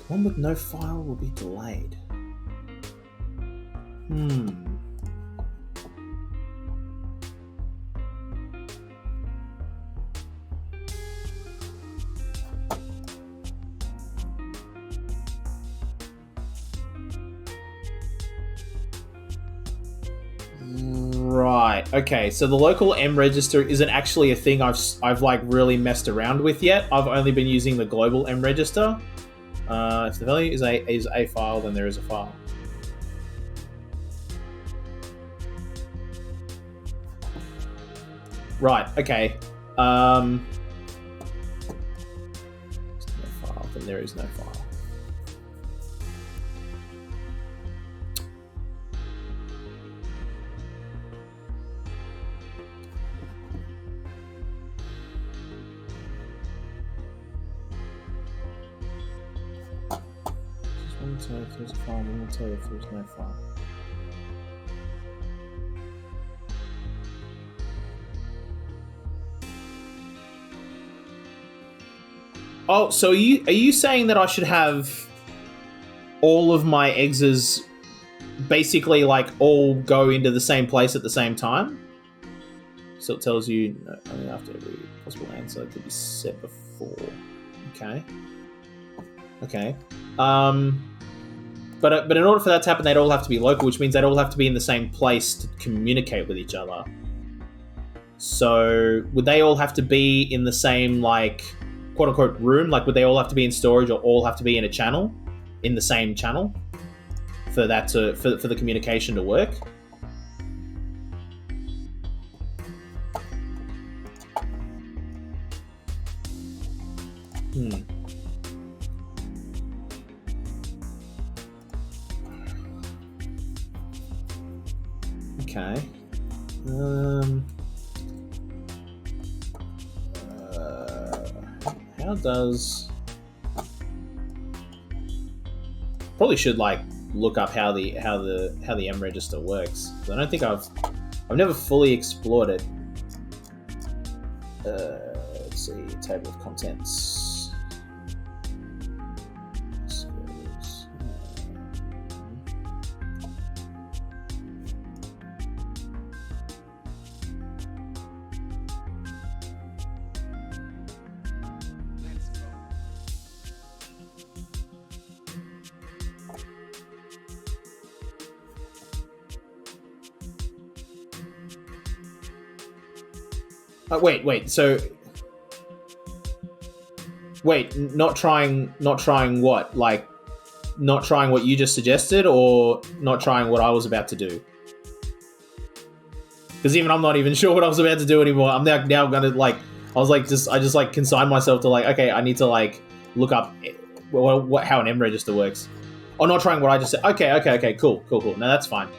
Speaker 1: one with no file will be delayed. Right. Okay. So the local M register isn't actually a thing I've like really messed around with yet. I've only been using the global M register. If the value is a file, then there is a file. Right. Okay. There's no file. Then there is no file. If there's a file, then we'll tell you if there's no file. Oh, so are you saying that I should have all of my exes basically like all go into the same place at the same time? So it tells you only after every possible answer could be set before. Okay. Okay. But in order for that to happen, they'd all have to be local, which means they'd all have to be in the same place to communicate with each other. So would they all have to be in the same, like, quote-unquote room? Like, would they all have to be in storage or all have to be in a channel, in the same channel, for that to for the communication to work? Okay. How does... Probably should like look up how the M register works. I don't think I've never fully explored it. Let's see, table of contents. Wait. So, wait, not trying what? Like, not trying what you just suggested, or not trying what I was about to do? Because even I'm not even sure what I was about to do anymore. I'm now gonna like, I just like consigned myself to like, okay, I need to like look up how an M register works. Oh, not trying what I just said. Okay, cool. No, that's fine.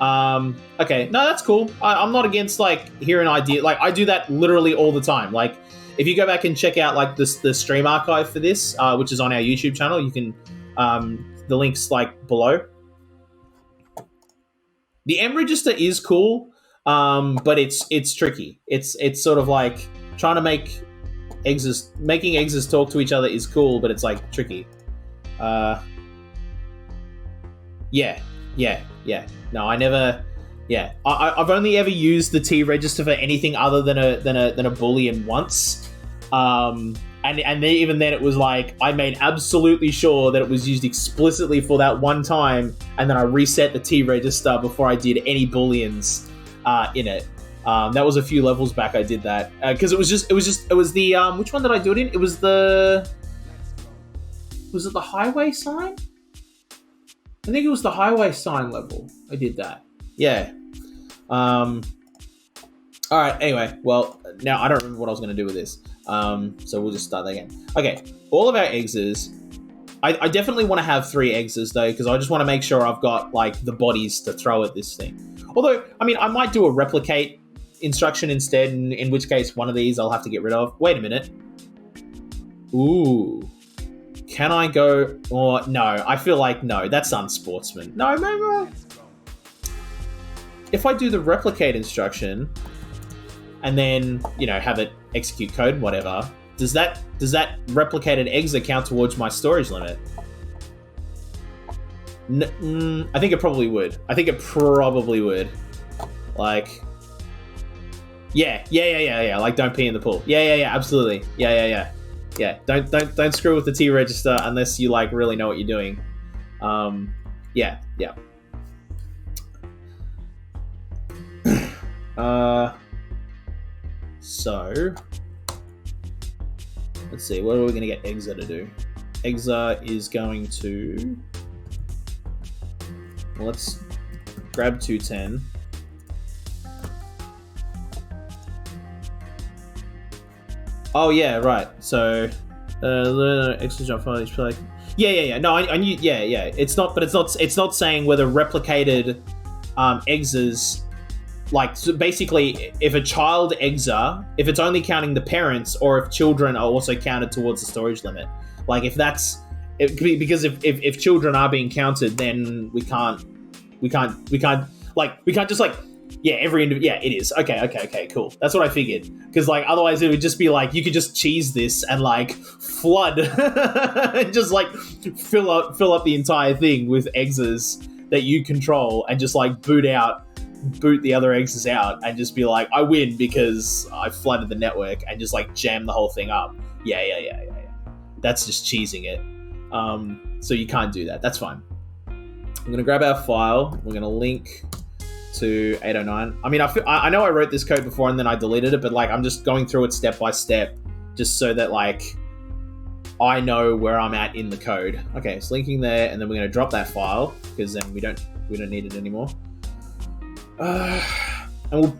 Speaker 1: Okay, no, that's cool. I'm not against like hearing idea. Like I do that literally all the time. Like if you go back and check out like the stream archive for this, which is on our YouTube channel, you can the link's like below. The M register is cool, but it's tricky. It's sort of like trying to making exes talk to each other is cool, but it's like tricky. Yeah. No, I never. Yeah, I've only ever used the T register for anything other than a Boolean once, and even then it was like I made absolutely sure that it was used explicitly for that one time, and then I reset the T register before I did any Booleans in it. That was a few levels back. I did that because it was the which one did I do it in? It was it the highway sign? I think it was the highway sign level. I did that. Yeah. All right. Anyway, well, now I don't remember what I was going to do with this. So we'll just start that again. Okay. All of our exes. I definitely want to have 3 exes though, because I just want to make sure I've got like the bodies to throw at this thing. Although, I mean, I might do a replicate instruction instead, in which case one of these I'll have to get rid of. Wait a minute. Ooh. Can I go? Or no, I feel like no, that's unsportsman. No. If I do the replicate instruction and then, have it execute code, whatever, does that replicated exit count towards my storage limit? I think it probably would. Like, yeah. Like, don't pee in the pool. Yeah. Absolutely. Yeah. Yeah, don't screw with the T register unless you like really know what you're doing. Yeah. So let's see, what are we going to get Exa to do? Exa is going to... Well, let's grab 210. Oh yeah, right. So extra jump on each play. Yeah. No, I knew. Yeah. It's not saying whether replicated exas. Like, so basically, if a child exa, if it's only counting the parents, or if children are also counted towards the storage limit. Like, if that's... because if children are being counted, then we can't just like... Yeah, it is. Okay, cool. That's what I figured. Because, like, otherwise it would just be like, you could just cheese this and, like, flood and just, like, fill up the entire thing with exas that you control and just, like, boot the other exes out and just be like, I win because I flooded the network, and just, like, jam the whole thing up. Yeah. That's just cheesing it. So you can't do that. That's fine. I'm going to grab our file. We're going to link to 809. I mean, I know I wrote this code before and then I deleted it, but, like, I'm just going through it step by step just so that, like, I know where I'm at in the code. Okay, it's linking there, and then we're going to drop that file because then we don't need it anymore. And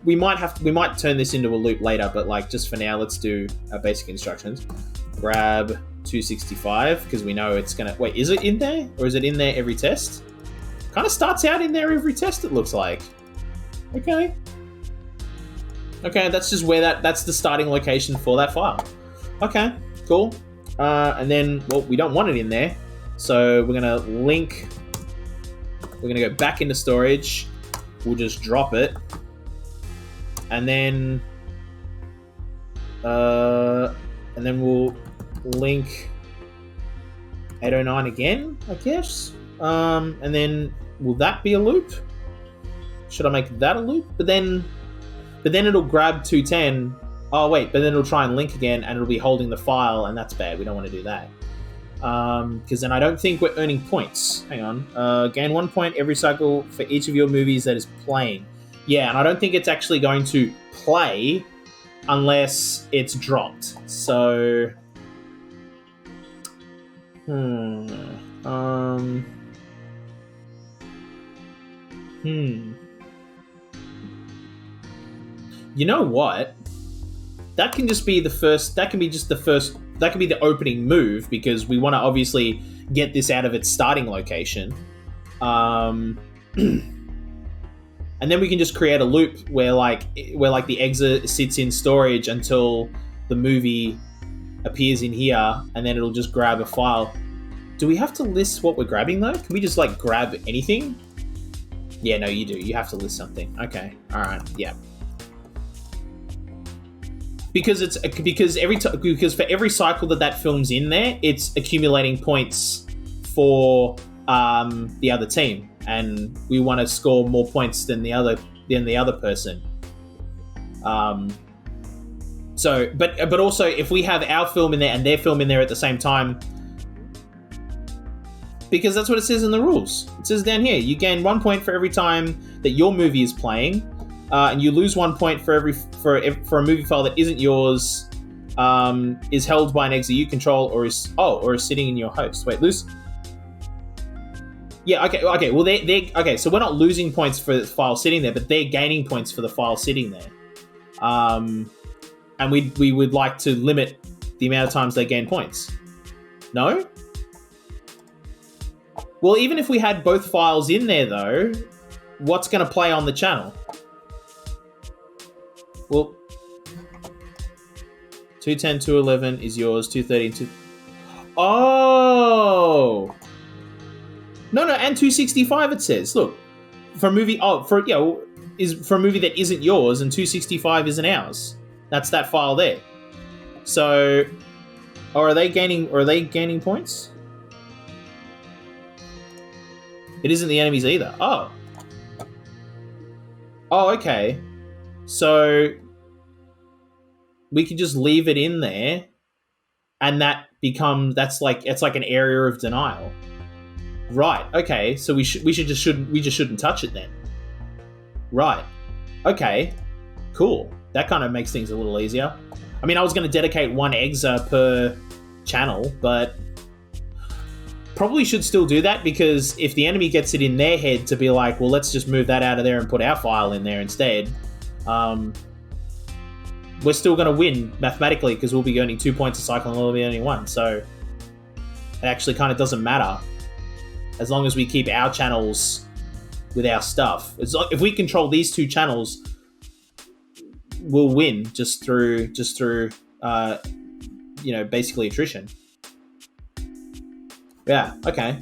Speaker 1: we might turn this into a loop later, but, like, just for now, let's do our basic instructions. Grab 265 because we know it's gonna... Wait, is it in there, or is it in there every test? Kind of starts out in there every test, it looks like. Okay, that's just where that's the starting location for that file. Okay, cool. And then, well, we don't want it in there, so we're gonna go back into storage. We'll just drop it, and then we'll link 809 again, I guess. And then will that be a loop? Should I make that a loop? But then it'll grab 210. Oh wait, but then it'll try and link again, and it'll be holding the file, and that's bad. We don't want to do that. Because then I don't think we're earning points. Hang on. Gain 1 point every cycle for each of your movies that is playing. Yeah, and I don't think it's actually going to play unless it's dropped. So... You know what? That can just be the first... That can be the opening move, because we want to obviously get this out of its starting location. And then we can just create a loop where the exa sits in storage until the movie appears in here, and then it'll just grab a file. Do we have to list what we're grabbing, though? Can we just, like, grab anything? Yeah, no, you do. You have to list something. Okay. All right. Yeah. Because for every cycle that film's in there, it's accumulating points for the other team, and we want to score more points than the other person. So, but also, if we have our film in there and their film in there at the same time, because that's what it says in the rules. It says down here, you gain 1 point for every time that your movie is playing, and you lose 1 point for a movie file that isn't yours, is held by an exa you control, or is sitting in your host. Wait, lose. Yeah, okay. Well, they okay. So we're not losing points for the file sitting there, but they're gaining points for the file sitting there. And we would like to limit the amount of times they gain points. No? Well, even if we had both files in there, though, what's going to play on the channel? Well, 210, 211 is yours, 230 and 2... Oh! No, and 265 it says. Look, for a movie... Oh, for a movie that isn't yours, and 265 isn't ours. That's that file there. So... Are they gaining points? It isn't the enemies either. Oh. Oh, okay. So we can just leave it in there, and it's like an area of denial. Right. Okay. So we just shouldn't touch it then. Right. Okay. Cool. That kind of makes things a little easier. I mean, I was going to dedicate 1 exa per channel, but probably should still do that, because if the enemy gets it in their head to be like, well, let's just move that out of there and put our file in there instead, we're still going to win mathematically, because we'll be earning 2 points a cycle and they'll be earning 1. So it actually kind of doesn't matter as long as we keep our channels with our stuff. If we control these 2 channels, we'll win just through basically attrition. Yeah, okay.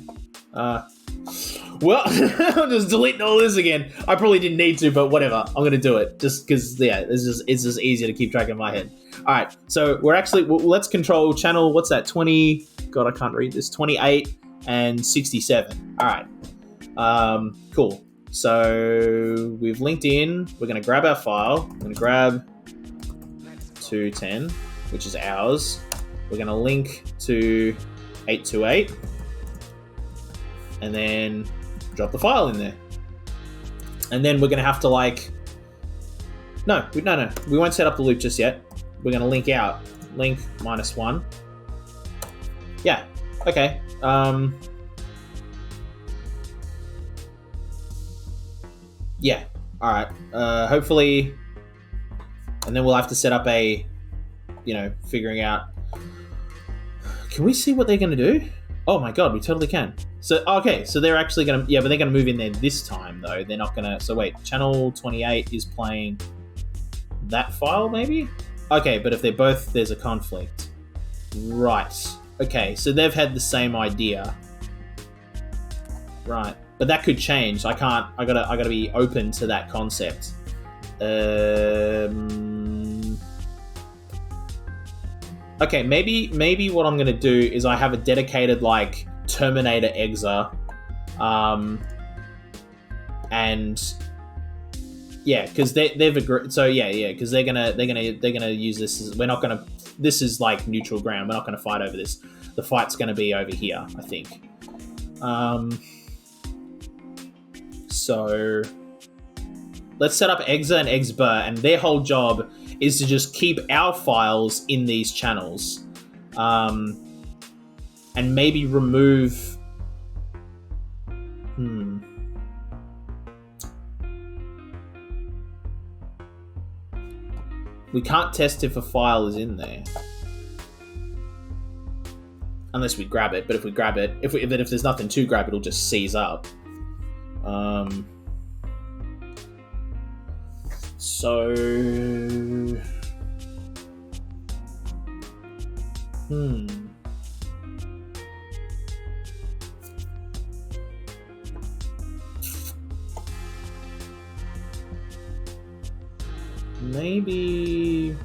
Speaker 1: Well, I'm just deleting all this again. I probably didn't need to, but whatever. I'm going to do it just because, yeah, it's just easier to keep track in my head. All right, so let's control channel, what's that, 20, God, I can't read this, 28 and 67. All right, cool. So we've linked in. We're going to grab our file. We're going to grab 210, which is ours. We're going to link to 828. And then drop the file in there. And then we're going to have to no, we won't set up the loop just yet. We're going to link out. Link -1. Yeah, okay. Yeah, all right. Hopefully, and then we'll have to set up figuring out. Can we see what they're going to do? Oh my god, we totally can. So, okay, so they're actually going to, but they're going to move in there this time, though. They're not going to, so wait, channel 28 is playing that file, maybe? Okay, but if they're both, there's a conflict. Right. Okay, so they've had the same idea. Right. But that could change. I gotta be open to that concept. Okay, maybe what I'm gonna do is I have a dedicated Terminator exa, and yeah, because they've agreed. So yeah, because they're gonna use this as, this is neutral ground. We're not gonna fight over this. The fight's gonna be over here, I think. So let's set up exa and exba, and their whole job is to just keep our files in these channels, and maybe remove. We can't test if a file is in there unless we grab it. But if we grab it, if there's nothing to grab, it'll just seize up. So, maybe.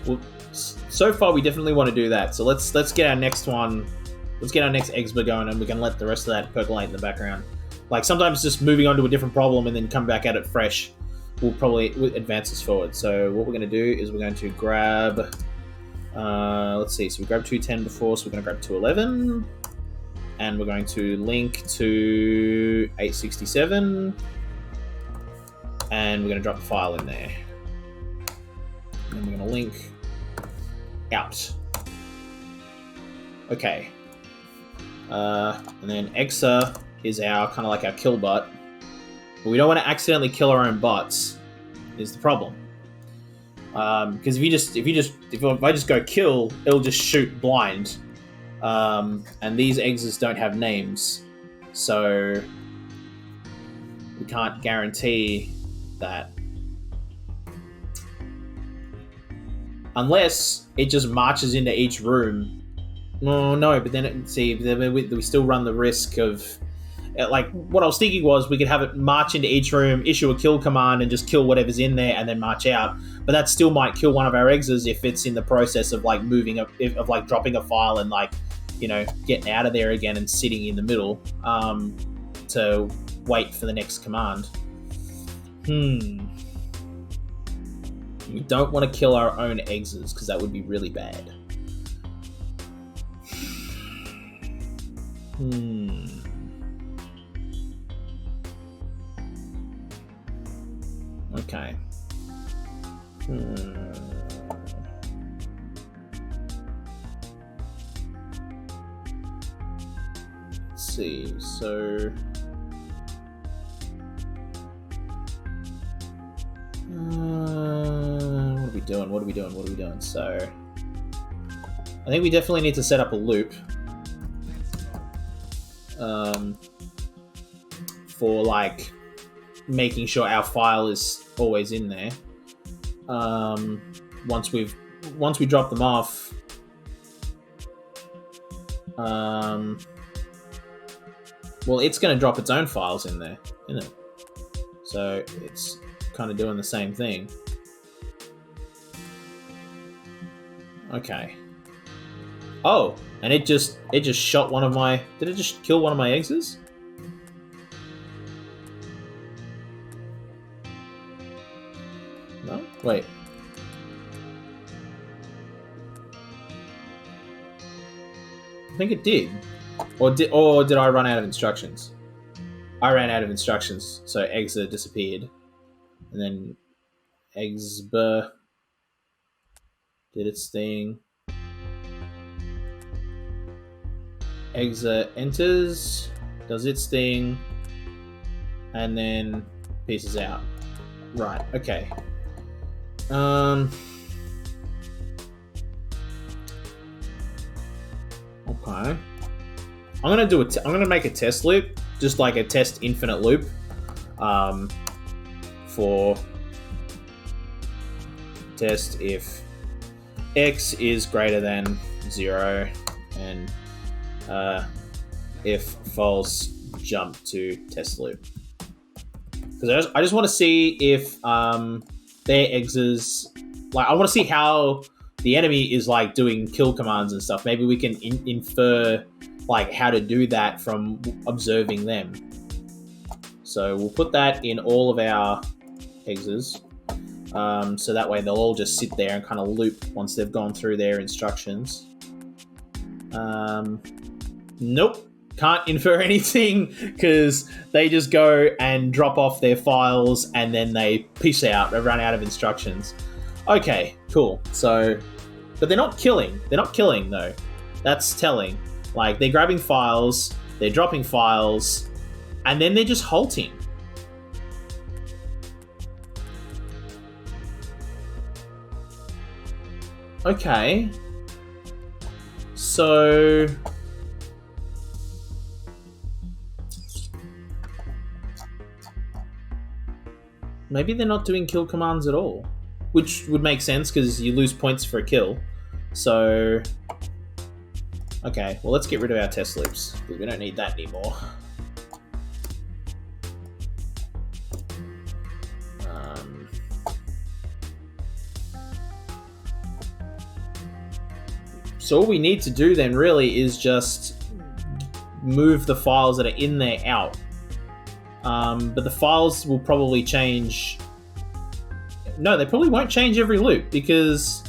Speaker 1: Well, so far we definitely want to do that. So let's get our next one. Let's get our next exba going, and we can let the rest of that percolate in the background. Sometimes just moving on to a different problem and then come back at it fresh will probably advance us forward. So what we're going to do is we're going to grab. Let's see. So we grabbed 210 before, so we're going to grab 211, and we're going to link to 867, and we're going to drop the file in there. And we're going to link out. Okay. And then exa is our kind of like our kill bot, but we don't want to accidentally kill our own bots. Is the problem? Because if I just go kill, it'll just shoot blind. And these exas don't have names, so we can't guarantee that. Unless it just marches into each room. Oh, no, but then we still run the risk of... what I was thinking was we could have it march into each room, issue a kill command, and just kill whatever's in there, and then march out. But that still might kill one of our exas if it's in the process of dropping a file and getting out of there again and sitting in the middle to wait for the next command. We don't want to kill our own exas because that would be really bad. Okay. Let's see. So. What are we doing? What are we doing? What are we doing? So. I think we definitely need to set up a loop. For like making sure our file is always in there. Once we drop them off, well, it's going to drop its own files in there, isn't it? So it's kind of doing the same thing. Okay. Oh, and it just shot one of my. Did it just kill one of my exes? No? Wait. I think it did. Or did I run out of instructions? I ran out of instructions, so Exa disappeared. And then Exba did its thing. Exa enters, does its thing, and then pieces out. Right, okay. Okay. I'm gonna make a test loop, just like a test infinite loop, for test if x is greater than 0 and if false, jump to test loop. Because I just want to see if their exes, like I want to see how the enemy is like doing kill commands and stuff. Maybe we can infer like how to do that from observing them. So we'll put that in all of our exes. So that way they'll all just sit there and kind of loop once they've gone through their instructions. Nope, can't infer anything because they just go and drop off their files and then they peace out. They run out of instructions. Okay, cool. So, but they're not killing. They're not killing though. That's telling. Like they're grabbing files, they're dropping files, and then they're just halting. Okay. So maybe they're not doing kill commands at all, which would make sense because you lose points for a kill. So, okay, well, let's get rid of our test loops because we don't need that anymore. So all we need to do then really is just move the files that are in there out. But the files will probably change. No, they probably won't change every loop because.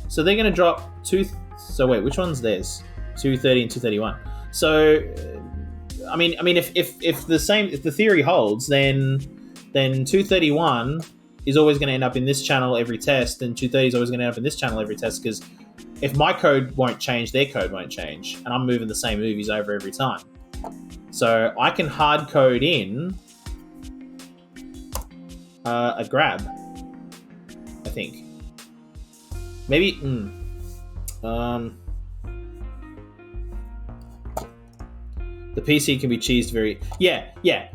Speaker 1: So they're going to drop two. So wait, which one's theirs? 230 and 231. So, I mean, if the theory holds, then 231 is always going to end up in this channel every test, and 230 is always going to end up in this channel every test because if my code won't change, their code won't change, and I'm moving the same movies over every time. So I can hard code in a grab, I think. Maybe, the PC can be cheesed very... Yeah,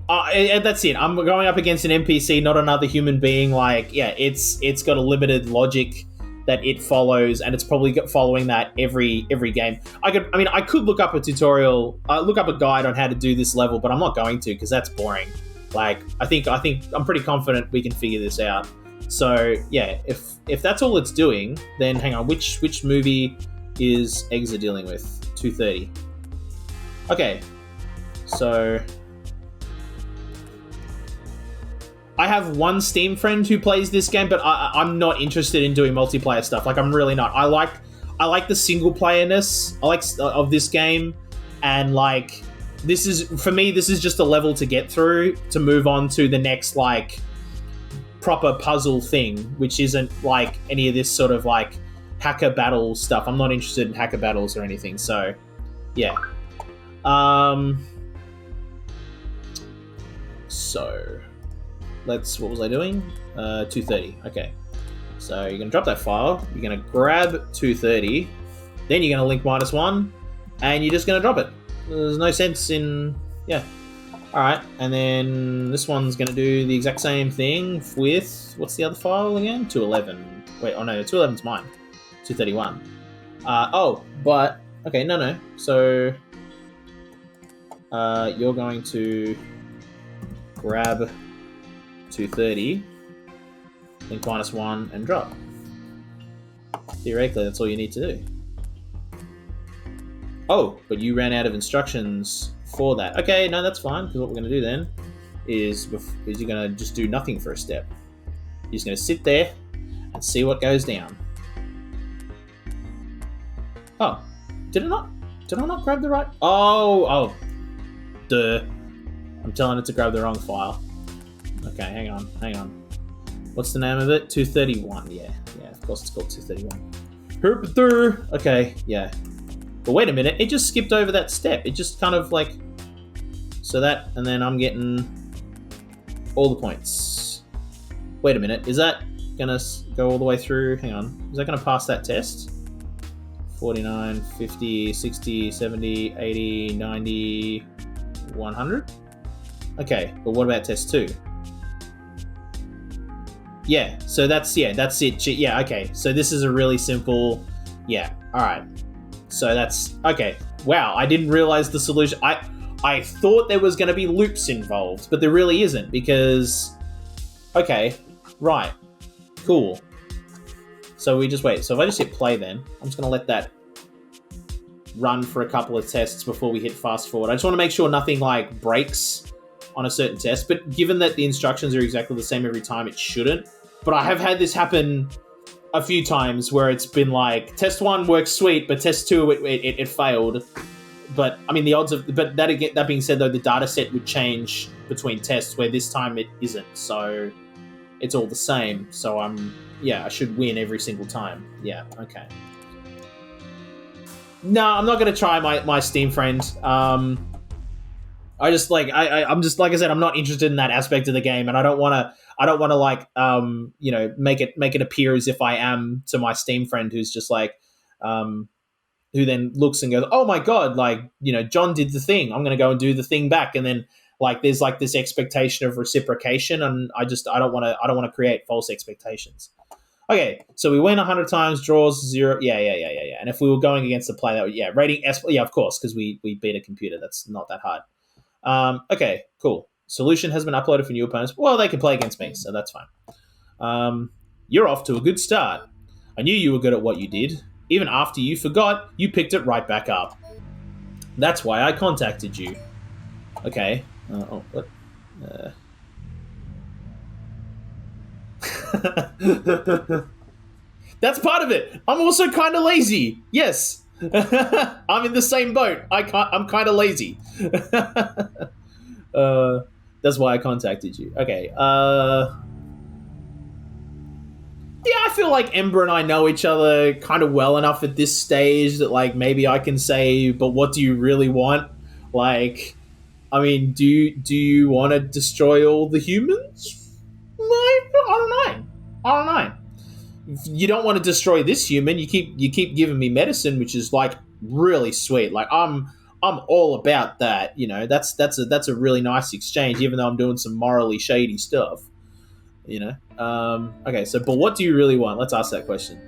Speaker 1: that's it. I'm going up against an NPC, not another human being. Like, yeah, it's got a limited logic that it follows, and it's probably following that every game. I could look up a tutorial, look up a guide on how to do this level, but I'm not going to because that's boring. Like, I think I'm pretty confident we can figure this out. So yeah, if that's all it's doing, then hang on, which movie is Exa dealing with? 230. Okay, so I have one Steam friend who plays this game, but I'm not interested in doing multiplayer stuff. Like, I'm really not. I like the single playerness of this game, and like this is for me. This is just a level to get through to move on to the next like proper puzzle thing, which isn't like any of this sort of like hacker battle stuff. I'm not interested in hacker battles or anything. So, yeah. So let's. What was I doing? 230. Okay. So you're gonna drop that file. You're gonna grab 230. Then you're gonna link -1, and you're just gonna drop it. There's no sense in. Yeah. All right. And then this one's gonna do the exact same thing with what's the other file again? 211. Wait. Oh no, 211's mine. 231. But okay. No. So you're going to grab 230, link -1, and drop. Theoretically, that's all you need to do. Oh, but you ran out of instructions for that. Okay, no, that's fine, because what we're going to do then is you're going to just do nothing for a step. You're just going to sit there and see what goes down. Oh, did I not grab the right? Oh, duh. I'm telling it to grab the wrong file. Okay, hang on. What's the name of it? 231. Yeah, of course it's called 231. Okay, yeah. But wait a minute, it just skipped over that step. It just kind of like... So that, and then I'm getting all the points. Wait a minute, is that gonna go all the way through? Hang on. Is that gonna pass that test? 49, 50, 60, 70, 80, 90, 100? Okay, but what about test 2? Yeah, so that's it. Yeah, okay. So this is a really simple... Yeah, alright. So that's... Okay. Wow, I didn't realize the solution... I thought there was going to be loops involved, but there really isn't, because... Okay, right. Cool. So we just wait. So if I just hit play then, I'm just going to let that run for a couple of tests before we hit fast forward. I just want to make sure nothing, like, breaks on a certain test, but given that the instructions are exactly the same every time, it shouldn't. But I have had this happen a few times where it's been like, test 1 works sweet, but test 2, it failed. But, I mean, the odds of... But that being said, though, the data set would change between tests, where this time it isn't. So it's all the same. So I should win every single time. Yeah, okay. No, I'm not going to try my Steam friend. I'm just, like I said, I'm not interested in that aspect of the game, and I don't want to like, make it appear as if I am to my Steam friend who's just like, who then looks and goes, oh my God, like, John did the thing. I'm going to go and do the thing back. And then like, there's like this expectation of reciprocation. And I don't want to create false expectations. Okay. So we win 100 times, draws 0. Yeah. And if we were going against the player, that would, rating S. Yeah, of course. Cause we beat a computer. That's not that hard. Okay, cool. Solution has been uploaded for new opponents. Well, they can play against me, so that's fine. You're off to a good start. I knew you were good at what you did. Even after you forgot, you picked it right back up. That's why I contacted you. Okay. What? That's part of it. I'm also kind of lazy. Yes. I'm in the same boat. I'm kind of lazy. That's why I contacted you. Okay. Yeah, I feel like Ember and I know each other kind of well enough at this stage that, like, maybe I can say, but what do you really want? Like, I mean, do you want to destroy all the humans? Like, I don't know. If you don't want to destroy this human, you keep giving me medicine, which is like really sweet. Like, I'm all about that. That's a really nice exchange, even though I'm doing some morally shady stuff. Okay, so, but what do you really want? Let's ask that question.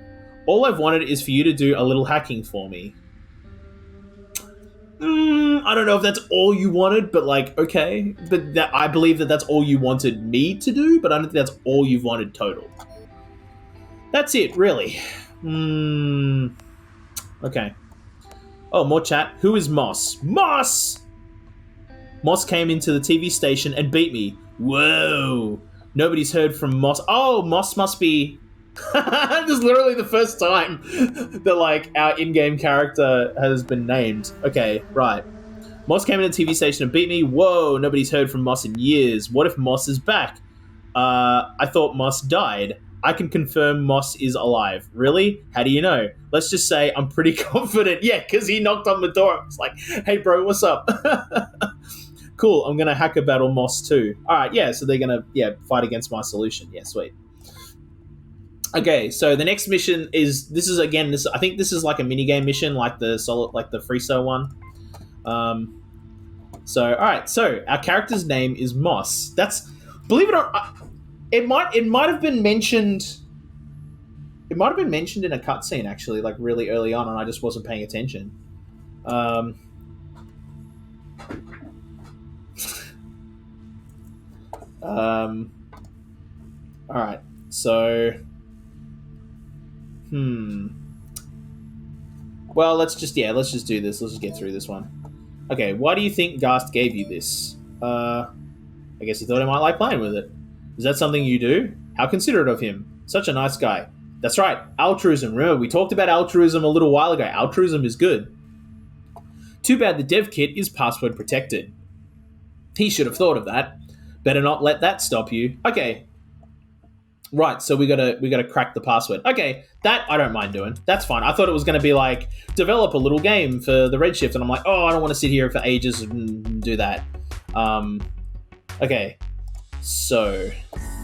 Speaker 1: All I've wanted is for you to do a little hacking for me. I don't know if that's all you wanted, but like, okay. But I believe that that's all you wanted me to do, but I don't think that's all you've wanted total. That's it, really. Okay. Oh, more chat. Who is Moss? Moss! Moss came into the TV station and beat me. Whoa. Nobody's heard from Moss. Oh, Moss must be... This is literally the first time that, like, our in-game character has been named. Okay, right. Moss came in the TV station and beat me. Whoa, nobody's heard from Moss in years. What if Moss is back? I thought Moss died. I can confirm Moss is alive. Really? How do you know? Let's just say I'm pretty confident. Yeah, because he knocked on the door. I was like, hey, bro, what's up? Cool, I'm going to hacker battle Moss too. All right, yeah, so they're going to fight against my solution. Yeah, sweet. Okay, so the next mission is I think this is like a minigame mission, like the freestyle one. So all right, so our character's name is Moss. That's, believe it or not, it might have been mentioned. It might have been mentioned in a cutscene actually, like really early on, and I just wasn't paying attention. All right, so. Well, let's just do this. Let's just get through this one. Okay, why do you think Gast gave you this? I guess he thought I might like playing with it. Is that something you do? How considerate of him. Such a nice guy. That's right, altruism. Remember, we talked about altruism a little while ago. Altruism is good. Too bad the dev kit is password protected. He should have thought of that. Better not let that stop you. Okay. Right, so we gotta crack the password. Okay, that I don't mind doing. That's fine. I thought it was gonna be like, develop a little game for the Redshift, and I'm like, oh, I don't want to sit here for ages and do that. Okay, so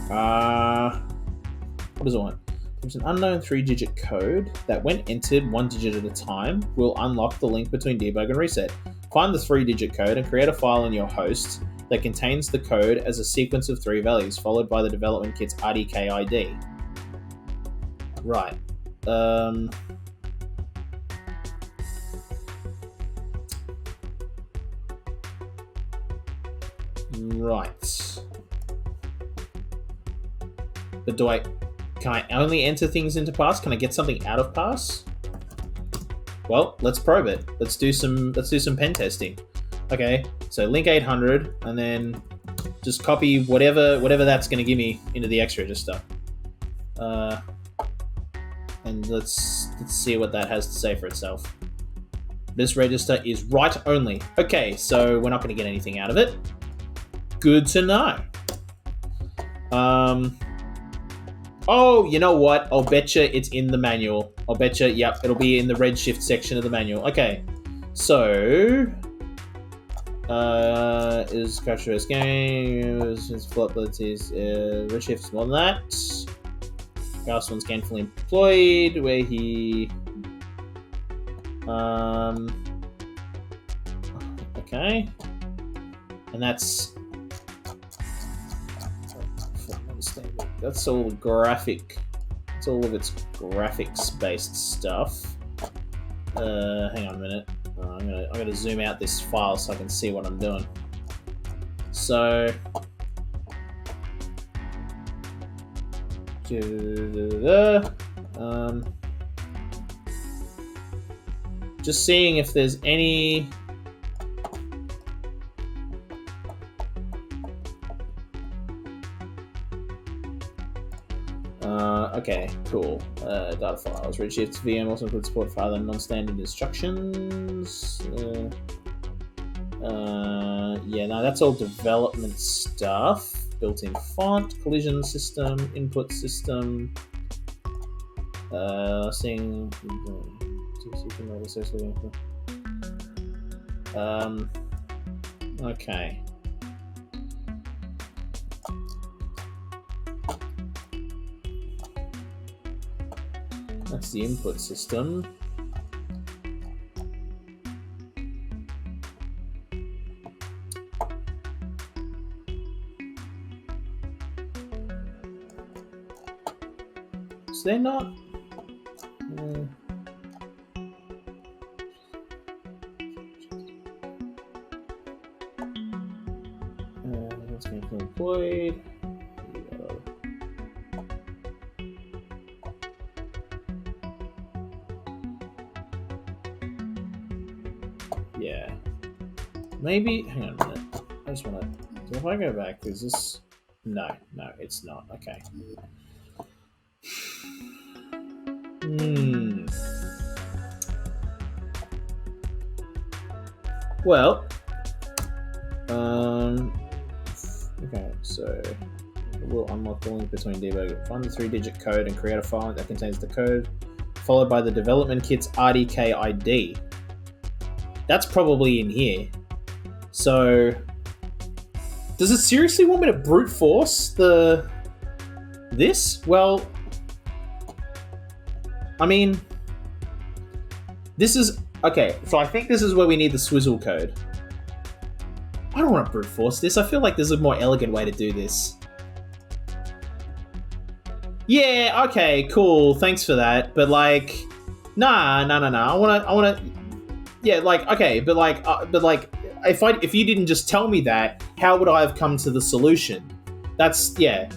Speaker 1: what does it want? There's an unknown 3-digit code that, when entered 1 digit at a time, will unlock the link between debug and reset. Find the 3-digit code and create a file in your host that contains the code as a sequence of 3 values, followed by the development kit's RDK ID. Right. Right. But can I only enter things into pass? Can I get something out of pass? Well, let's probe it. Let's do some pen testing. Okay, so link 800, and then just copy whatever that's going to give me into the X register. And let's see what that has to say for itself. This register is write only. Okay, so we're not going to get anything out of it. Good to know. Oh, you know what? I'll betcha it's in the manual. I'll betcha, yep, it'll be in the Redshift section of the manual. Okay, so is Crash Race game, is flop abilities, Redshift's more than that. Gast one's gainfully employed, where he okay. And that's all graphic. It's all of its graphics-based stuff. Hang on a minute. I'm gonna zoom out this file so I can see what I'm doing. So, just seeing if there's any. Okay, cool. Data files. Redshift VM also includes support for other non-standard instructions. Yeah, no, that's all development stuff. Built-in font, collision system, input system. Seeing. Okay. That's the input system. Is there not? That's going to be employed. Yeah. Maybe. Hang on a minute. I just want to. So if I go back, is this? No, it's not. Okay. Well, Okay, so we'll unlock the link between debug. Find the 3-digit code and create a file that contains the code, followed by the development kit's RDK ID. That's probably in here. So, does it seriously want me to brute force this? Well, I mean, this is okay. So I think this is where we need the swizzle code. I don't want to brute force this. I feel like there's a more elegant way to do this. Yeah, okay, cool. Thanks for that. But like, nah. I wanna. Yeah, like, okay, but if you didn't just tell me that, how would I have come to the solution? That's yeah.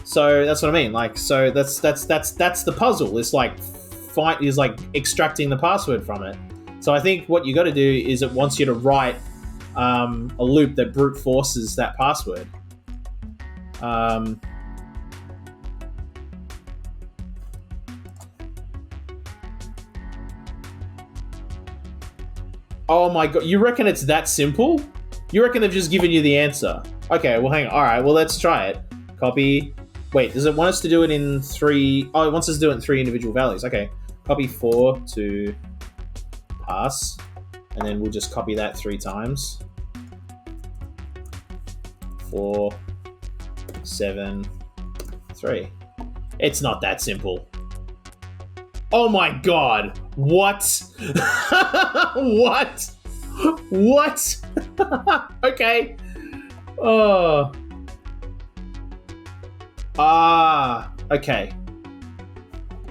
Speaker 1: So that's what I mean. Like, so that's the puzzle. It's like extracting the password from it. So I think what you got to do is it wants you to write a loop that brute forces that password. Oh my god, you reckon it's that simple? You reckon they've just given you the answer? Okay, well hang on. Alright, well let's try it. Copy. Wait, does it want us to do it in 3... Oh, it wants us to do it in 3 individual values. Okay. Copy 4 to pass. And then we'll just copy that 3 times. 4, 7, 3. It's not that simple. Oh my god! What? What? Okay. Oh. Okay.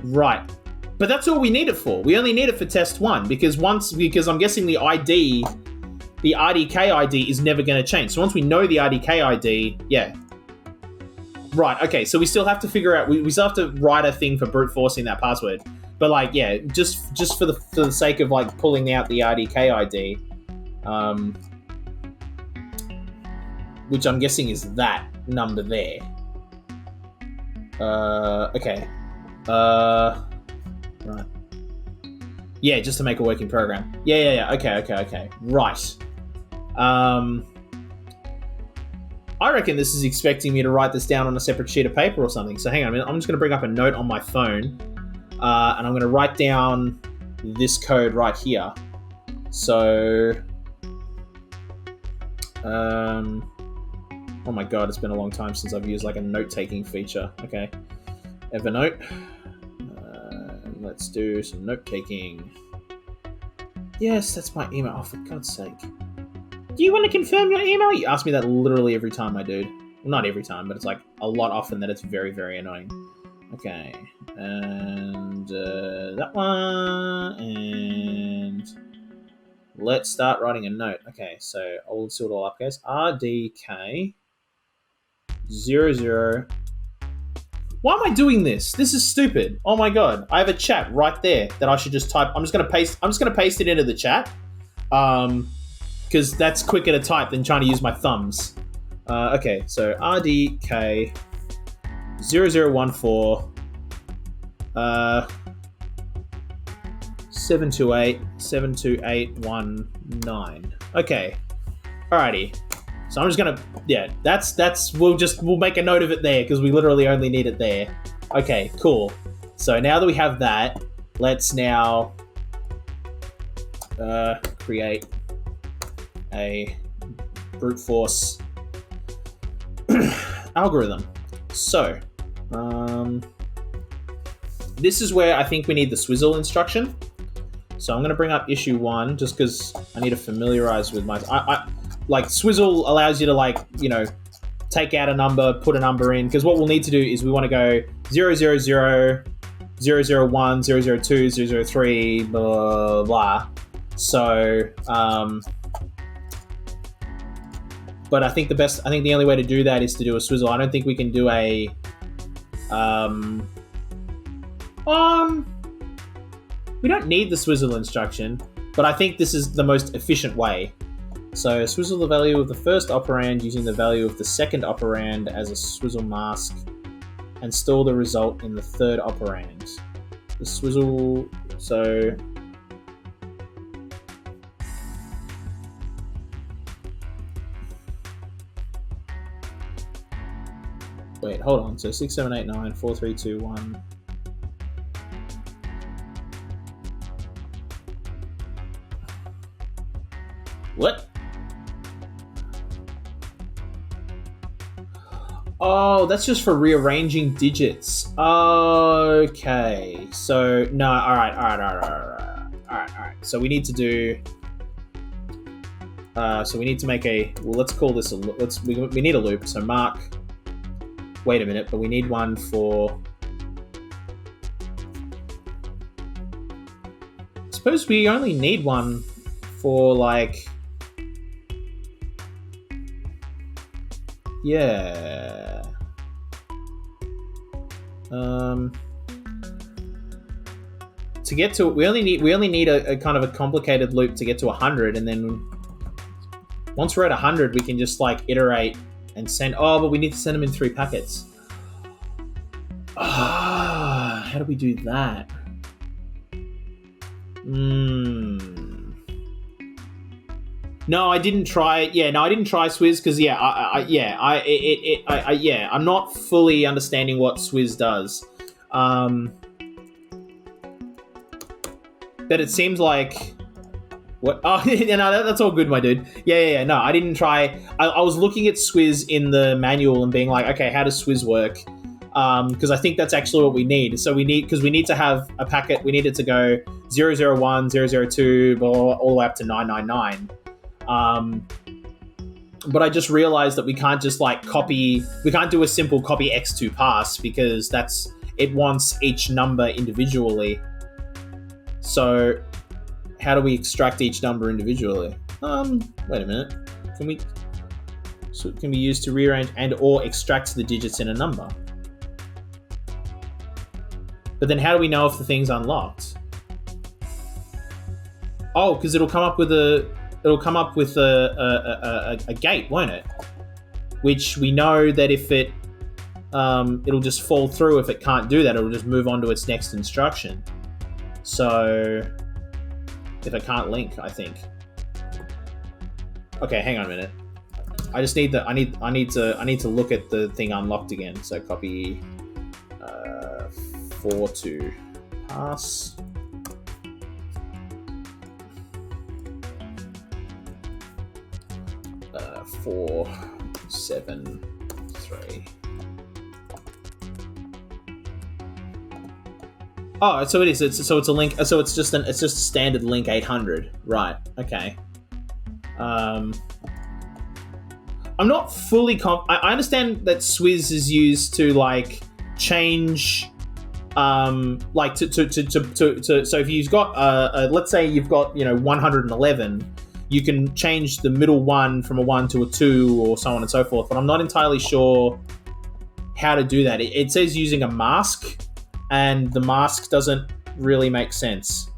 Speaker 1: Right. But that's all we need it for. We only need it for test 1 because I'm guessing the ID, the RDK ID is never going to change. So once we know the RDK ID, yeah. Right, okay, so we still have to figure out, we still have to write a thing for brute forcing that password. But like, yeah, just for the sake of like pulling out the RDK ID, which I'm guessing is that number there. Okay. Right. Yeah, just to make a working program. Yeah. Okay. Right. I reckon this is expecting me to write this down on a separate sheet of paper or something. So hang on a minute. I'm just going to bring up a note on my phone, and I'm going to write down this code right here. So, oh my god, it's been a long time since I've used like a note-taking feature. Okay, Evernote. Let's do some note-taking. Yes, that's my email. Oh, for God's sake. Do you want to confirm your email? You ask me that literally every time, my dude. Well, not every time, but it's like a lot often that it's very, very annoying. Okay. And that one. And let's start writing a note. Okay, so I'll see it all uppercase. RDK 00. Why am I doing this? This is stupid. Oh my god. I have a chat right there that I should just type. I'm just gonna paste it into the chat. Because that's quicker to type than trying to use my thumbs. Okay, so RDK 0014 728 Okay. Alrighty. So I'm just gonna, yeah, we'll make a note of it there because we literally only need it there. Okay, cool. So now that we have that, let's now create a brute force algorithm. So, this is where I think we need the swizzle instruction. So I'm going to bring up issue 1 just because I need to familiarize with my... like, swizzle allows you to, like, you know, take out a number, put a number in, because what we'll need to do is we want to go 000, 001, 002, 003, blah, blah, blah. So, but I think the only way to do that is to do a swizzle. I don't think we can do a, we don't need the swizzle instruction, but I think this is the most efficient way. So swizzle the value of the first operand using the value of the second operand as a swizzle mask and store the result in the third operand. The swizzle, so... Wait, hold on. So 6, 7, 8, 9, 4, 3, 2, 1. What? Oh, that's just for rearranging digits. Okay. So no. All right. So we need to do. So we need to make a. Well, let's call this a. We need a loop. So mark. Wait a minute, but we need one for. I suppose we only need one for like. Yeah. To get to we only need a kind of a complicated loop to get to 100, and then once we're at 100, we can just like iterate and send. Oh, but we need to send them in 3 packets. How do we do that? No, I didn't try. Yeah, no, I didn't try Swizz because I'm not fully understanding what Swizz does. But it seems like what? Oh, no, that's all good, my dude. Yeah. No, I didn't try. I was looking at Swizz in the manual and being like, okay, how does Swizz work? Because I think that's actually what we need. So we need to have a packet. We need it to go 001, 002, all the way up to 999. But I just realized that we can't just like copy. We can't do a simple copy x2 pass because it wants each number individually. So how do we extract each number individually? Wait a minute. Can we use to rearrange and or extract the digits in a number? But then how do we know if the thing's unlocked? Oh, because it'll come up with a gate, won't it? Which we know that if it'll just fall through if it can't do that. It'll just move on to its next instruction. So if it can't link, I think. Okay, hang on a minute. I just need I need to look at the thing unlocked again. So copy 4 to pass. Uh, 4, 7, 3. Oh, so it is. It's a link. So it's just a standard link 800, right? Okay. I'm not fully I understand that Swizz is used to like change, like to so if you've got let's say you've got 111, you can change the middle one from a 1 to a 2 or so on and so forth. But I'm not entirely sure how to do that. It says using a mask. And the mask doesn't really make sense.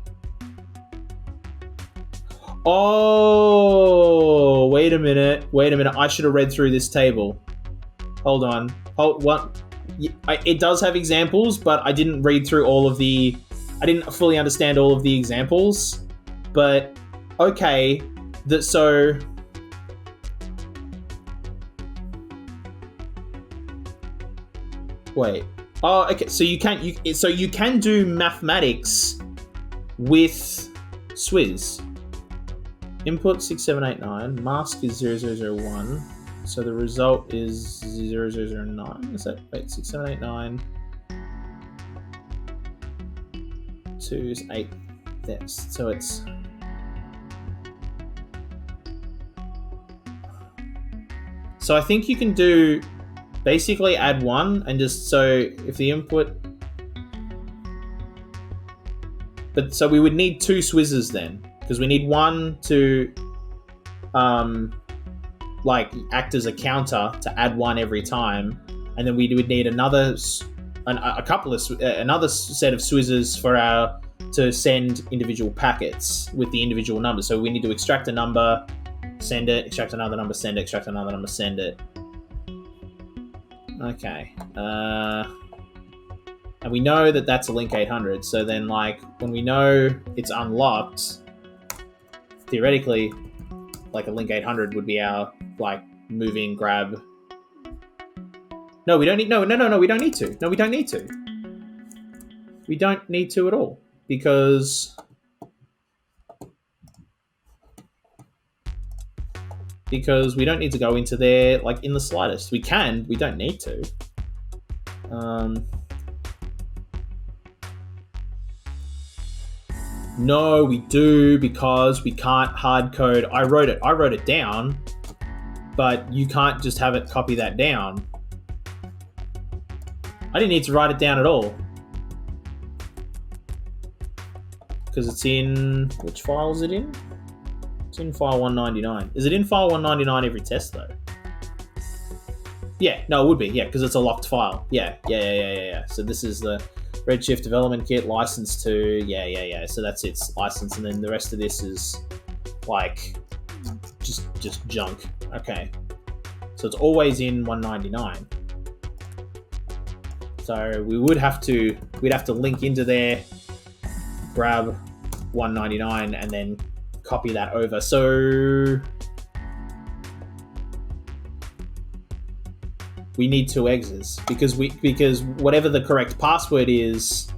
Speaker 1: Oh, wait a minute. I should have read through this table. Hold on. What? It does have examples, but I didn't read through all of the... I didn't fully understand all of the examples. But, okay. So... Wait. Oh, okay. So you can do mathematics with Swizz. Input 6789. Mask is 0001. So the result is 0009. Is that 6789? 2 is 8. Yes. So it's. So I think you can do. Basically add 1 and just so if the input... But so we would need 2 Swizzes then. Because we need 1 to like act as a counter to add 1 every time. And then we would need another another set of Swizzes for to send individual packets with the individual numbers. So we need to extract a number, send it, extract another number, send it, extract another number, send it. Okay, and we know that that's a link 800, so then like when we know it's unlocked, theoretically like a link 800 would be our like moving grab No, we don't need. No, we don't need to. No, we don't need to. We don't need to at all because we don't need to go into there like in the slightest. We can. We don't need to. No, we do because we can't hard code. I wrote it down, but you can't just have it copy that down. I didn't need to write it down at all because it's in which file is it in? It's in file 199. Is it in file 199 every test though? Yeah, no, it would be. Yeah, because it's a locked file. Yeah. So this is the Redshift development kit license to yeah. So that's its license, and then the rest of this is like just junk. Okay, so it's always in 199. So we'd have to link into there, grab 199, and then copy that over. So we need 2 exes because whatever the correct password is,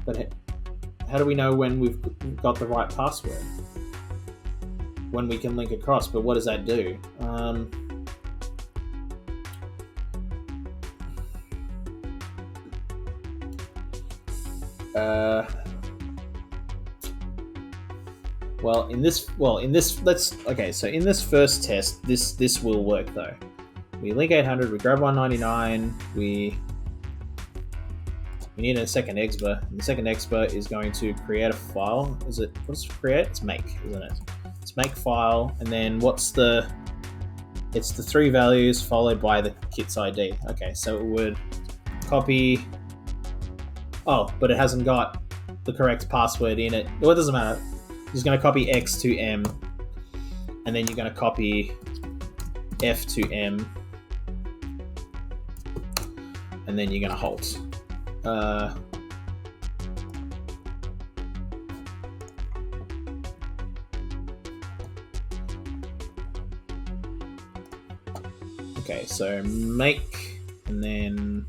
Speaker 1: but how do we know when we've got the right password? When we can link across, but what does that do? So in this first test, this will work though. We link 800, we grab 199, we need a second expa, and the second expa is going to create a file. What's create? It's make, isn't it? It's make file, and then it's the 3 values followed by the kit's ID. Okay, so it would copy. Oh, but it hasn't got the correct password in it. Well, it doesn't matter. It's going to copy X to M, and then you're going to copy F to M, and then you're going to halt. Okay, so make, and then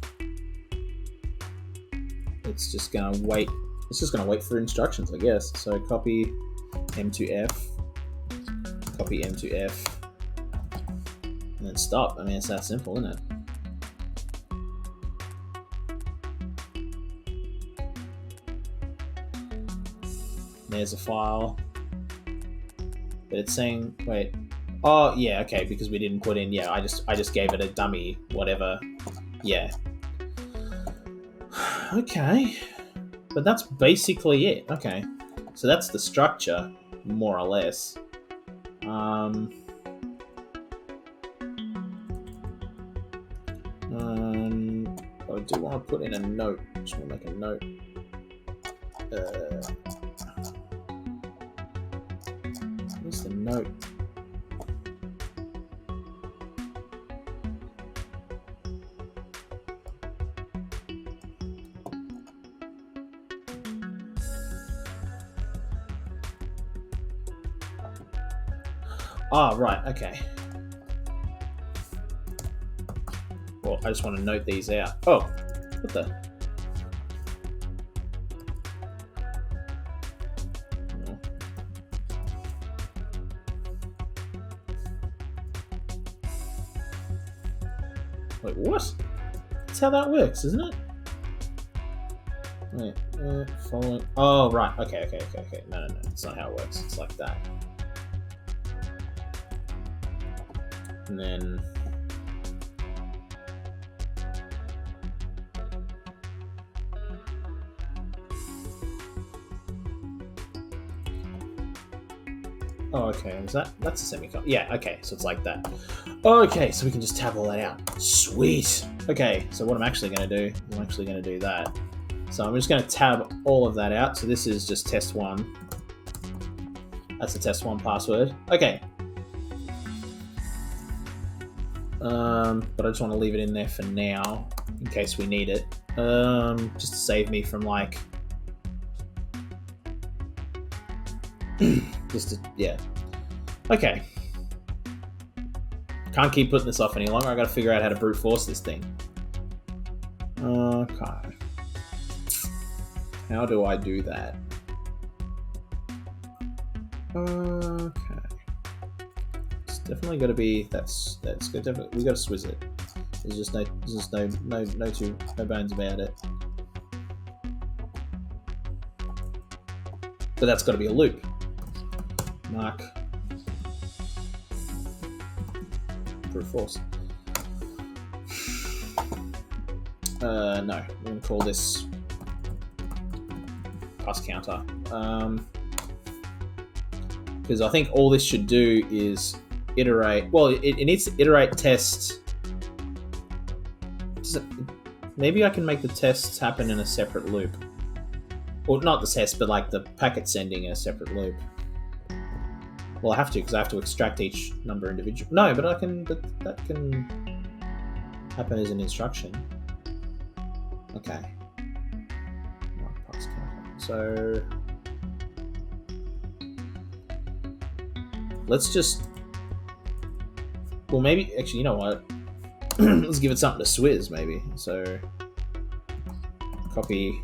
Speaker 1: it's just going to wait. It's just going to wait for instructions, I guess. So copy M to F, copy M to F, and then stop. I mean, it's that simple, isn't it? There's a file, but it's saying, wait. Oh yeah, okay, because we didn't put in. Yeah, I just gave it a dummy whatever. Yeah. Okay. But that's basically it. Okay, so that's the structure, more or less. I do want to put in a note. Just want to make a note. Where's the note? Ah, right, okay. Well, I just want to note these out. Oh, what the? No. Wait, what? That's how that works, isn't it? Wait, following. Oh, right, okay. No, it's not how it works. It's like that. And then oh, okay, that's a semicolon. Yeah, okay, so it's like that. Okay, so we can just tab all that out. Sweet. Okay, so what I'm actually going to do is I'm actually going to do that. So I'm just going to tab all of that out. So this is just test 1. That's the test 1 password. Okay. But I just want to leave it in there for now, in case we need it. Just to save me from like... yeah. Okay. can't keep putting this off any longer. I gotta figure out how to brute force this thing. Okay. How do I do that? Okay. It's definitely gotta be that's good. Definitely, we gotta swizz it. There's just no bones about it. But that's got to be a loop. Mark. Brute force. No, we're going to call this pass counter. Because I think all this should do is iterate. Well, it needs to iterate test. Maybe I can make the tests happen in a separate loop. Or not the test, but like the packet sending in a separate loop. Well, I have to, because I have to extract each number individually. No, but I can. But that can happen as an instruction. Okay. So let's just. Well, maybe actually, you know what? Let's give it something to swizz, maybe. So copy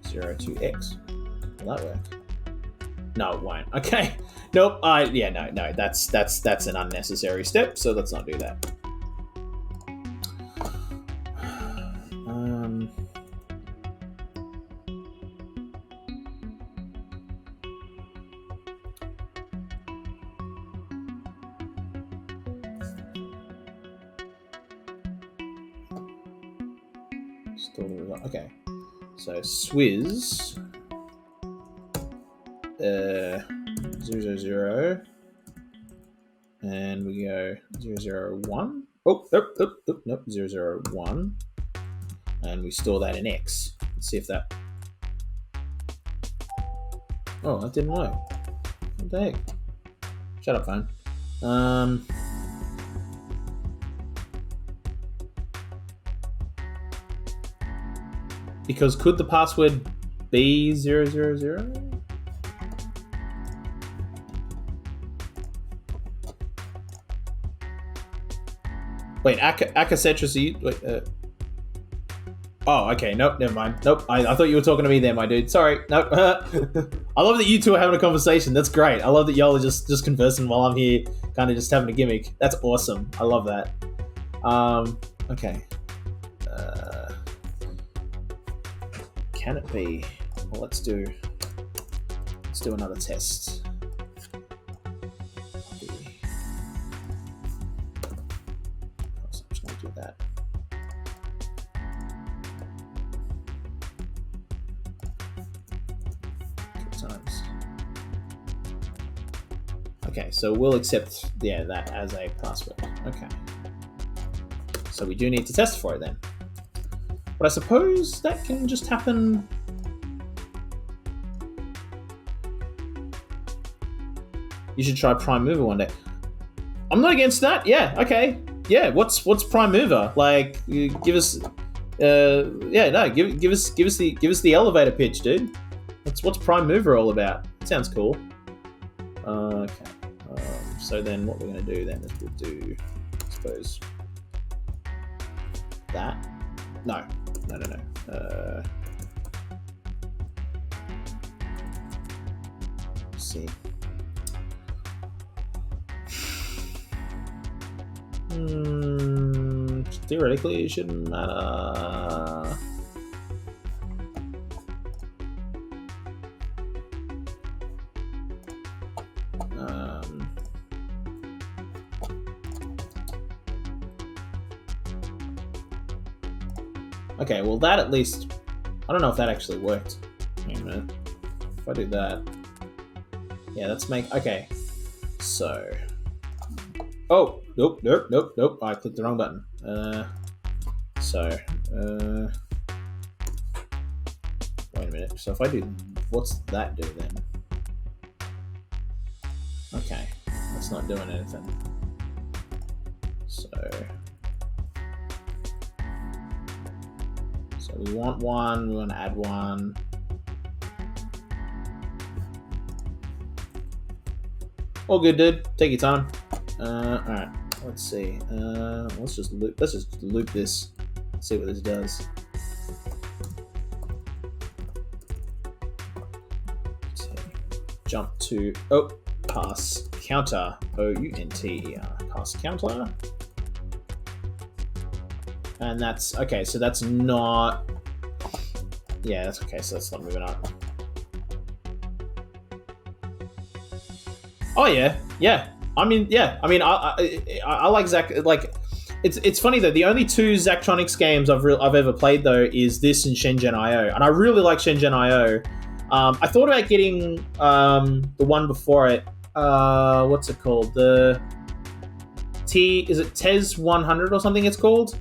Speaker 1: 0 to X. Will that work? No, it won't. Okay. Nope. Yeah, no. That's an unnecessary step. So let's not do that. Okay. So swizz 0, 0, and we go 0, 0, 1. Oh, nope, 0, 0, 1, and we store that in X. Let's see if that. Oh, that didn't work. What the heck? Shut up, phone. Because could the password be 0, 0, 0? Wait, Akacetra, wait, oh, okay, nope, never mind. Nope, I thought you were talking to me there, my dude. Sorry, nope. I love that you two are having a conversation. That's great. I love that y'all are just conversing while I'm here, kind of just having a gimmick. That's awesome. I love that. Okay. Can it be? Well, let's do another test. I'm just going to do that. Times. Okay, so we'll accept that as a password. Okay. So we do need to test for it then. But I suppose that can just happen. You should try Prime Mover one day. I'm not against that. Yeah, okay. Yeah, what's Prime Mover? Like, give us give us the elevator pitch, dude. What's Prime Mover all about? It sounds cool. Okay. So then what we're gonna do then is we'll do, I suppose, that. No. Let's see. Theoretically, it shouldn't matter. Okay, well that at least, I don't know if that actually worked. Wait a minute. If I do that, yeah, let's make, okay. So, oh, nope. I clicked the wrong button. Wait a minute. So if I do, what's that do then? Okay, that's not doing anything. So we want one, we want to add one. All good, dude. Take your time. Alright. Let's see. Let's just loop this. See what this does. So, jump to pass counter. O-U-N-T-E-R. Pass counter. And that's okay. So that's not. Yeah, that's okay. So that's not moving up. Oh yeah. I like Zach. Like, it's funny though. The only two Zachtronics games I've ever played though is this and Shenzhen IO, and I really like Shenzhen IO. I thought about getting the one before it. What's it called? The is it TES 100 or something? It's called.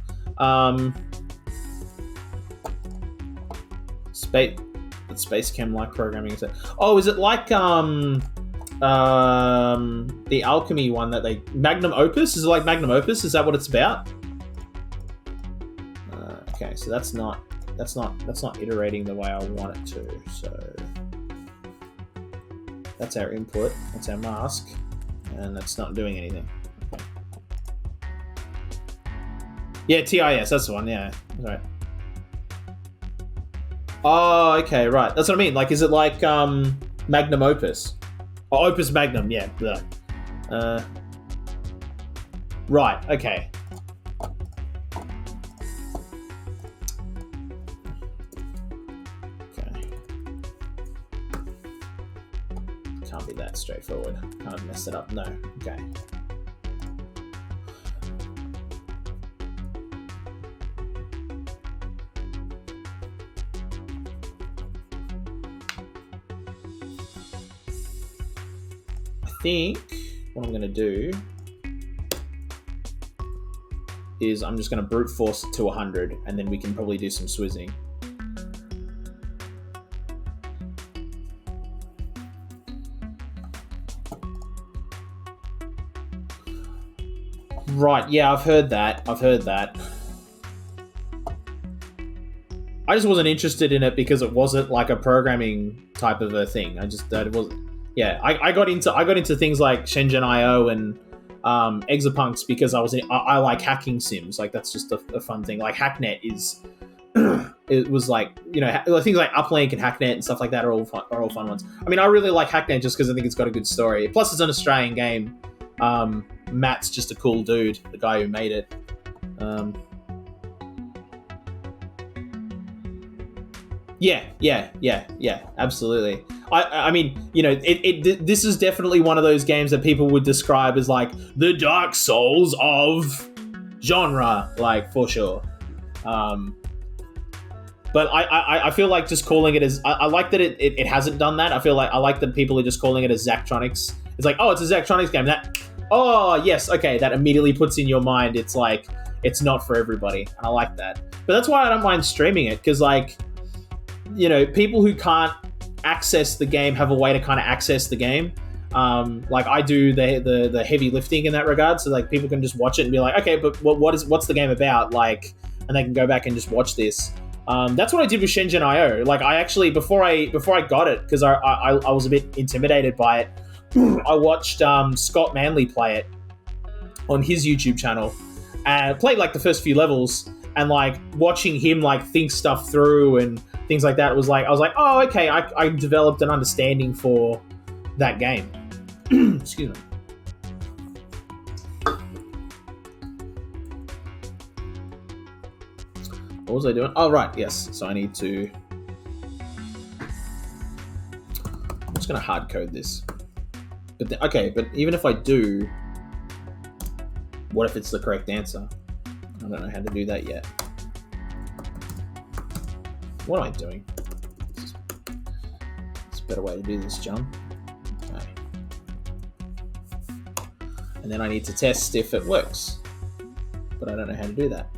Speaker 1: Space Chem like programming. Is it? Oh, is it like the alchemy one that they Magnum Opus? Is it like Magnum Opus? Is that what it's about? Okay, so that's not iterating the way I want it to. So that's our input. That's our mask, and that's not doing anything. Okay. Yeah, TIS. That's the one. Yeah, that's right. Oh, okay, right. That's what I mean. Like, is it like Magnum Opus? Oh, Opus Magnum, yeah. Right, okay. Okay. Can't be that straightforward. Can't mess it up. No. Okay. I think what I'm going to do is I'm just going to brute force it to 100, and then we can probably do some swizzing. Right, yeah, I've heard that. I just wasn't interested in it because it wasn't like a programming type of a thing. I just that it wasn't. Yeah, I got into things like Shenzhen IO and Exapunks because I like hacking sims. Like, that's just a fun thing. Like, Hacknet is it was like, you know, things like Uplink and Hacknet and stuff like that are all fun ones. I mean, I really like Hacknet just because I think it's got a good story. Plus, it's an Australian game. Matt's just a cool dude, the guy who made it. Yeah, absolutely. I mean, you know, this is definitely one of those games that people would describe as like the Dark Souls of genre, like, for sure. But I feel like just calling it as I like that it hasn't done that. I like that people are just calling it as Zachtronics. It's like, oh, it's a Zachtronics game. Oh yes, okay, that immediately puts in your mind it's like it's not for everybody, and I like that. But that's why I don't mind streaming it, because, like, you know, people who can't access the game have a way to kind of access the game. Like, I do the heavy lifting in that regard, so like people can just watch it and be like, okay, but what's the game about? Like, and they can go back and just watch this. That's what I did with Shenzhen IO. Like, I actually before I got it, because I was a bit intimidated by it, I watched Scott Manley play it on his YouTube channel and played like the first few levels, and like watching him like think stuff through and things like that, I was like, oh, okay, I developed an understanding for that game. Excuse me. What was I doing? Oh, right, yes. So I need to... I'm just going to hard code this. But okay, but even if I do, what if it's the correct answer? I don't know how to do that yet. What am I doing? It's a better way to do this, John. Okay. And then I need to test if it works. But I don't know how to do that.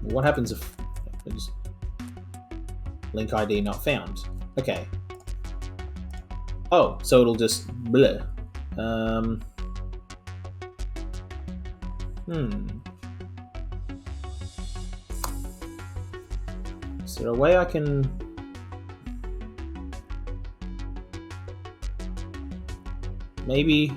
Speaker 1: What happens if I just... Link ID not found? Okay. Oh, so it'll just... bleh. Is there a way I can... maybe...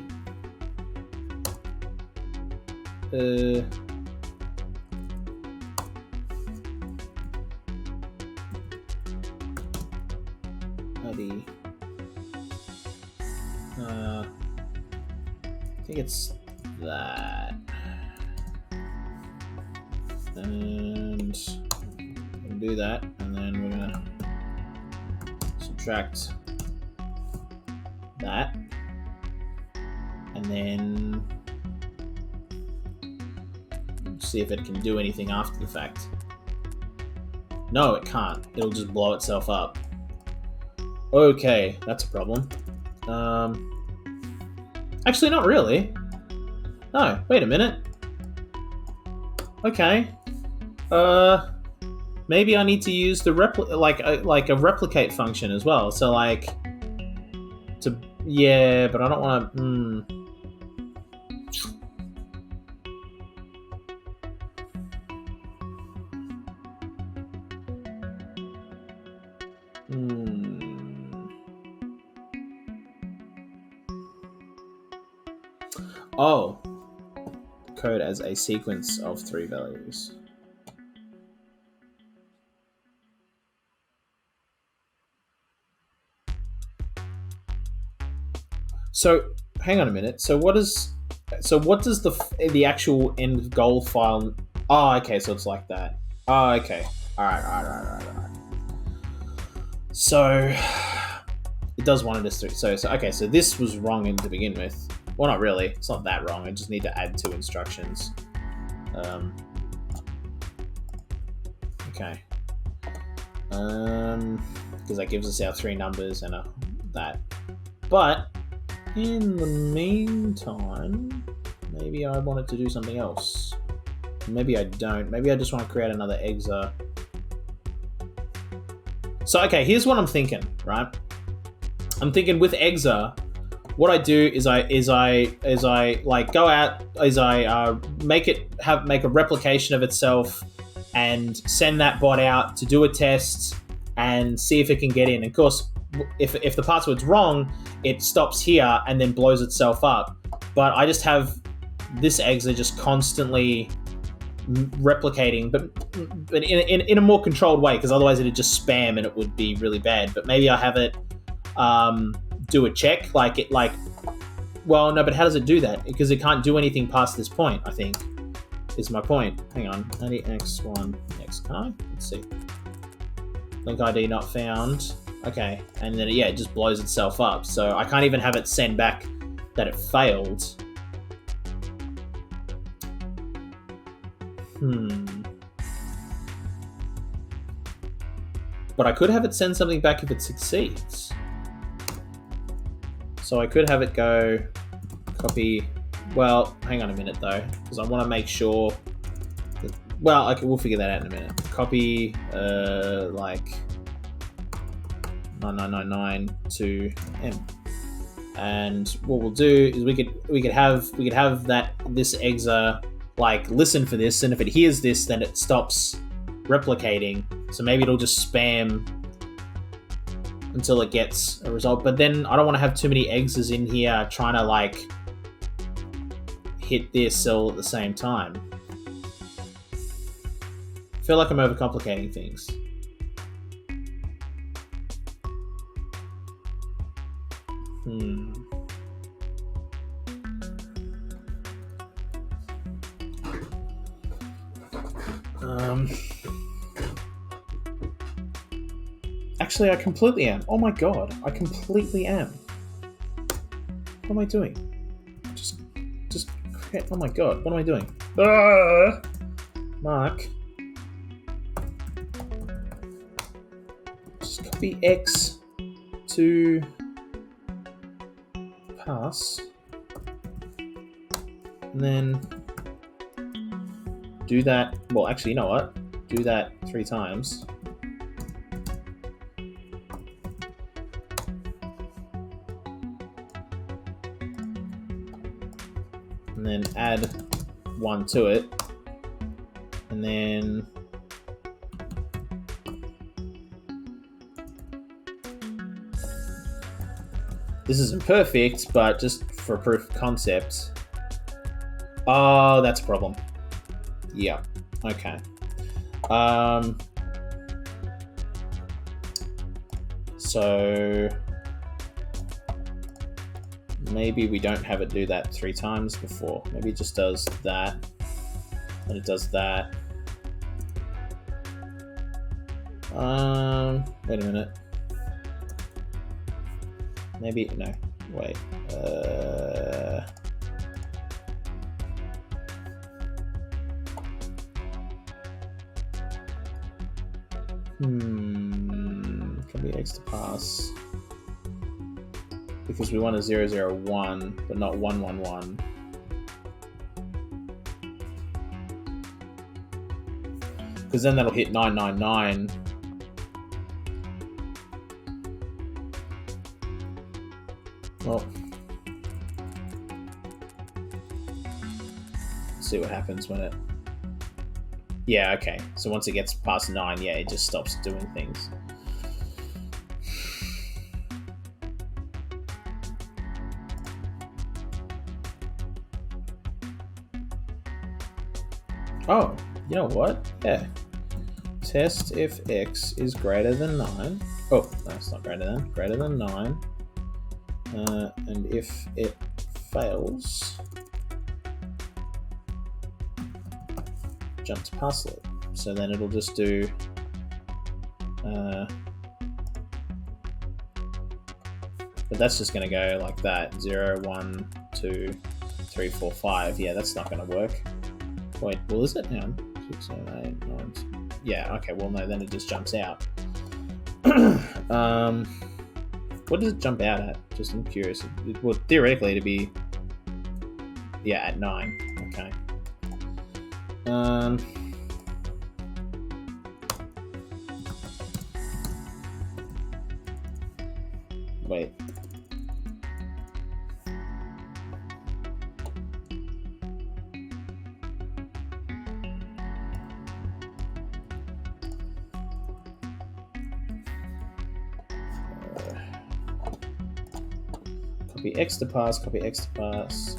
Speaker 1: ID. I think it's that. And we'll do that, and then we're gonna subtract that, and then see if it can do anything after the fact. No, it can't. It'll just blow itself up. Okay, that's a problem. Actually, not really. No, wait a minute. Okay. Maybe I need to use the like a replicate function as well. So like, yeah, but I don't want to. Oh, code as a sequence of 3 values. So, hang on a minute. So what does the actual end goal file? Oh, okay. So it's like that. Oh, okay. All right. So it does one of this three. So okay. So this was wrong to begin with. Well, not really. It's not that wrong. I just need to add 2 instructions. Okay. Because that gives us our 3 numbers and that. But in the meantime, maybe I wanted to do something else. Maybe I don't. Maybe I just want to create another exa. So okay, here's what I'm thinking. Right. I'm thinking with exa. What I do is I like go out, make a replication of itself and send that bot out to do a test and see if it can get in. And of course, if the password's wrong, it stops here and then blows itself up. But I just have this exa just constantly replicating, but in a more controlled way, because otherwise it'd just spam and it would be really bad. But maybe I have it do a check, well, no, but how does it do that? Because it can't do anything past this point, I think, is my point. Hang on, x1, x, can I? Let's see. Link ID not found. Okay, and then, yeah, it just blows itself up. So I can't even have it send back that it failed. But I could have it send something back if it succeeds. So I could have it go copy. Well, hang on a minute though, because I want to make sure that, well, okay, we'll figure that out in a minute. Copy like 9999 to M. And what we'll do is we could have that this exa like listen for this, and if it hears this, then it stops replicating. So maybe it'll just spam until it gets a result. But then I don't want to have too many exas in here trying to like hit this all at the same time. I feel like I'm overcomplicating things. Actually, I completely am. Oh my god, I completely am. What am I doing? Just create. Oh my god, what am I doing? Mark. Just copy X to pass, and then do that. Well, actually, you know what? Do that 3 times. And then add 1 to it, and then This isn't perfect, but just for proof of concept. Oh, that's a problem. Yeah. Okay. So maybe we don't have it do that 3 times before. Maybe it just does that, and it does that. Wait a minute. Maybe no. Wait. Copy X to pass. Because we want a 001, but not 111. Because then that'll hit 999. Well, let's see what happens when it... Yeah, okay. So once it gets past 9, yeah, it just stops doing things. Oh, you know what? Yeah. Test if x is greater than 9. Oh, no, it's not greater than. Greater than 9. And if it fails, jump to pass loop. So then it'll just do but that's just going to go like that. 0, 1, 2, 3, 4, 5. Yeah, that's not going to work. Wait, well, is it now? 6, 7, 8, 9. Yeah, okay, well, no, then it just jumps out. What does it jump out at? Just I'm curious. Well, theoretically, to be... Yeah, at 9. Okay. Wait. Copy X to pass, copy X to pass.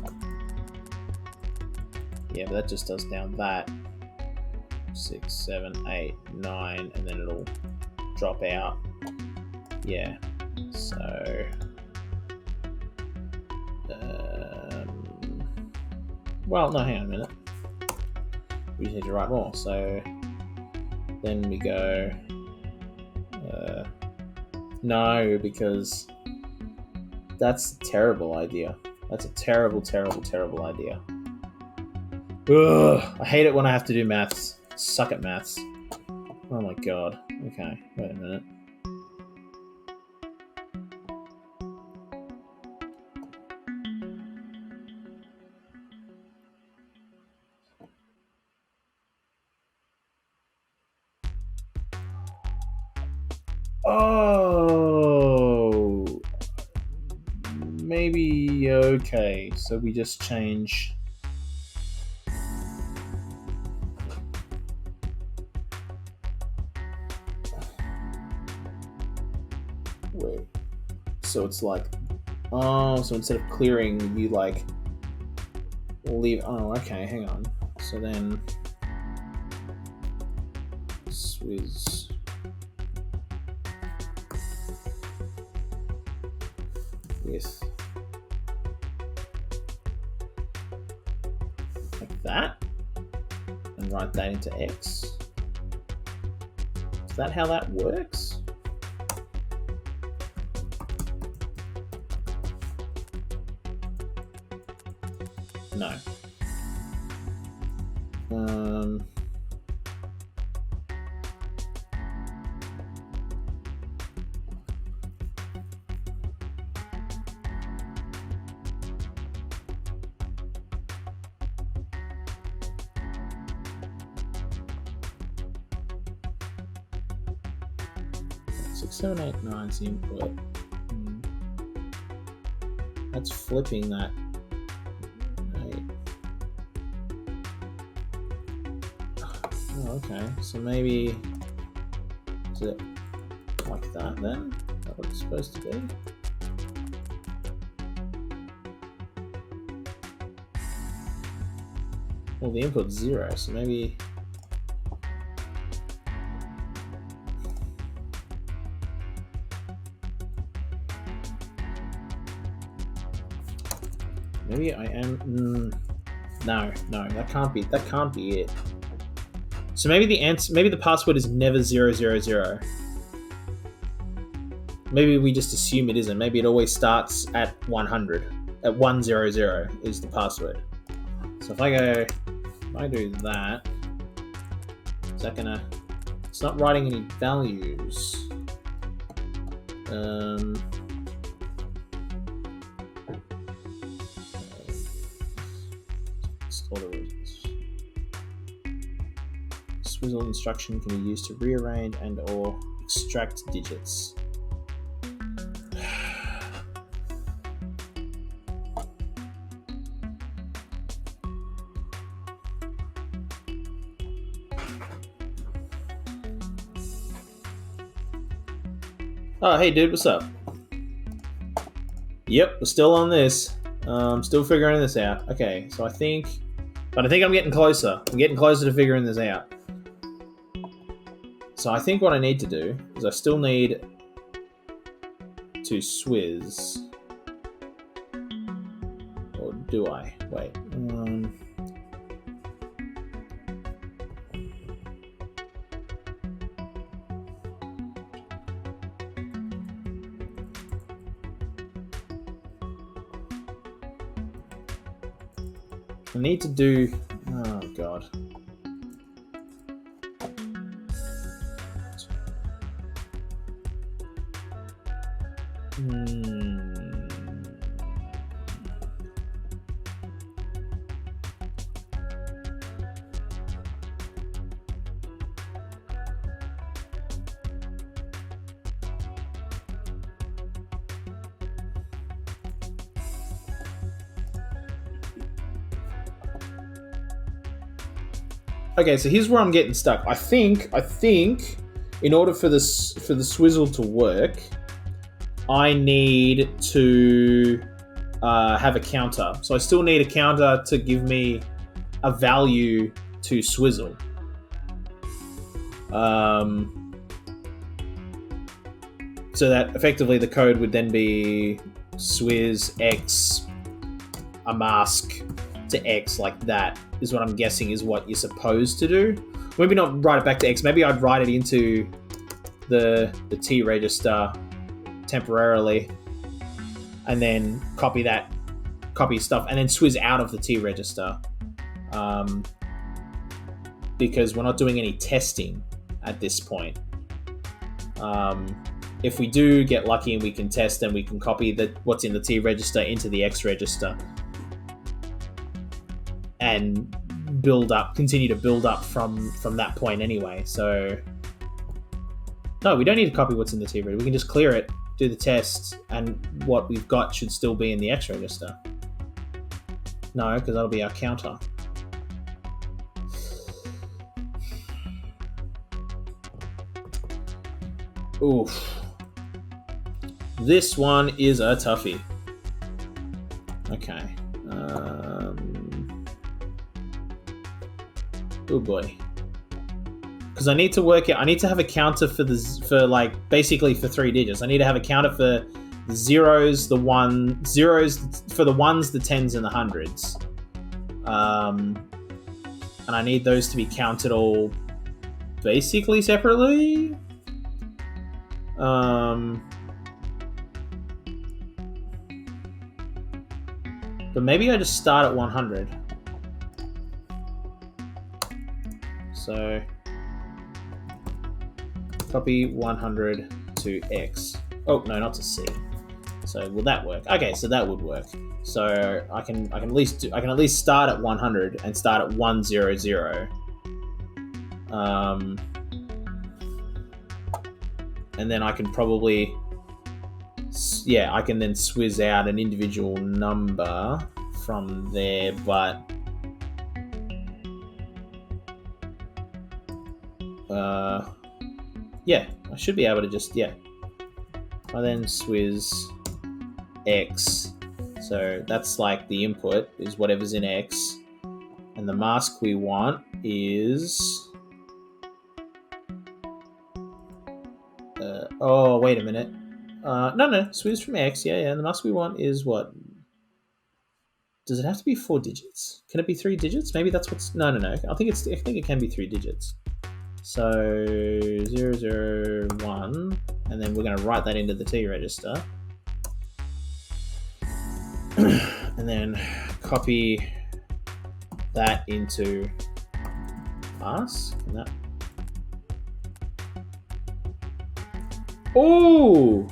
Speaker 1: Yeah, but that just does down that. 6, 7, 8, 9, and then it'll drop out. Yeah. So... well, no, hang on a minute. We just need to write more. So then we go... no, because that's a terrible idea. That's a terrible, terrible, terrible idea. Ugh, I hate it when I have to do maths. Suck at maths. Oh my god. Okay, wait a minute. Oh, maybe okay. So we just change. Wait. So it's like, oh, so instead of clearing, you like leave. Oh, okay. Hang on. So then, Swizz. With like that, and write that into X. Is that how that works? No. 6, 7, 8, 9 is the input. That's flipping that. 8. Oh, okay. So maybe is it like that then? Is that what it's supposed to be? Well, the input's 0, so maybe... Maybe I am... No, that can't be it. So maybe maybe the password is never 000. Maybe we just assume it isn't. Maybe it always starts at 100. At 100 is the password. So if I do that, is that gonna... It's not writing any values. Swizzle instruction can be used to rearrange and or extract digits. Oh, hey dude, what's up? Yep, we're still on this. Still figuring this out. Okay, so I think I'm getting closer. I'm getting closer to figuring this out. So I think what I need to do is I still need to swizz. Or do I? Wait. I need to do... Oh, God. Okay, so here's where I'm getting stuck. I think, in order for the swizzle to work, I need to have a counter. So I still need a counter to give me a value to swizzle. So that effectively the code would then be swizz x a mask to x, like that is what I'm guessing is what you're supposed to do. Maybe not write it back to x. Maybe I'd write it into the T register temporarily, and then copy stuff, and then swizz out of the T register, because we're not doing any testing at this point. If we do get lucky and we can test, then we can copy what's in the T register into the X register and continue to build up from that point anyway. So no, we don't need to copy what's in the T register. We can just clear it, do the test, and what we've got should still be in the X register. No, because that'll be our counter. Oof. This one is a toughie. Okay. Oh boy. Because I need to work it. I need to have a counter for basically for 3 digits. I need to have a counter for the zeros, the for the ones, the tens, and the hundreds. And I need those to be counted all basically separately. But maybe I just start at 100. So copy 100 to X. Oh no, not to C. So will that work? Okay, so that would work. So I can at least start at 100 and start at 100. And then I can probably, I can then swizz out an individual number from there, but I should be able to just, I then swizz X, so that's like the input is whatever's in X, And the mask we want is... oh, wait a minute. No, Swizz from X. Yeah. The mask we want is what? Does it have to be 4 digits? Can it be 3 digits? Maybe that's what's... No. I think it can be 3 digits. So 001, and then we're going to write that into the T register. And then copy that into mask. And that... Oh,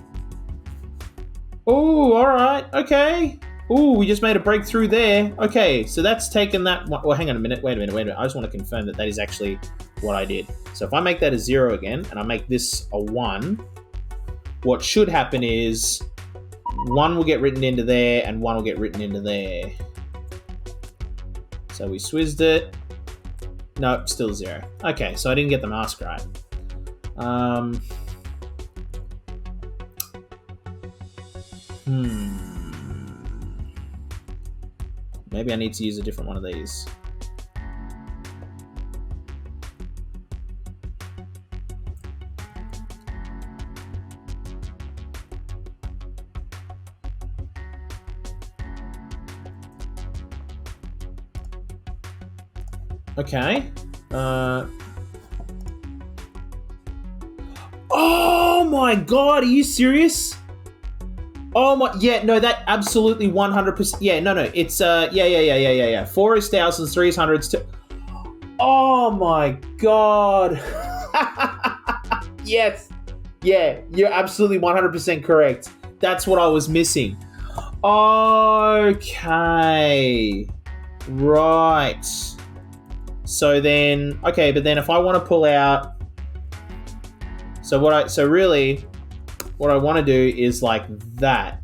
Speaker 1: all right, okay. Oh, we just made a breakthrough there. Okay, so that's taken that one. Well, hang on a minute. Wait a minute. I just want to confirm that is actually what I did. So if I make that a 0 again, and I make this a 1, what should happen is 1 will get written into there, and 1 will get written into there. So we swizzed it. Nope, still 0. Okay, so I didn't get the mask right. Maybe I need to use a different one of these. Okay. Oh my god, are you serious? Oh my, yeah, no, that absolutely 100%. Yeah, no, it's, yeah. 4 is thousands, 3 is hundreds, oh my god. Yes. Yeah, you're absolutely 100% correct. That's what I was missing. Okay. Right. So then, okay, but then if I want to pull out, so really, what I want to do is like that.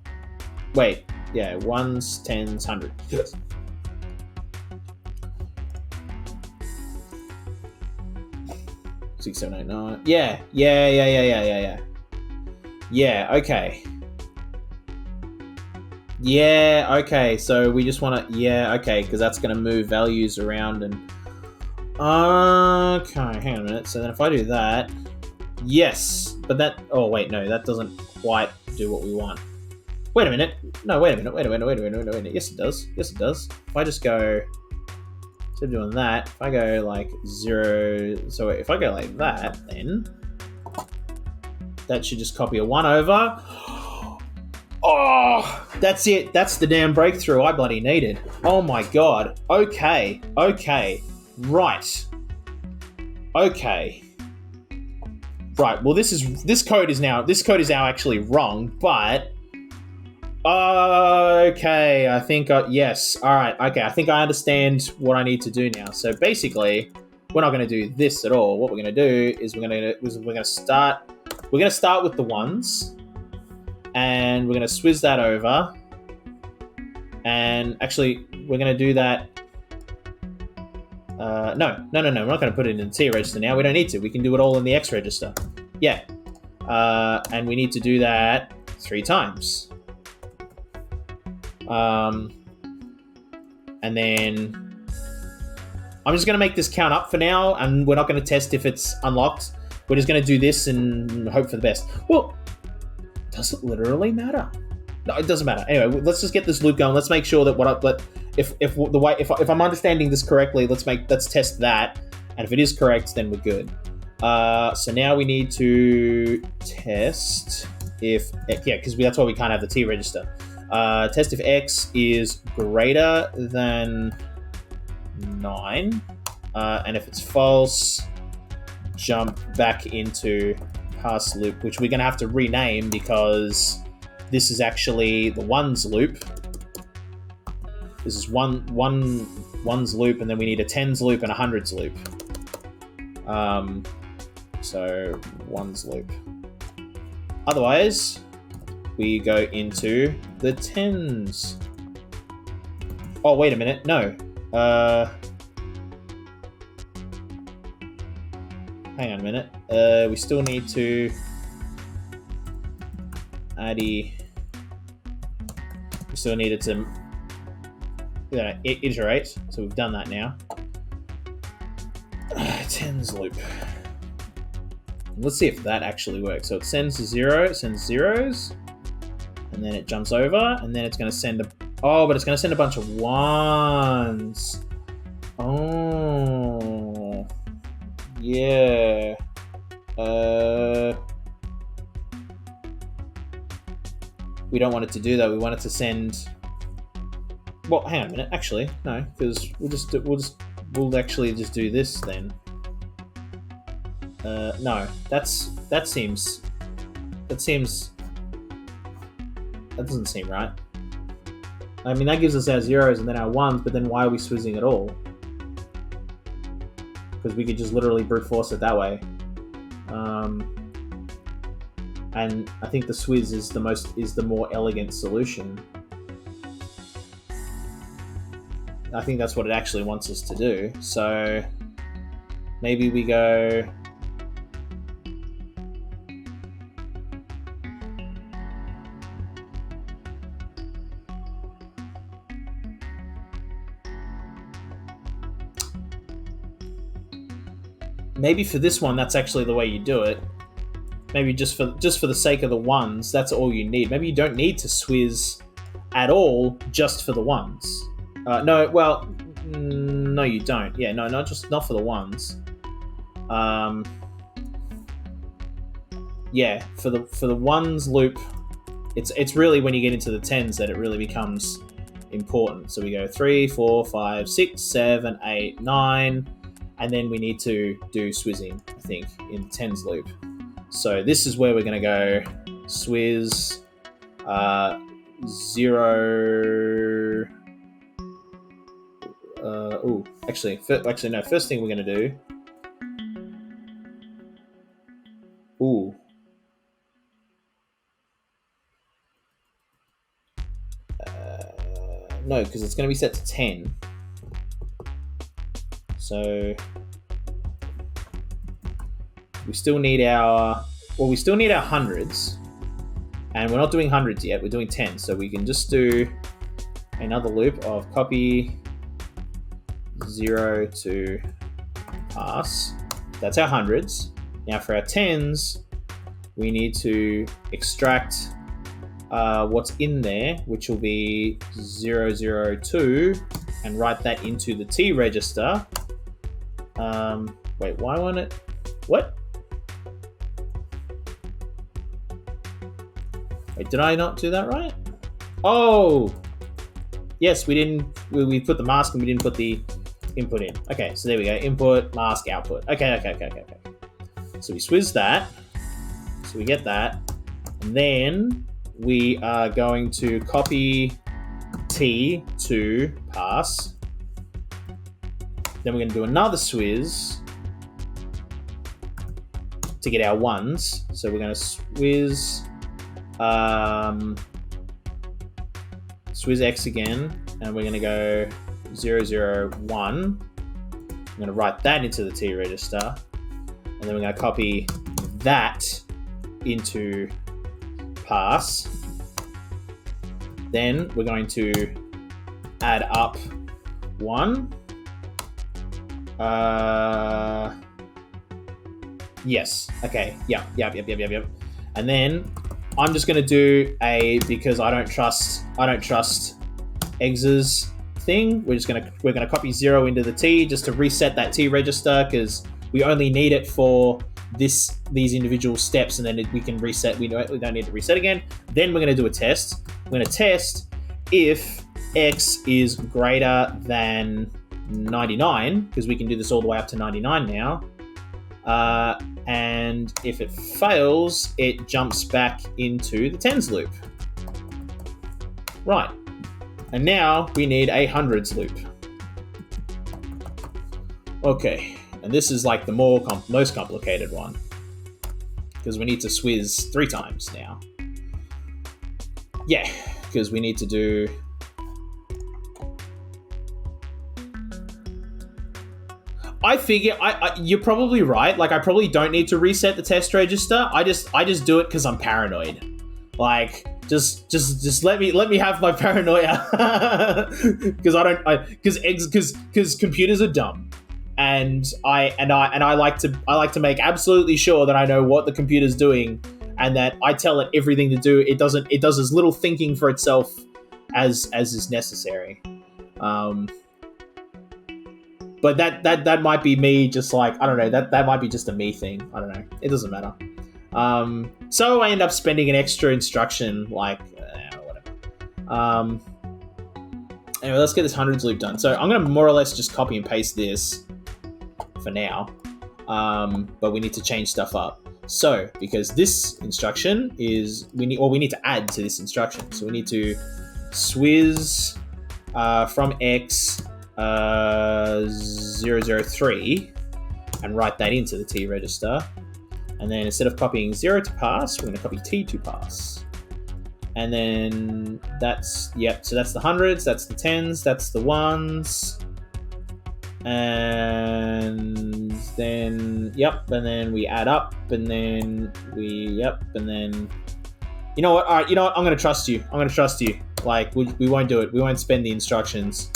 Speaker 1: Wait, yeah, 1s, 10s, 100s. Yes. Six, seven, eight, nine. Yeah. Yeah, okay. Yeah, okay, so we just want to, yeah, okay, because that's going to move values around and... Okay, hang on a minute. So then if I do that... Yes, but that... Oh, wait, no, that doesn't quite do what we want. Wait a minute. No, wait a minute. Yes, it does. If I just go... Instead of doing that, if I go like 0... So if I go like that, then... That should just copy a 1 over. Oh, that's it. That's the damn breakthrough I bloody needed. Oh my god. Okay. Right. Okay. Right. Well, this code is now actually wrong, but okay. I think yes. All right. Okay. I think I understand what I need to do now. So basically, we're not going to do this at all. What we're going to do is we're going to start with the 1s, and we're going to swizz that over. And actually, we're going to do that. No. We're not going to put it in the T register now. We don't need to. We can do it all in the X register. Yeah. And we need to do that 3 times. And then I'm just going to make this count up for now, and we're not going to test if it's unlocked. We're just going to do this and hope for the best. Well, does it literally matter? No, it doesn't matter. Anyway, let's just get this loop going. Let's make sure that if I'm understanding this correctly, let's test that, and if it is correct, then we're good. So now we need to test if because that's why we can't have the T register. Test if X is greater than 9, and if it's false, jump back into pass loop, which we're going to have to rename because this is actually the 1s loop. This is one 1s loop, and then we need a 10s loop and a 100s loop. So 1s loop. Otherwise, we go into the 10s. Oh, wait a minute. No. Hang on a minute. We still need to we still needed to iterate, so we've done that now. tens loop. Let's see if that actually works. So it sends a 0, it sends zeros, and then it jumps over, and then it's going to send but it's going to send a bunch of 1s. Oh, yeah. We don't want it to do that. We want it to send. Well, hang on a minute. Actually, no, because we'll actually just do this then. No, that doesn't seem right. I mean, that gives us our zeros and then our 1s, but then why are we swizzing at all? Because we could just literally brute force it that way. And I think the swizz is the more elegant solution. I think that's what it actually wants us to do. So maybe we go. Maybe for this one, that's actually the way you do it. Maybe just for the sake of the 1s, that's all you need. Maybe you don't need to swizz at all just for the 1s. No, well, no, you don't. Yeah, no, not for the 1s. Yeah, for the 1s loop, it's really when you get into the 10s that it really becomes important. So we go 3, 4, 5, 6, 7, 8, 9. And then we need to do swizzing, I think, in the 10s loop. So this is where we're going to go swizz 0. Actually, no. First thing we're going to do. No, because it's going to be set to 10. So we still need our hundreds, and we're not doing hundreds yet. We're doing 10, so we can just do another loop of copy 0 to pass. That's our hundreds. Now for our 10s, we need to extract what's in there, which will be 002, and write that into the T register. Wait, why won't it? What? Wait, did I not do that right? Oh! Yes, we didn't. We put the mask and we didn't put the input in. Okay, so there we go. Input, mask, output. Okay. So we swizz that. So we get that. And then we are going to copy T to pass. Then we're going to do another swizz to get our 1s. So we're going to swizz X again, and we're going to go 001. I'm going to write that into the T register, and then we're going to copy that into pass. Then we're going to add up 1. Yes. Okay. Yep. And then I'm just gonna do because I don't trust Eggs's thing. We're gonna copy 0 into the T just to reset that T register, because we only need it for these individual steps, and then we can reset. We don't need to reset again. Then we're gonna do a test. We're gonna test if X is greater than 99, because we can do this all the way up to 99 now. And if it fails, it jumps back into the 10s loop. Right. And now we need a hundreds loop. Okay. And this is like the most complicated one, because we need to swizz 3 times now. Yeah, because we need to do... I figure you're probably right. Like, I probably don't need to reset the test register. I just do it because I'm paranoid. Like, just let me have my paranoia, because because computers are dumb. and I like to make absolutely sure that I know what the computer's doing, and that I tell it everything to do. It does as little thinking for itself as is necessary. But that might be me, just like, I don't know, that might be just a me thing. I don't know. It doesn't matter. So I end up spending an extra instruction, like, whatever. Anyway, let's get this hundreds loop done. So I'm going to more or less just copy and paste this for now. But we need to change stuff up. So, because this instruction is, we need to add to this instruction. So we need to swizz from X 003 and write that into the T register. And then instead of copying 0 to pass, we're going to copy T to pass. And then that's, yep, so that's the hundreds, that's the tens, that's the ones. And then, yep, and then we add up, and then we, yep, and then, you know what, all right, you know what, I'm going to trust you. Like, we won't do it. We won't spend the instructions.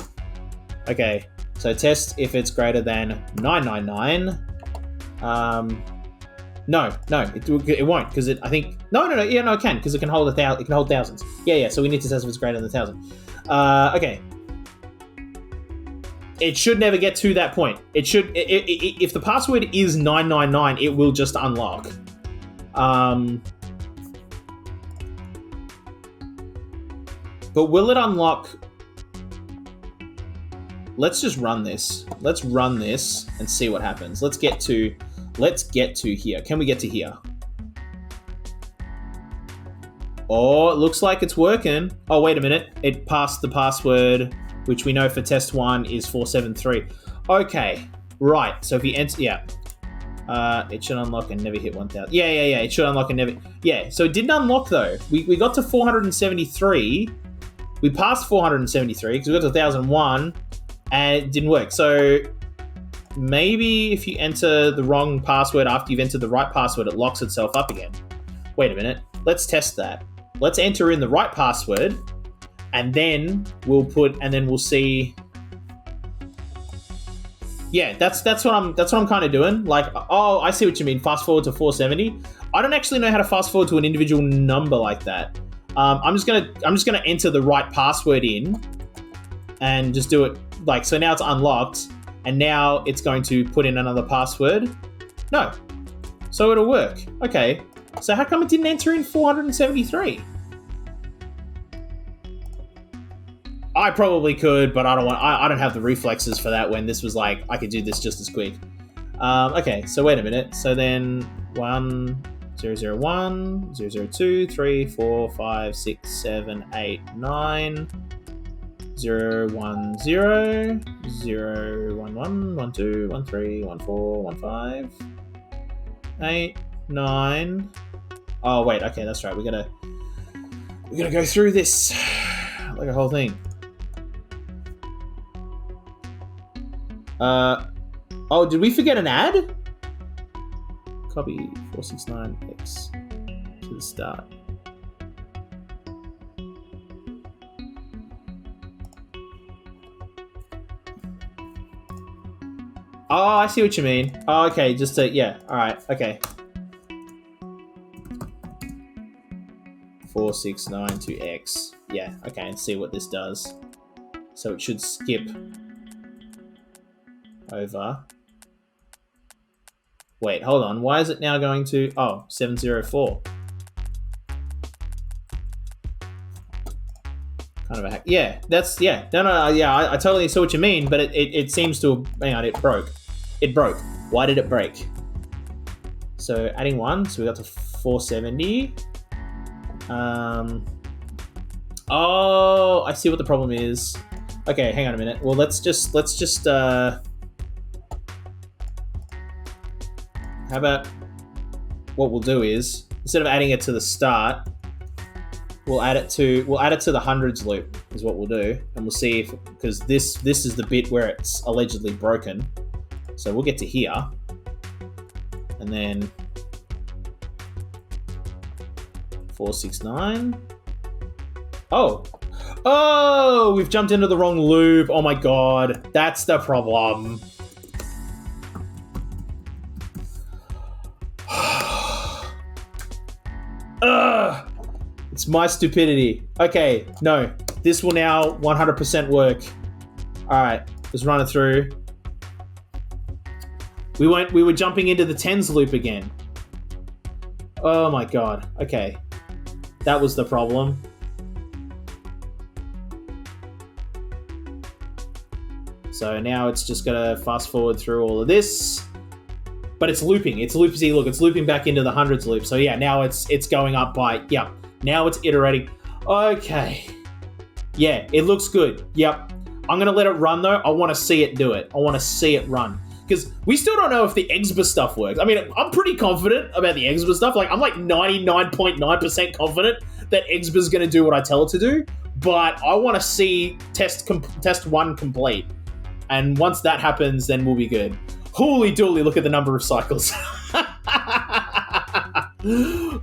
Speaker 1: Okay, so test if it's greater than 999. No, it won't, because it, I think, no, it can, because it can hold it can hold thousands. Yeah, so we need to test if it's greater than 1,000. Okay. It should never get to that point. It should, if the password is 999, it will just unlock. But will it unlock? Let's just run this. Let's run this and see what happens. Let's get to here. Can we get to here? Oh, it looks like it's working. Oh, wait a minute. It passed the password, which we know for test 1 is 473. Okay, right. So if you enter, yeah. It should unlock and never hit 1,000. Yeah. It should unlock and never, yeah. So it didn't unlock though. We got to 473. We passed 473 because we got to 1,001 and it didn't work. So maybe if you enter the wrong password after you've entered the right password, it locks itself up again. Wait a minute. Let's test that. Let's enter in the right password, and then we'll see. Yeah, that's what I'm kind of doing. Like, oh, I see what you mean. Fast forward to 470. I don't actually know how to fast forward to an individual number like that. I'm just gonna enter the right password in, and just do it like so. Now it's unlocked. And now it's going to put in another password. No. So it'll work. Okay. So how come it didn't enter in 473? I probably could, but I don't have the reflexes for that when this was like, I could do this just as quick. Okay, so wait a minute. So then 1, 001, 002, 3, 4, 5, 6, 7, 8, 9... 0, 1, 0, 0, 1, 1, 1, 2, 1, 3, 1, 4, 1, 5, 8, 9. Oh, wait, okay, that's right. We're gonna go through this like a whole thing. Oh, did we forget an ad? Copy 469X to the start. Oh, I see what you mean. Oh, okay, just to, yeah, alright, okay. 4692X. Yeah, okay, and see what this does. So it should skip over. Wait, hold on. Why is it now going to, 704? Kind of a hack. Yeah, that's, yeah. No, yeah, I totally see what you mean, but it seems to, hang on, it broke. It broke. Why did it break? So adding 1, so we got to 470. Oh, I see what the problem is. Okay, hang on a minute. Well, let's just how about what we'll do is, instead of adding it to the start, we'll add it to the hundreds loop is what we'll do, and we'll see if, because this is the bit where it's allegedly broken. So we'll get to here, and then 469. Oh, we've jumped into the wrong loop. Oh my god, that's the problem. Ugh! It's my stupidity. Okay, no. This will now 100% work. Alright, let's run it through. We were jumping into the tens loop again. Oh my god. Okay. That was the problem. So now it's just gonna fast forward through all of this. But it's looping. It's looping. See, look, it's looping back into the hundreds loop. So yeah, now it's going up by, yeah. Now it's iterating. Okay. Yeah, it looks good. Yep. I'm gonna let it run though. I wanna see it do it. I wanna see it run. Because we still don't know if the Exba stuff works. I mean, I'm pretty confident about the Exba stuff. Like, I'm like 99.9% confident that Exba's going to do what I tell it to do. But I want to see test one complete. And once that happens, then we'll be good. Holy dooly, look at the number of cycles.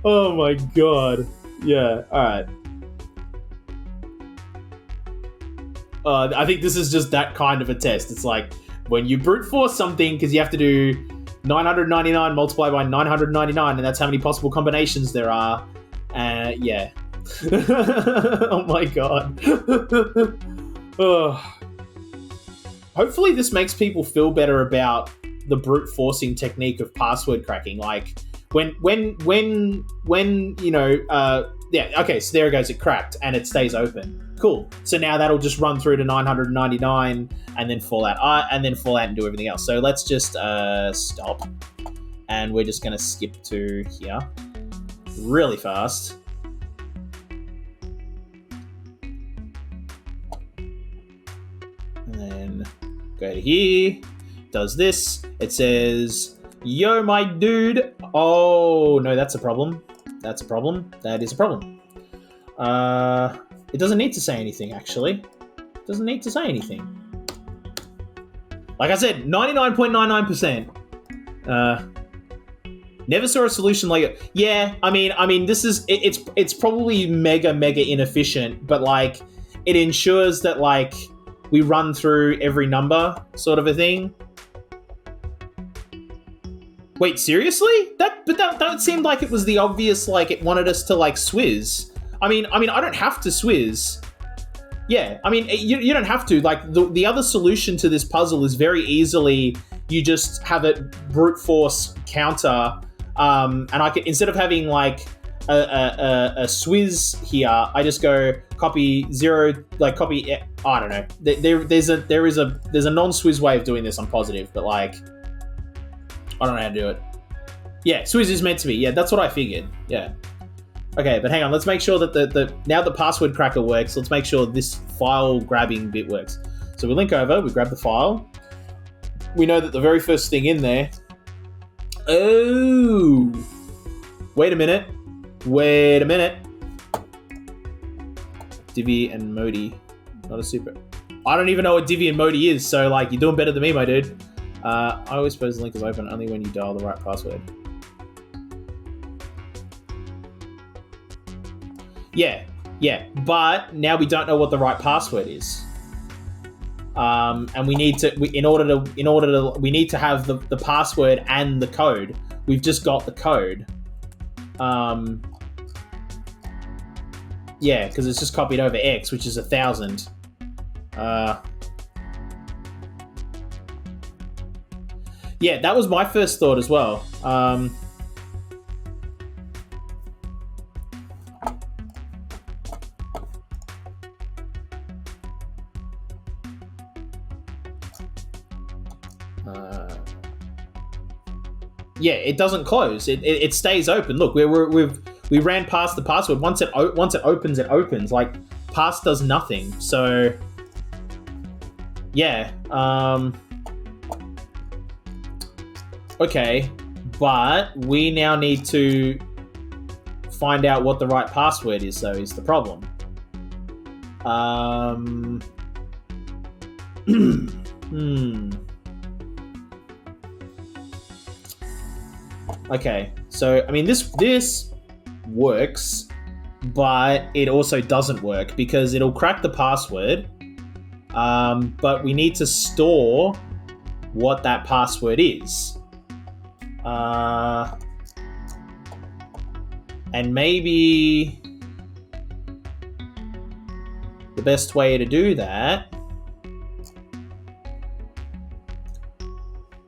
Speaker 1: Oh my god. Yeah, alright. I think this is just that kind of a test. It's like, when you brute force something, because you have to do 999 multiplied by 999, and that's how many possible combinations there are. Yeah. Oh my god. Oh. Hopefully this makes people feel better about the brute forcing technique of password cracking. Like, when you know, yeah, okay, so there it goes, it cracked, and it stays open. Cool. So now that'll just run through to 999 and then fall out and do everything else. So let's just stop. And we're just going to skip to here really fast. And then go to here. Does this. It says, yo, my dude. Oh, no, that's a problem. That's a problem. That is a problem. It doesn't need to say anything, actually. It doesn't need to say anything. Like I said, 99.99%. Never saw a solution like it. Yeah, I mean, this is it's probably mega inefficient, but like it ensures that like we run through every number, sort of a thing. Wait, seriously? That seemed like it was the obvious, like it wanted us to like swizz. I mean, I don't have to swizz. Yeah, I mean, you don't have to. Like, the other solution to this puzzle is very easily you just have it brute force counter, and I can, instead of having like a swizz here, I just go copy 0, like copy. I don't know. There's a non-swizz way of doing this. I'm positive, but like, I don't know how to do it. Yeah, swizz is meant to be. Yeah, that's what I figured. Yeah. Okay, but hang on. Let's make sure that now the password cracker works. Let's make sure this file grabbing bit works. So we link over. We grab the file. We know that the very first thing in there. Oh, wait a minute. Divi and Modi, not a super. I don't even know what Divi and Modi is. So like, you're doing better than me, my dude. I always suppose the link is open only when you dial the right password. Yeah, but now we don't know what the right password is, and we need to. We need to have the password and the code. We've just got the code. Yeah, because it's just copied over X, which is 1,000. Yeah, that was my first thought as well. Yeah, it doesn't close. It stays open. Look, we ran past the password. Once it opens, it opens. Like, pass does nothing. So yeah. Okay, but we now need to find out what the right password is, though, is the problem. Okay, so I mean this works, but it also doesn't work because it'll crack the password, but we need to store what that password is. And maybe the best way to do that...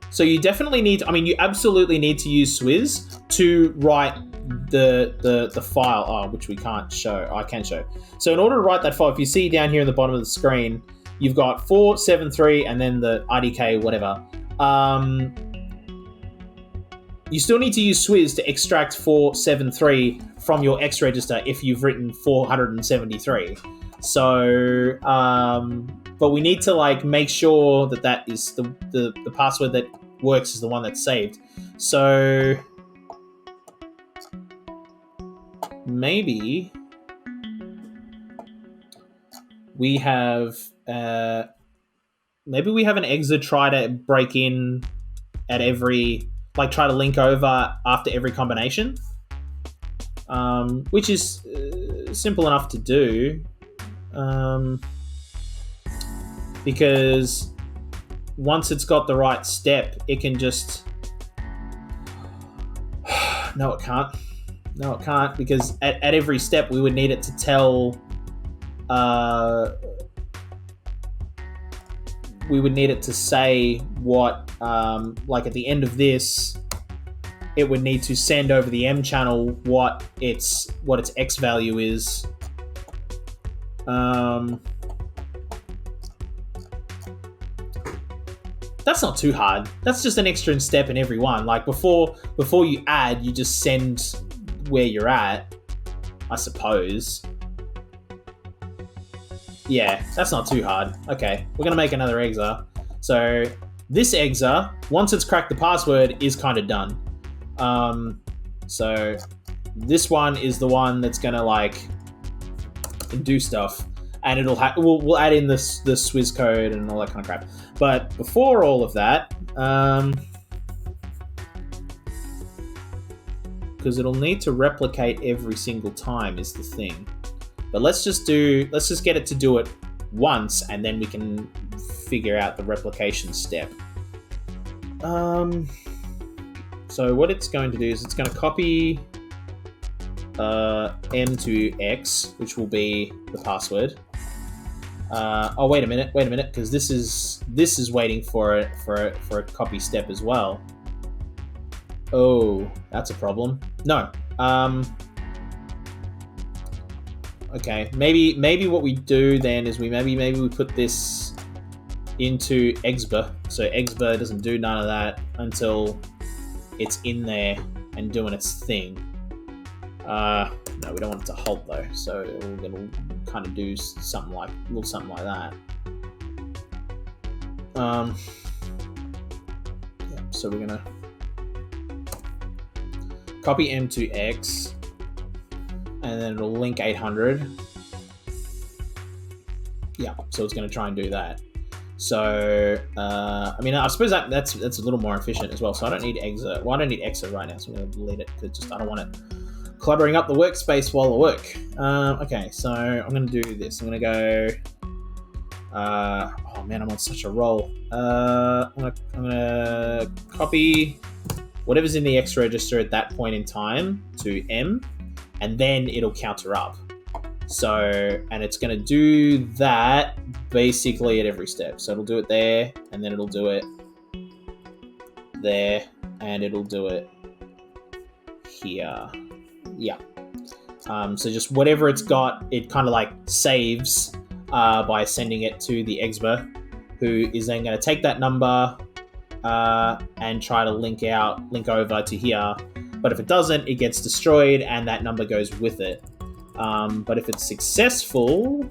Speaker 1: So you definitely need... you absolutely need to use Swizz to write the file, which we can't show. I can show. So in order to write that file, if you see down here in the bottom of the screen, you've got 473 and then the IDK, whatever. You still need to use Swizz to extract 473 from your X register if you've written 473. So, but we need to like make sure that is the password that works is the one that's saved. So maybe we have an Exa try to break in at every, like try to link over after every combination, which is simple enough to do, because once it's got the right step, it can just... No, it can't. No, it can't, because at every step we would need it to tell... we would need it to say what, like at the end of this, it would need to send over the M channel what its X value is. That's not too hard. That's just an extra step in every one. Like before you add, you just send where you're at, I suppose. Yeah, that's not too hard. Okay, we're gonna make another Exa. So this Exa, once it's cracked the password, is kind of done. So this one is the one that's gonna like do stuff, and we'll add in the Swizz code and all that kind of crap. But before all of that, because it'll need to replicate every single time is the thing. But let's just get it to do it once, and then we can figure out the replication step. So what it's going to do is it's going to copy M to X, which will be the password. Oh, wait a minute, because this is waiting for a copy step as well. Oh, that's a problem. No. Okay, maybe what we do then is maybe we put this into Exba, so Exba doesn't do none of that until it's in there and doing its thing. No, we don't want it to halt though, so it'll kind of do something like that. Yeah, so we're gonna copy M to X, and then it'll link 800. Yeah, so it's going to try and do that. So, I suppose that's a little more efficient as well. So I don't need Exa. Well, I don't need Exa right now, so I'm going to delete it because I don't want it cluttering up the workspace while I work. Okay, so I'm going to do this. I'm going to go... oh man, I'm on such a roll. I'm going to copy whatever's in the X register at that point in time to M, and then it'll counter up. So, and it's going to do that basically at every step. So it'll do it there, and then it'll do it there, and it'll do it here. Yeah. So just whatever it's got, it kind of like saves by sending it to the Exba, who is then going to take that number and try to link over to here. But if it doesn't, it gets destroyed, and that number goes with it. But if it's successful,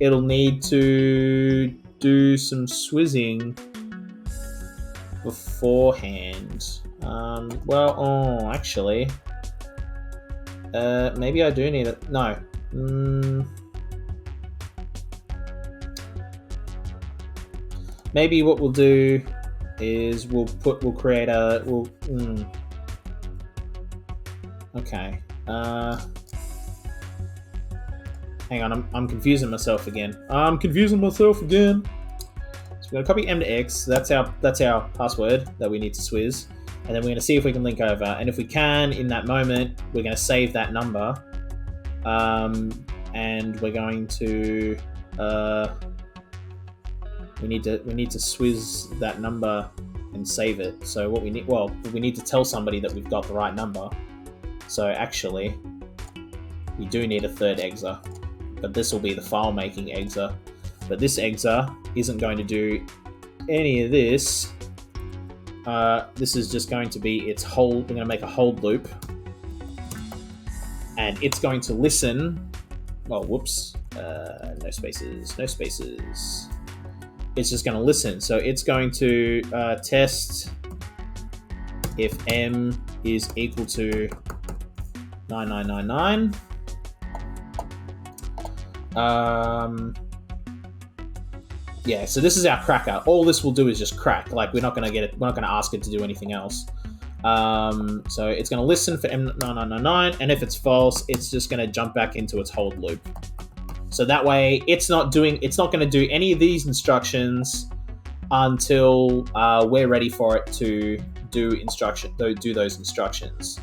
Speaker 1: it'll need to do some swizzing beforehand. Actually, maybe I do need it. No. Maybe what we'll do is okay. Hang on, I'm confusing myself again. So we're gonna copy M to X. That's our password that we need to swizz. And then we're going to see if we can link over. And if we can, in that moment, we're going to save that number. And we're going to... we need to swizz that number and save it. So what we need... Well, we need to tell somebody that we've got the right number. So actually, we do need a third exa. But this will be the file-making exa. But this exa isn't going to do any of this. This is just going to be its hold. We're going to make a hold loop. And it's going to listen. Oh, whoops. No spaces. No spaces. It's just going to listen. So it's going to test if m is equal to 9999. Yeah, so this is our cracker. All this will do is just crack. Like, we're not going to get it. We're not going to ask it to do anything else. So it's going to listen for M9999, and if it's false, it's just going to jump back into its hold loop. So that way, it's not going to do any of these instructions until we're ready for it to do those instructions.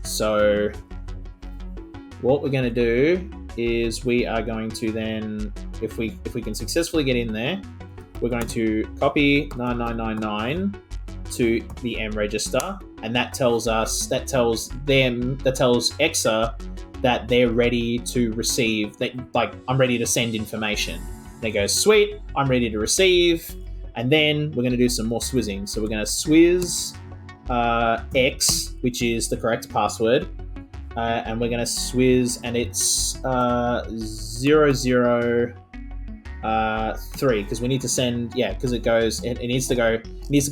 Speaker 1: So what we're going to do is we are going to then, if we can successfully get in there, we're going to copy 9999 to the M register, and that tells Exa that they're ready to receive, that, like, I'm ready to send information. They go, sweet, I'm ready to receive, and then we're going to do some more swizzing. So we're going to swizz X, which is the correct password, and we're going to swizz, and it's 003, because we need to send, because it needs to go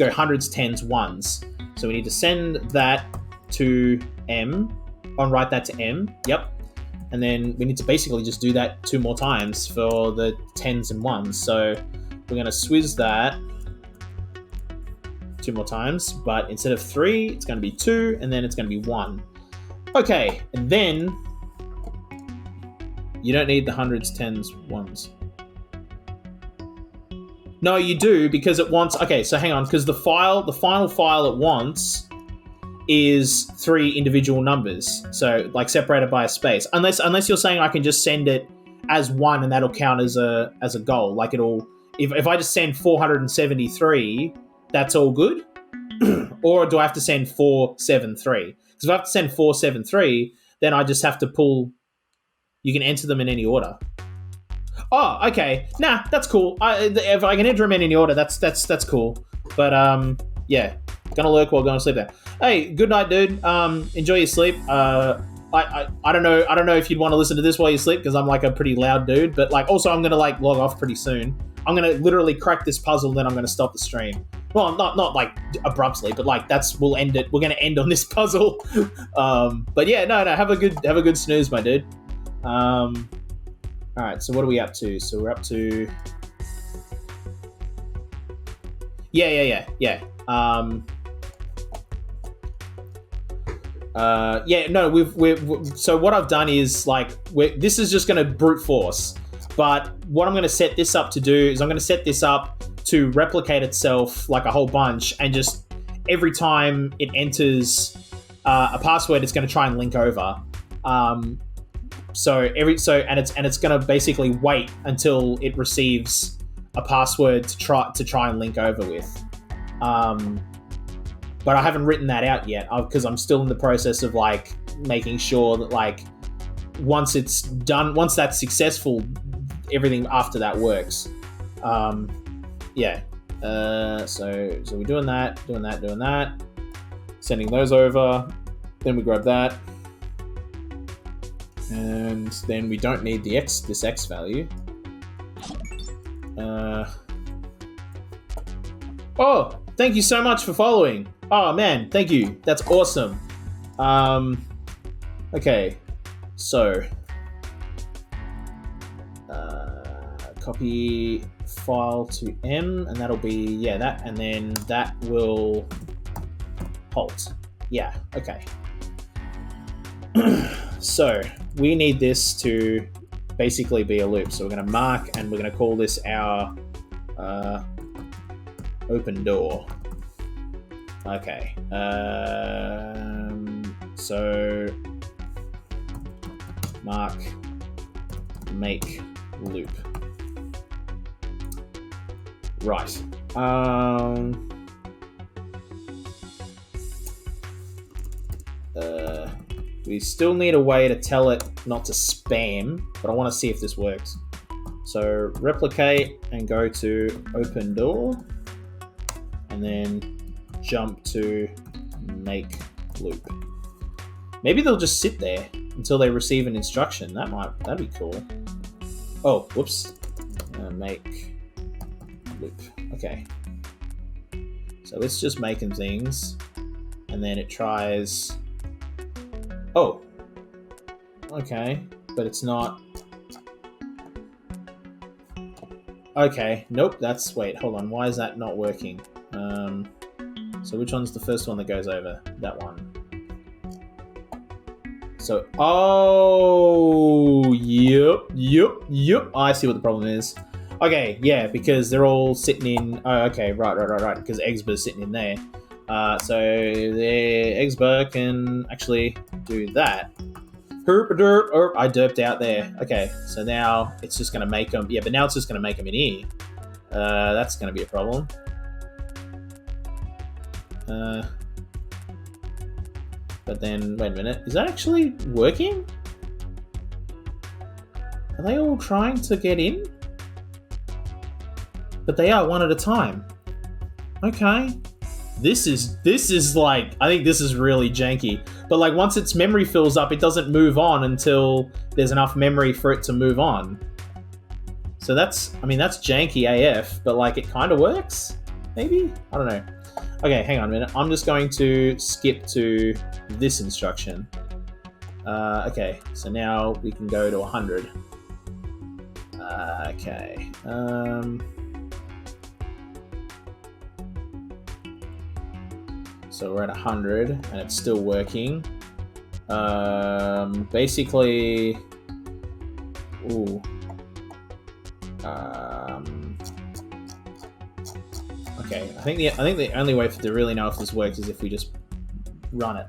Speaker 1: hundreds, tens, ones. So we need to send that to M, write that to M, yep. And then we need to basically just do that 2 more times for the tens and ones. So we're going to swizz that 2 more times, but instead of 3, it's going to be 2, and then it's going to be 1. Okay, and then you don't need the hundreds, tens, ones. No, you do, because it wants... Okay, so hang on, because the final file it wants is 3 individual numbers, so like separated by a space. Unless you're saying I can just send it as 1 and that'll count as a goal. Like, it'll... If I just send 473, that's all good? Or do I have to send 473? Because if I have to send 473, then I just have to pull... You can enter them in any order. Oh, okay. Nah, that's cool. If I can enter them in any order, that's cool. But yeah, gonna lurk while going to sleep there. Hey, good night, dude. Enjoy your sleep. I don't know if you'd want to listen to this while you sleep, because I'm like a pretty loud dude. But like, also I'm gonna like log off pretty soon. I'm gonna literally crack this puzzle, then I'm gonna stop the stream. Well, not like abruptly, but like we'll end it. We're gonna end on this puzzle. But yeah, no. Have a good snooze, my dude. All right. So what are we up to? So we're up to. Yeah. No, we've so what I've done is like this is just going to brute force, but what I'm going to set this up to do is I'm going to set this up to replicate itself like a whole bunch, and just every time it enters a password, it's going to try and link over. And it's going to basically wait until it receives a password to try and link over with. But I haven't written that out yet because I'm still in the process of like making sure that like once it's done, once that's successful, everything after that works. So we're doing that, sending those over. Then we grab that, and then we don't need this X value. Oh, thank you so much for following. Oh man, thank you. That's awesome. Okay, so copy file to M, and that'll be that, and then that will halt. Yeah, okay. So we need this to basically be a loop. So we're going to mark, and we're going to call this our open door. Okay. So mark make loop. Right. We still need a way to tell it not to spam, but I want to see if this works. So replicate and go to open door, and then jump to make loop. Maybe they'll just sit there until they receive an instruction. That'd be cool. Oh, whoops. Make loop. Okay. So it's just making things, and then it tries. Oh. Okay, but it's not. Okay, nope. Wait. Hold on. Why is that not working? So which one's the first one that goes over? That one. So, oh, yep. I see what the problem is. Okay, yeah, because they're all sitting in. Oh, okay, right. Because Exbur's sitting in there. So the Exbur can actually do that. I derped out there. Okay, so now it's just going to make them. Yeah, but now it's just going to make them in here. That's going to be a problem. But then, wait a minute. Is that actually working? Are they all trying to get in? But they are one at a time. Okay. This is like, I think this is really janky. But like once its memory fills up, it doesn't move on until there's enough memory for it to move on. So that's janky AF, but like it kind of works? Maybe? I don't know. Okay, hang on a minute. I'm just going to skip to this instruction. Okay, so now we can go to 100. Okay. So we're at 100 and it's still working. Basically, ooh. Okay, I think the only way to really know if this works is if we just run it.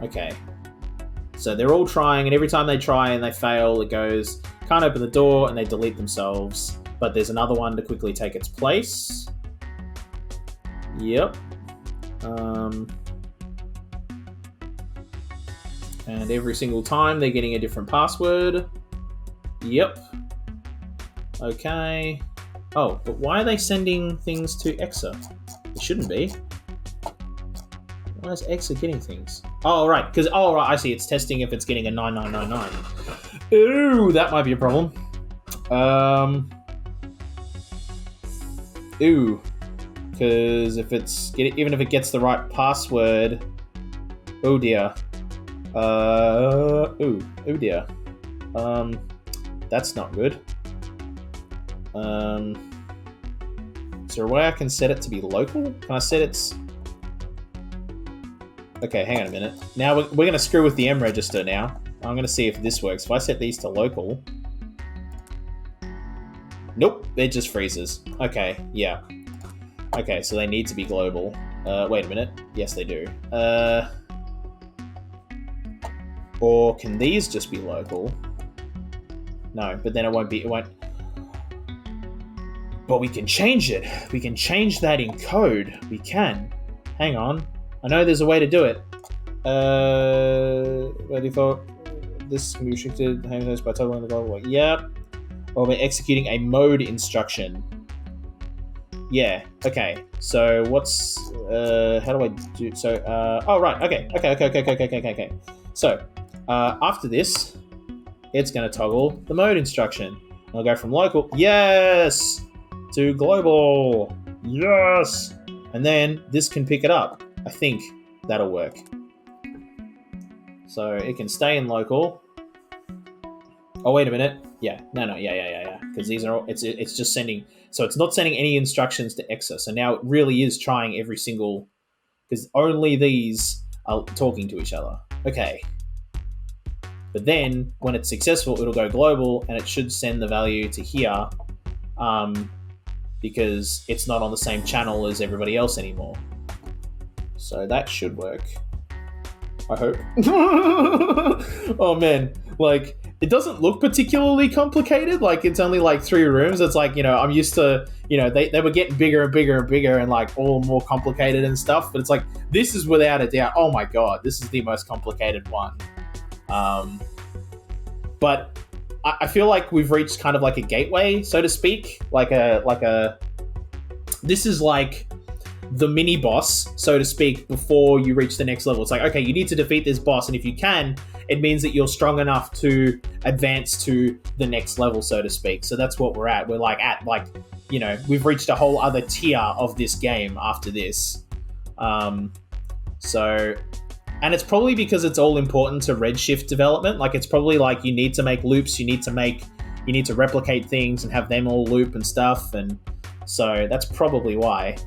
Speaker 1: Okay. So they're all trying, and every time they try and they fail, it goes, can't open the door, and they delete themselves. But there's another one to quickly take its place. Yep. And every single time they're getting a different password. Yep. Okay. Oh, but why are they sending things to Exa? It shouldn't be. Why is Exa getting things? Oh, right. Because, I see. It's testing if it's getting a 9999. Ooh, that might be a problem. Ooh. Because even if it gets the right password, oh dear. Oh dear. That's not good. Is there a way I can set it to be local? Can I set its... Okay, hang on a minute. Now we're going to screw with the M register now. I'm going to see if this works. If I set these to local... Nope, it just freezes. Okay, yeah. Okay, so they need to be global. Wait a minute. Yes, they do. Or can these just be local? No, but then it won't. But we can change it. We can change that in code. We can. Hang on. I know there's a way to do it. By default, this can be restricted by toggling the global. Yep. Or we're executing a mode instruction. Yeah. Okay. So what's how do I do? So oh right. Okay. So after this, it's going to toggle the mode instruction. I'll go from local, yes, to global, yes, and then this can pick it up. I think that'll work. So it can stay in local. Oh wait a minute. Yeah. No. Yeah. Because these are all. It's just sending. So it's not sending any instructions to Exa. So now it really is trying every single. Because only these are talking to each other. Okay. But then, when it's successful, it'll go global, and it should send the value to here. because it's not on the same channel as everybody else anymore. So that should work. I hope. Oh man, like it doesn't look particularly complicated. Like it's only like 3 rooms. It's like, I'm used to, they were getting bigger and bigger and bigger and like all more complicated and stuff. But it's like, this is without a doubt, oh my God, this is the most complicated one. But I feel like we've reached kind of like a gateway, so to speak. This is like the mini boss, so to speak, before you reach the next level. It's like, okay, you need to defeat this boss, and if you can, it means that you're strong enough to advance to the next level, so to speak. So that's what we're at. We're like at like, we've reached a whole other tier of this game after this. And it's probably because it's all important to Redshift development. Like it's probably like you need to make loops, you need to replicate things and have them all loop and stuff, and so that's probably why.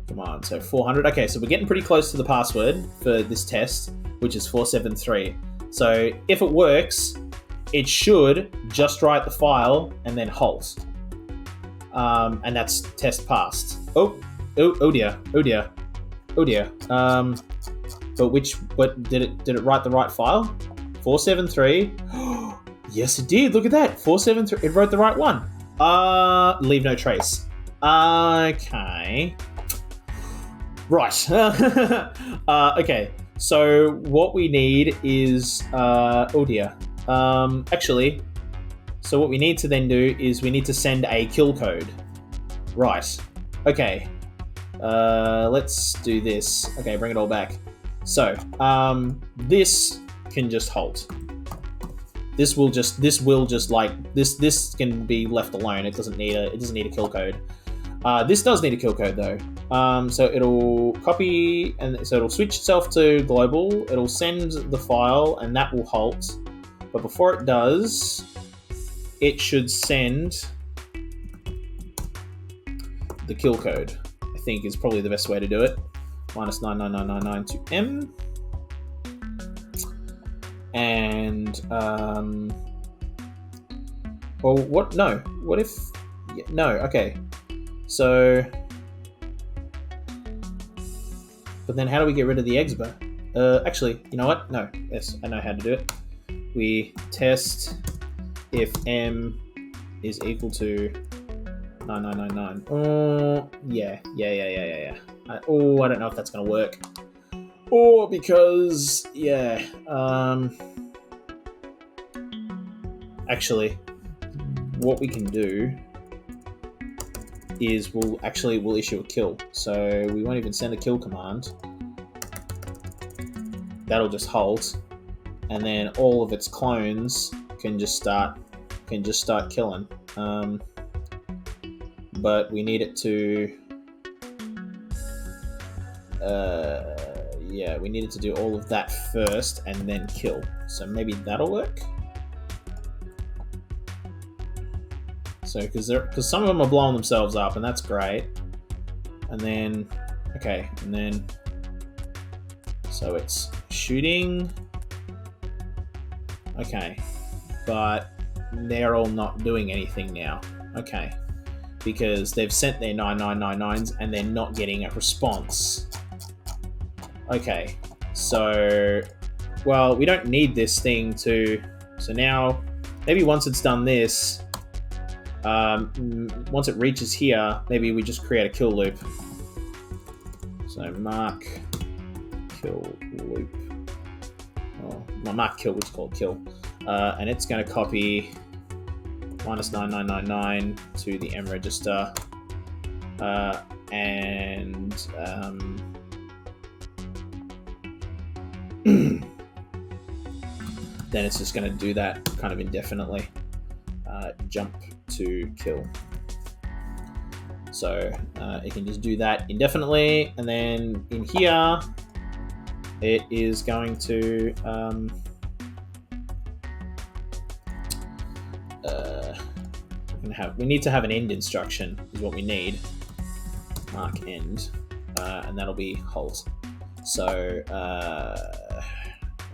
Speaker 1: Come on, so 400. Okay, so we're getting pretty close to the password for this test, which is 473. So if it works, it should just write the file and then halt. And that's test passed. Oh dear. But did it write the right file? 473. Yes, it did. Look at that. 473. It wrote the right one. Leave no trace. Okay. Right. Okay. So what we need is oh dear. Actually, so what we need to then do is we need to send a kill code. Right. Okay. Let's do this. Okay, bring it all back. So, this can just halt. This can be left alone. It doesn't need a kill code. This does need a kill code though. So it'll copy, and so it'll switch itself to global. It'll send the file, and that will halt. But before it does, it should send the kill code. I think is probably the best way to do it. -99999 to M. And well, what? No. What if? Yeah, no. Okay. So, but then how do we get rid of the exba? Actually, you know what? No. Yes, I know how to do it. We test if M is equal to 9999. Oh, yeah. I don't know if that's gonna work. Or because, yeah. Actually, what we can do is we'll issue a kill. So we won't even send a kill command. That'll just halt, and then all of its clones can just start killing. But we need it to we needed to do all of that first and then kill. So maybe that'll work. So because some of them are blowing themselves up, and that's great. And then so it's shooting. Okay, but they're all not doing anything now. Okay, because they've sent their 9999s and they're not getting a response. Okay, so, well, we don't need this thing to, so now, maybe once it's done this, once it reaches here, maybe we just create a kill loop. So mark kill loop. Oh, no, mark kill, which is called kill. And it's going to copy -9999 to the M register. Then it's just going to do that kind of indefinitely. Jump to kill. So it can just do that indefinitely, and then in here it is going to we need to have an end instruction is what we need. Mark end, and that'll be halt. So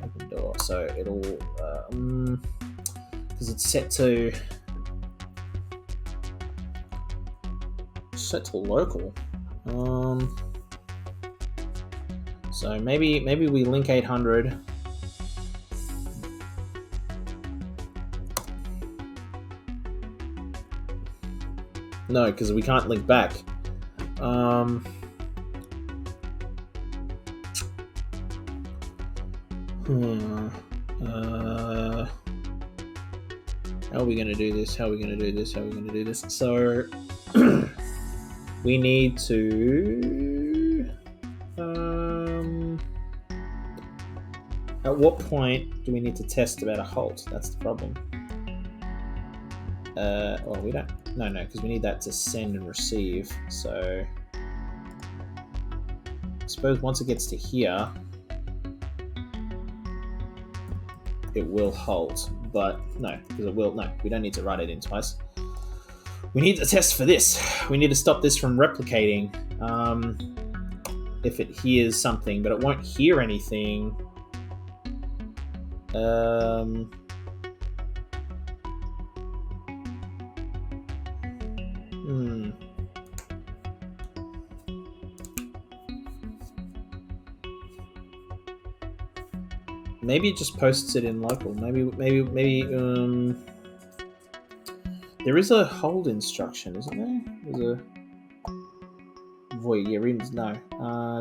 Speaker 1: open door. So it'll because it's set to set to local. So maybe we link 800. No, because we can't link back. How are we going to do this? So we need to at what point do we need to test about a halt? That's the problem. Well, we don't. No, because we need that to send and receive. So I suppose once it gets to here, it will halt. But no, because it will. No, we don't need to write it in twice. We need a test for this. We need to stop this from replicating. If it hears something, but it won't hear anything. Maybe it just posts it in local. Maybe. There is a hold instruction, isn't there? There's a void. Yeah, read no.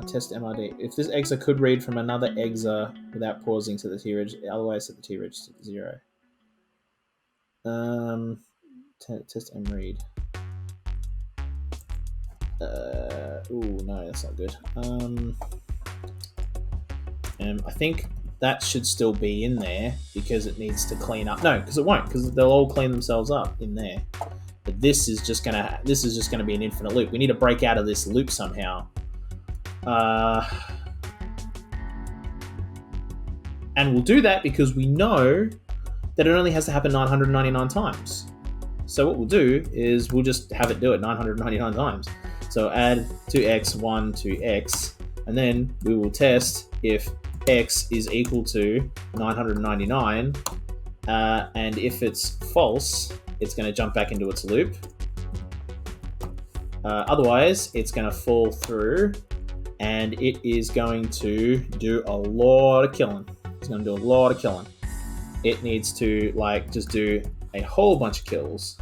Speaker 1: Test MRD. If this exa could read from another exa without pausing, set the T-reg. Otherwise, set the T-reg to 0. Test mread. Ooh, no, that's not good. I think that should still be in there because it needs to clean up. No, because it won't, because they'll all clean themselves up in there. But this is just gonna be an infinite loop. We need to break out of this loop somehow. And we'll do that because we know that it only has to happen 999 times. So what we'll do is we'll just have it do it 999 times. So add 2x1 to x, and then we will test if x is equal to 999, and if it's false, it's going to jump back into its loop. Otherwise, it's going to fall through, and it is going to do a lot of killing. It's going to do a lot of killing. It needs to just do a whole bunch of kills.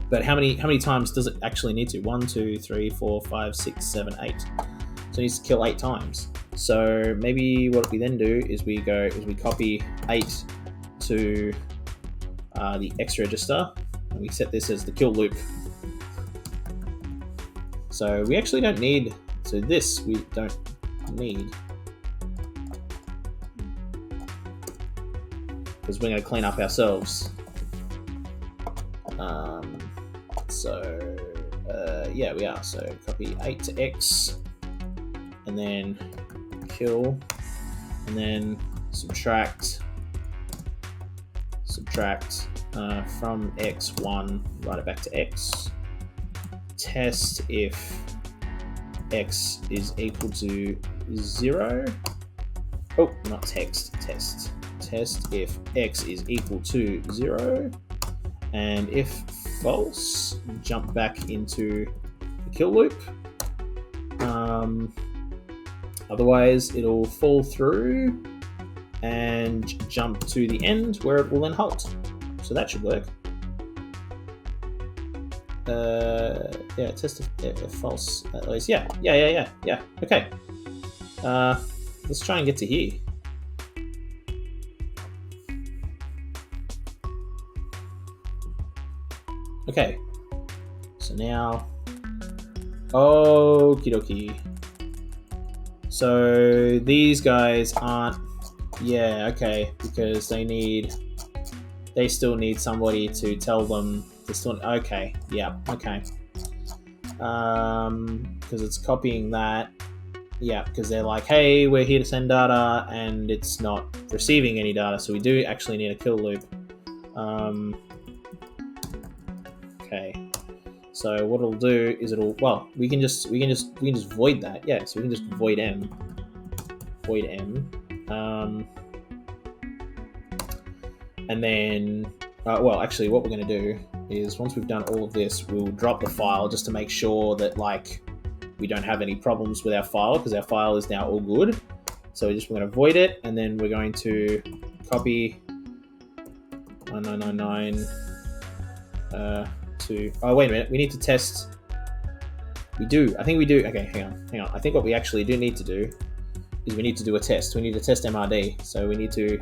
Speaker 1: But how many times does it actually need to? 1, 2, 3, 4, 5, 6, 7, 8. So it needs to kill 8 times. So maybe what we then do is we copy 8 to the X register, and we set this as the kill loop. So we actually don't need. So this we don't need, because we're going to clean up ourselves. Yeah, we are. So copy 8 to X, and then kill, and then subtract from X1, write it back to X. Test if X is equal to 0. Oh, not text, test. Test if X is equal to 0, and if false, jump back into the kill loop. Otherwise, it'll fall through and jump to the end where it will then halt. So that should work. Yeah, test if false, at least. Yeah. Okay. Let's try and get to here. Okay. So now, okie dokie. So these guys aren't. Yeah, okay, because they still need somebody to tell them. Okay, yeah, okay. Because it's copying that. Yeah, because they're like, hey, we're here to send data, and it's not receiving any data, so we do actually need a kill loop. Okay. So what it'll do is we can just void that. Yeah, so we can just void m. And then actually what we're going to do is once we've done all of this, we'll drop the file just to make sure that like we don't have any problems with our file, because our file is now all good. So we're going to void it, and then we're going to copy 9999 to... Oh, wait a minute. We need to test... We do. I think we do. Okay, hang on. I think what we actually do need to do is we need to do a test. We need to test MRD. So we need to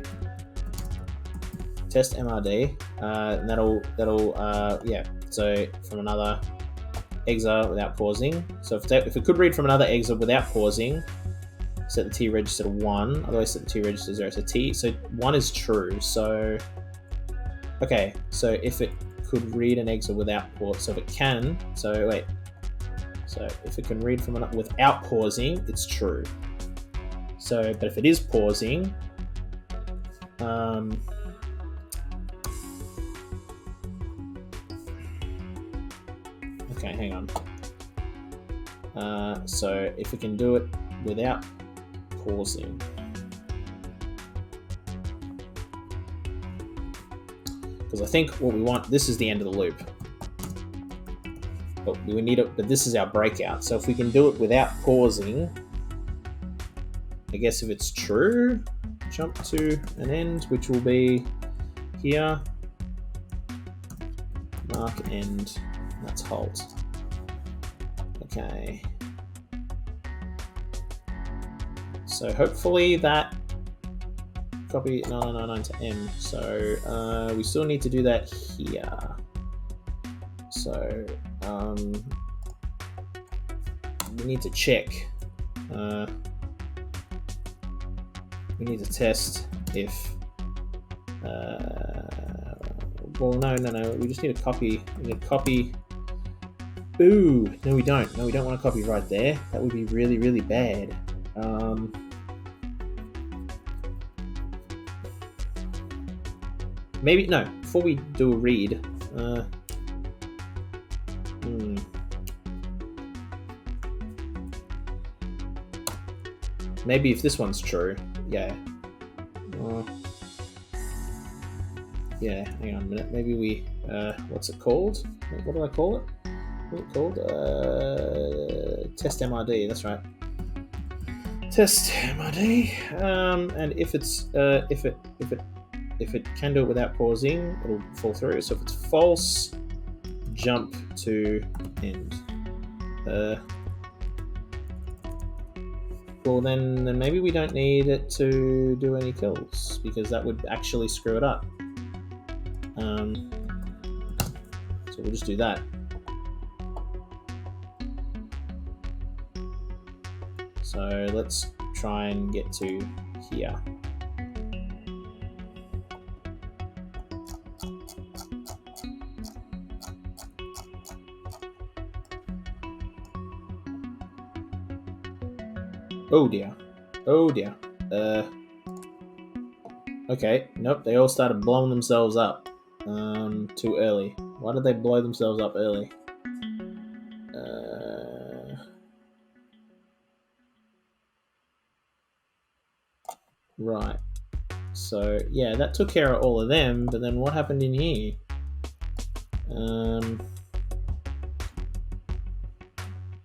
Speaker 1: test MRD, and that'll yeah. So from another exa without pausing. So if it could read from another exa without pausing, set the T register to 1. Otherwise, set the T register to 0. So T. So 1 is true. So okay. So if it could read an exa without pause, so if it can. So wait. So if it can read from without pausing, it's true. So, but if it is pausing, okay, hang on. So if we can do it without pausing, because I think what we want, this is the end of the loop. But we need it. But this is our breakout. So if we can do it without pausing, I guess if it's true, jump to an end, which will be here. Mark end. That's halt. Okay. So hopefully that copy 9999 to M. So we still need to do that here. So we need to check. We need to test if. Well, no. We just need to copy. We need to copy. Ooh, no, we don't. No, we don't want to copy right there. That would be really, really bad. Maybe no. Before we do a read. Maybe if this one's true, yeah. Yeah, hang on a minute. Maybe we, what's it called? What do I call it? What's it called? Test MRD. That's right. Test MRD. And if it's, if it can do it without pausing, it'll fall through. So if it's false, jump to end. Well, then maybe we don't need it to do any kills, because that would actually screw it up. So we'll just do that. So let's try and get to here. Oh dear. Oh dear. Okay. Nope. They all started blowing themselves up. Too early. Why did they blow themselves up early? Right. So yeah, that took care of all of them. But then what happened in here?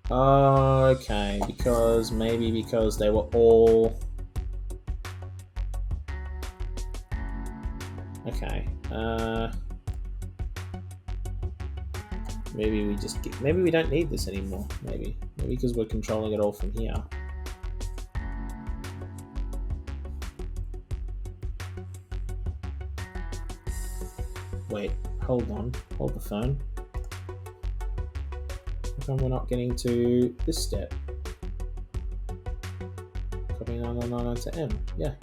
Speaker 1: Okay, because they were all... Okay, maybe we just get... Maybe we don't need this anymore, maybe because we're controlling it all from here. Wait, hold on, hold the phone. How come we're not getting to this step? Copy 9999 to M. Yeah.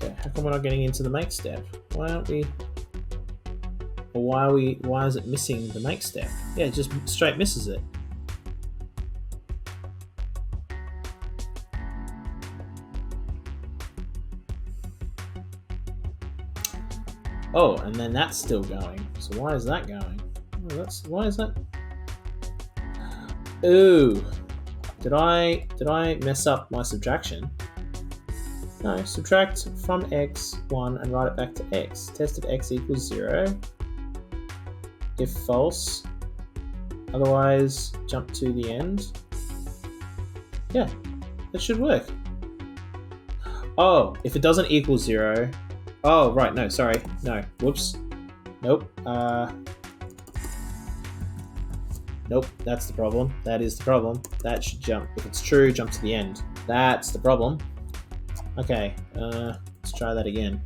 Speaker 1: Yeah. How come we're not getting into the make step? Why aren't we? Or why are we? Why is it missing the make step? Yeah, it just straight misses it. Oh, and then that's still going. So why is that going? Oh, why is that? Ooh, did I mess up my subtraction? No, subtract from x 1 and write it back to x. Test if x equals 0. If false, otherwise jump to the end. Yeah, that should work. Oh, if it doesn't equal 0. Oh, right, no, sorry. No, whoops. Nope. Nope, that's the problem. That is the problem. That should jump. If it's true, jump to the end. That's the problem. Okay, let's try that again.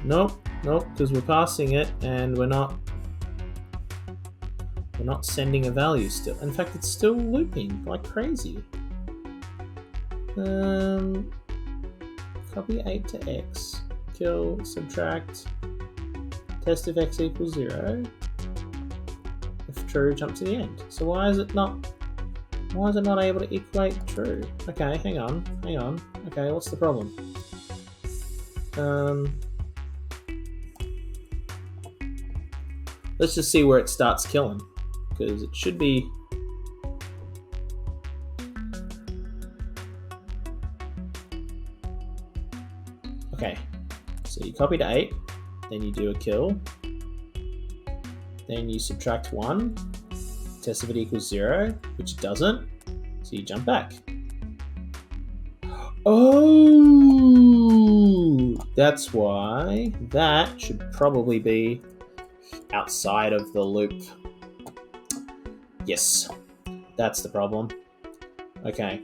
Speaker 1: Nope, because we're passing it and we're not sending a value still. In fact, it's still looping like crazy. Copy 8 to x, kill, subtract, test if x equals 0. If true, jump to the end. So why is it not able to equate true? Okay, hang on. Okay, what's the problem? Let's just see where it starts killing, because it should be. Okay, so you copy to 8, then you do a kill, then you subtract 1, test if it equals 0, which it doesn't, so you jump back. Oh, that's why that should probably be outside of the loop. Yes, that's the problem. Okay,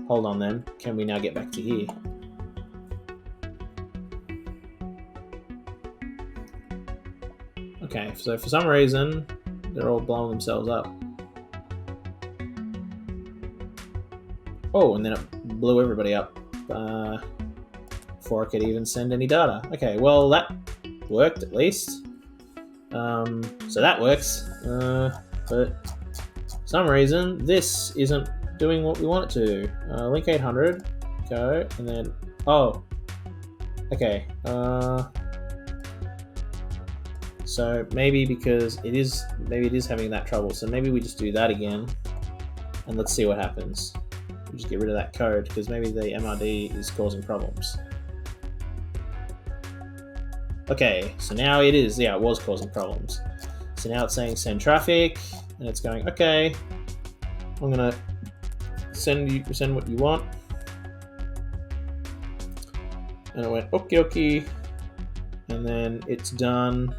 Speaker 1: hold on then. Can we now get back to here? Okay, so for some reason, they're all blowing themselves up. Oh, and then it blew everybody up before I could even send any data. Okay, well, that worked at least. So that works. But for some reason, this isn't doing what we want it to. Link 800, go, and then... Oh, okay. So maybe because it is having that trouble. So maybe we just do that again, and let's see what happens. We just get rid of that code because maybe the MRD is causing problems. Okay, so now it is. Yeah, it was causing problems. So now it's saying send traffic, and it's going okay. I'm gonna send what you want, and it went okie dokie, and then it's done.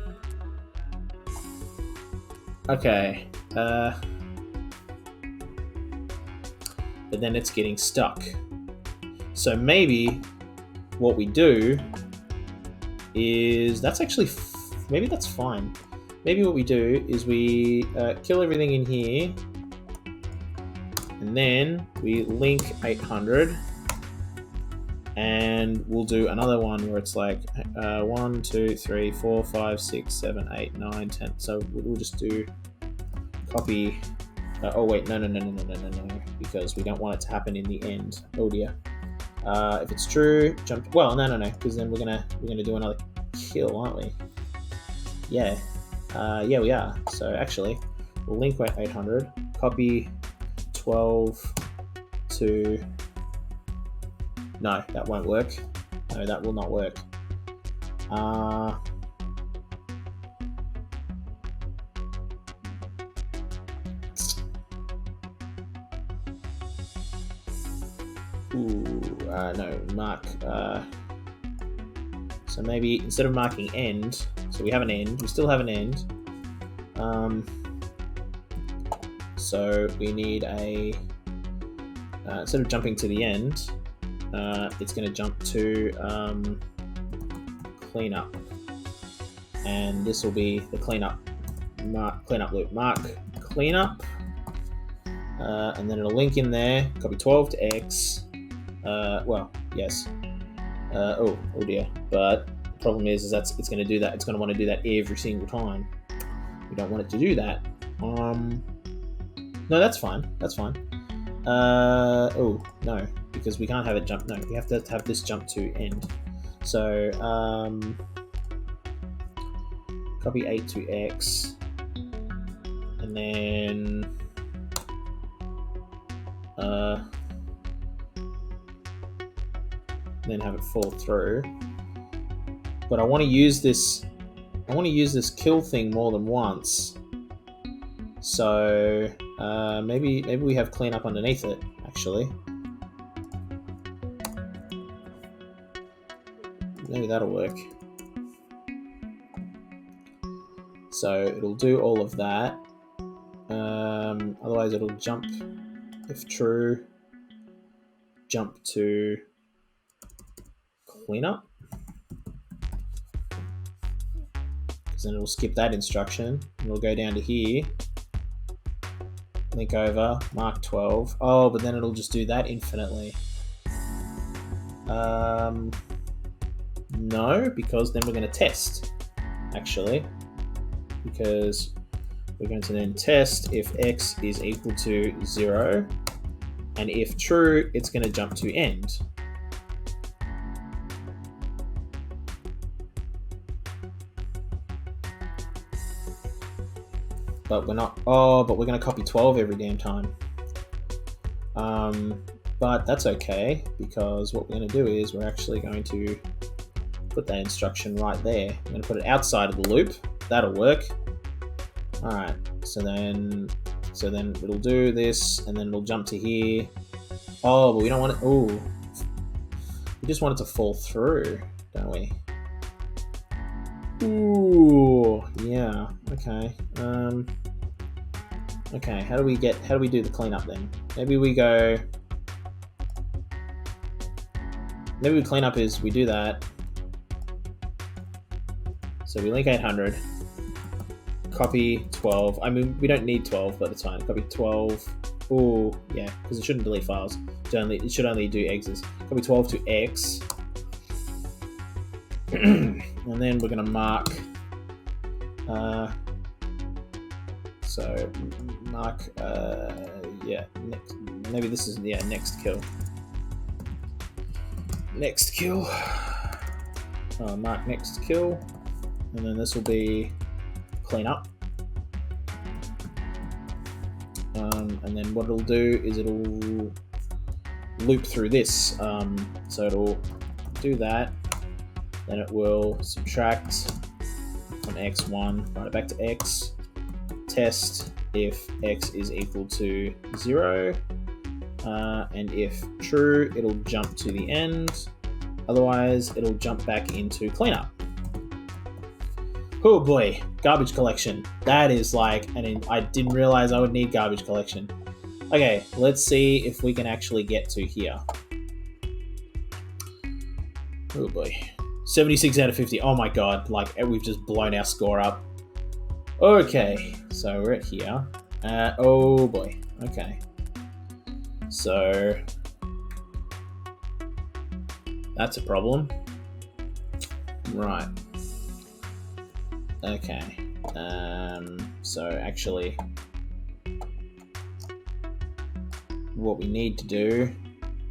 Speaker 1: Okay, but then it's getting stuck. So maybe what we do is maybe that's fine. Maybe what we do is we kill everything in here, and then we link 800, and we'll do another one where it's like 1, 2, 3, 4, 5, 6, 7, 8, 9, 10. So we'll just do copy. Oh wait, no, because we don't want it to happen in the end. Oh dear. If it's true, jump. Well, no, because then we're gonna do another kill, aren't we? Yeah. Yeah, we are. So actually, we'll link 800, copy 12 to. No, that won't work. No, that will not work. No, mark. So maybe instead of marking end, so we have an end, we still have an end. So we need a, instead of jumping to the end, it's going to jump to cleanup, and this will be the cleanup loop. Mark cleanup, and then it'll link in there. Copy 12 to X. Well, yes. Oh dear. But the problem is that's it's going to do that. It's going to want to do that every single time. We don't want it to do that. No, that's fine. That's fine. Oh no, because we can't have it jump. No, we have to have this jump to end. So copy 8 to X, and then then have it fall through. But I want to use this. I want to use this kill thing more than once. So maybe we have cleanup underneath it. Actually, maybe that'll work. So it'll do all of that. Otherwise, it'll jump, if true, jump to cleanup. Because then it'll skip that instruction. And it'll go down to here. Link over, mark 12. Oh, but then it'll just do that infinitely. No, because then we're going to test, actually. Because we're going to then test if x is equal to 0, and if true, it's going to jump to end. But we're not. Oh, but we're going to copy 12 every damn time. But that's okay, because what we're going to do is we're actually going to put that instruction right there. I'm going to put it outside of the loop. That'll work. Alright, so then it'll do this, and then it'll jump to here. Oh, but we don't want it. Oh, we just want it to fall through, don't we? Ooh, yeah. Okay. Okay. How do we do the cleanup then? Maybe we clean up is we do that. So we link 800. Copy 12. I mean, we don't need 12, but it's fine. Copy 12. Oh, yeah, because it shouldn't delete files. It should only do exes. Copy 12 to X. And then we're going to mark. Yeah, next. Maybe this is, yeah, next kill. Next kill. Mark next kill. And then this will be clean up. And then what it'll do is it'll loop through this. So it'll do that. Then it will subtract from x1, write it back to x. Test if x is equal to 0. And if true, it'll jump to the end. Otherwise, it'll jump back into cleanup. Oh boy, garbage collection. That is like, I didn't realize I would need garbage collection. Okay, let's see if we can actually get to here. Oh boy. 76 out of 50. Oh my god, like we've just blown our score up. Okay, so we're at here. Oh boy, okay. So, that's a problem. Right. Okay. So actually, what we need to do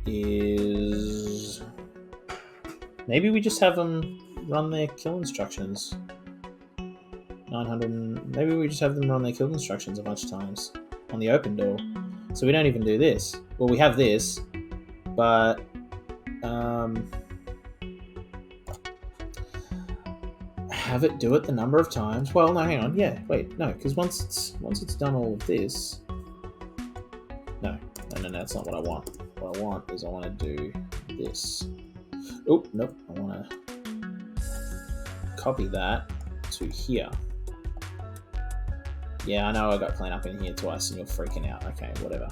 Speaker 1: is maybe we just have them run their kill instructions. 900. Maybe we just have them run their kill instructions a bunch of times on the open door. So we don't even do this. Well, we have this, but have it do it the number of times. Well, no, hang on. Yeah, wait, no, because once it's done all of this, no, that's not what I want. What I want is I want to do this. Oh, nope. I want to copy that to here. Yeah, I know I got clean up in here twice and you're freaking out. Okay, whatever.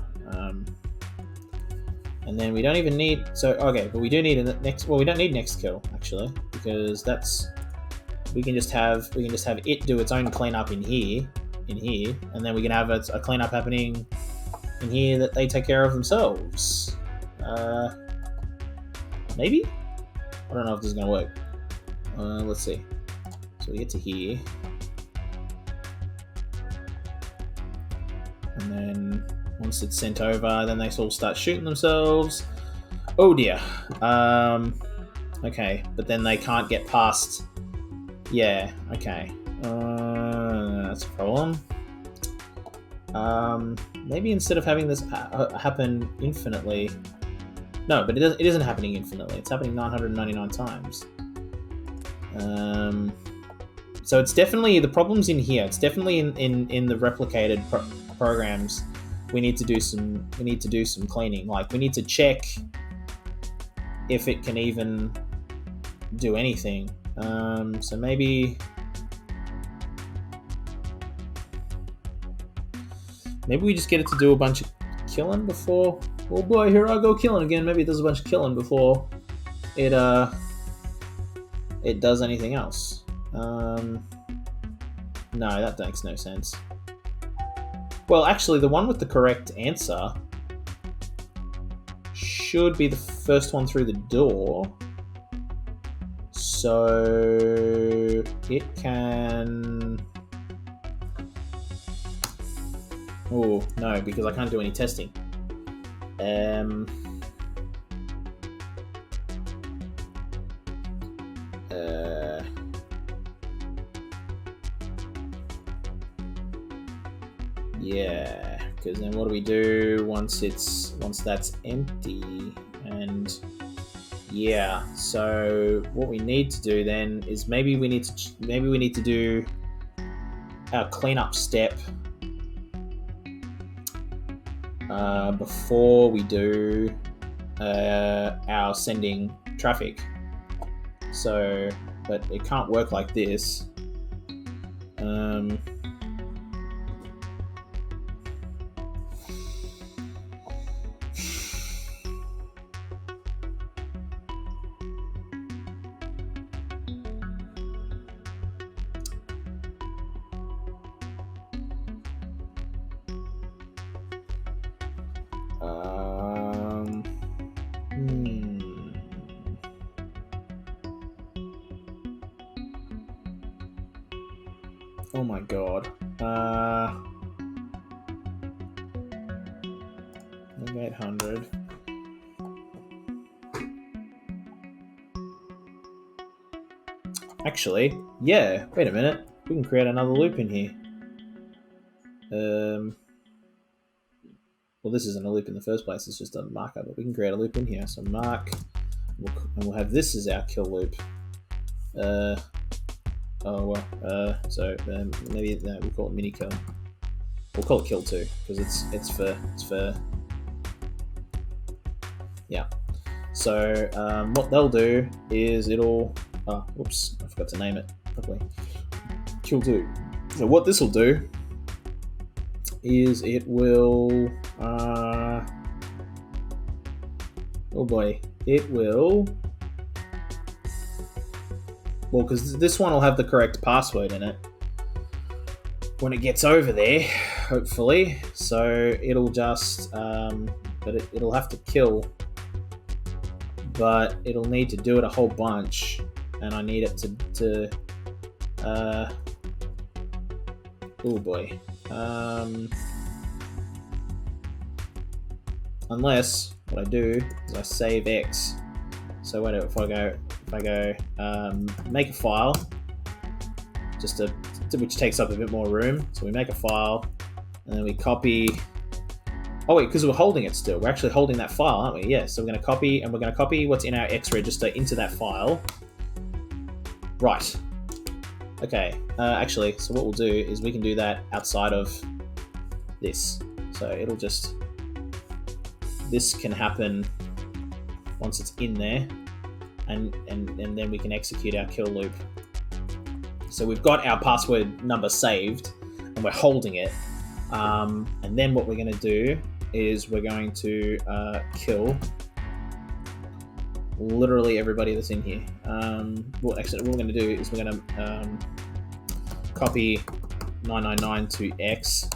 Speaker 1: And then we don't even need, so, okay, but we do need a next, well, we don't need next kill, actually, because that's, we can just have it do its own cleanup in here, and then we can have a cleanup happening in here that they take care of themselves. Maybe? I don't know if this is going to work. Let's see. So we get to here. And then once it's sent over, then they all start shooting themselves. Oh dear. Okay, but then they can't get past. Yeah, okay. That's a problem. Maybe instead of having this happen infinitely... No, but it isn't happening infinitely. It's happening 999 times. So it's definitely... The problem's in here. It's definitely in the replicated programs. We need to do some cleaning. Like, we need to check if it can even do anything. So maybe we just get it to do a bunch of killing before. Oh boy, here I go killing again. Maybe it does a bunch of killing before it does anything else. No, that makes no sense. Well, actually, the one with the correct answer should be the first one through the door. So it can... Oh, no, because I can't do any testing. Yeah, because then what do we do once that's empty? And yeah, so what we need to do then is maybe we need to do our cleanup step before we do our sending traffic. So, but it can't work like this. Oh my god. 800. Actually, yeah, wait a minute. We can create another loop in here. Well, this isn't a loop in the first place, it's just a marker, but we can create a loop in here. So mark, and we'll have this as our kill loop. So maybe we'll call it mini kill. We'll call it kill 2 because it's for yeah. So what they'll do is it'll whoops, I forgot to name it properly. Kill 2. So what this will do is it will oh boy, it will. Well, because this one will have the correct password in it when it gets over there, hopefully. So it'll just, but it'll have to kill, but it'll need to do it a whole bunch, and I need it to oh boy. Unless what I do is I save X. So wait, if I go make a file, which takes up a bit more room. So we make a file, and then we copy. Oh wait, because we're holding it still. We're actually holding that file, aren't we? Yeah. So we're going to copy, and we're going to copy what's in our X register into that file. Right. Okay. Actually, so what we'll do is we can do that outside of this. So it'll just. This can happen once it's in there. And then we can execute our kill loop. So we've got our password number saved, and we're holding it. And then what we're going to do is we're going to kill literally everybody that's in here. Well, actually, what we're going to do is we're going to copy 999 to X.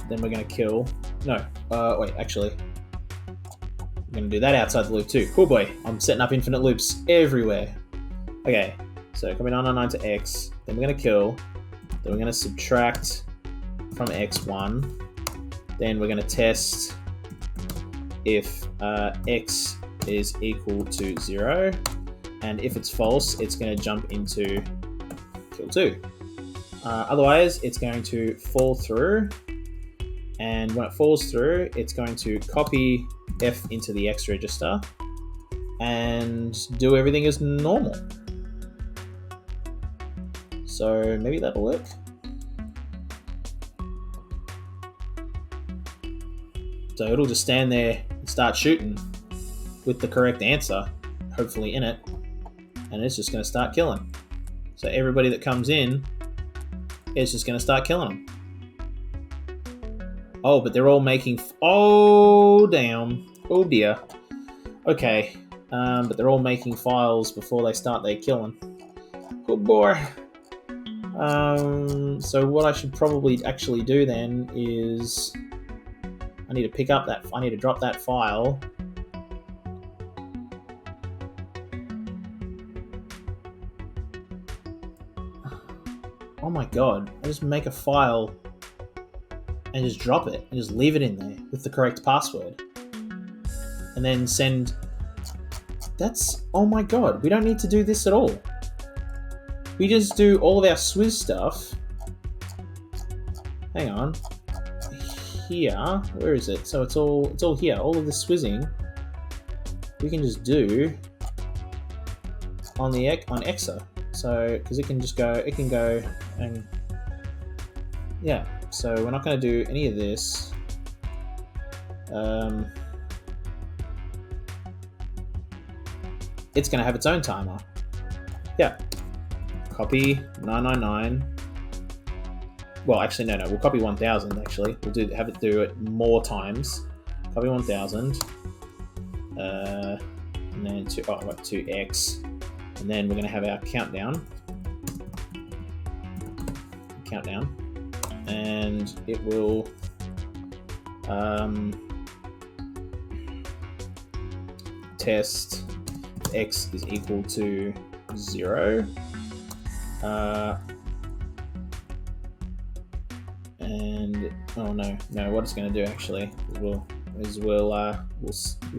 Speaker 1: Then we're going to kill. No, wait, actually. I'm going to do that outside the loop too. Cool boy. I'm setting up infinite loops everywhere. Okay, so copy 999 to X. Then we're going to kill. Then we're going to subtract from X1. Then we're going to test if X is equal to 0. And if it's false, it's going to jump into kill 2. Otherwise, it's going to fall through. And when it falls through, it's going to copy F into the X register and do everything as normal. So maybe that'll work. So it'll just stand there and start shooting with the correct answer, hopefully in it, and it's just going to start killing. So everybody that comes in, it's just going to start killing them. Oh, but they're all making... Oh, damn. Oh, dear. Okay. But they're all making files before they start their killing. Good boy. So what I should probably actually do then is... I need to pick up that... I need to drop that file. Oh my god. I just make a file... and just drop it, and just leave it in there with the correct password. And then send... That's... Oh my god, we don't need to do this at all. We just do all of our Swizz stuff. Hang on. Here, where is it? So it's all here. All of the Swizzing we can just do on Exa. So, because it can go and... Yeah. So we're not going to do any of this. It's going to have its own timer. Yeah. Copy 999. Well, actually, no. We'll copy 1000. Actually, we'll have it do it more times. Copy 1000. And then 2x, and then we're going to have our countdown. And it will test x is equal to 0, and oh no, what it's going to do actually is we'll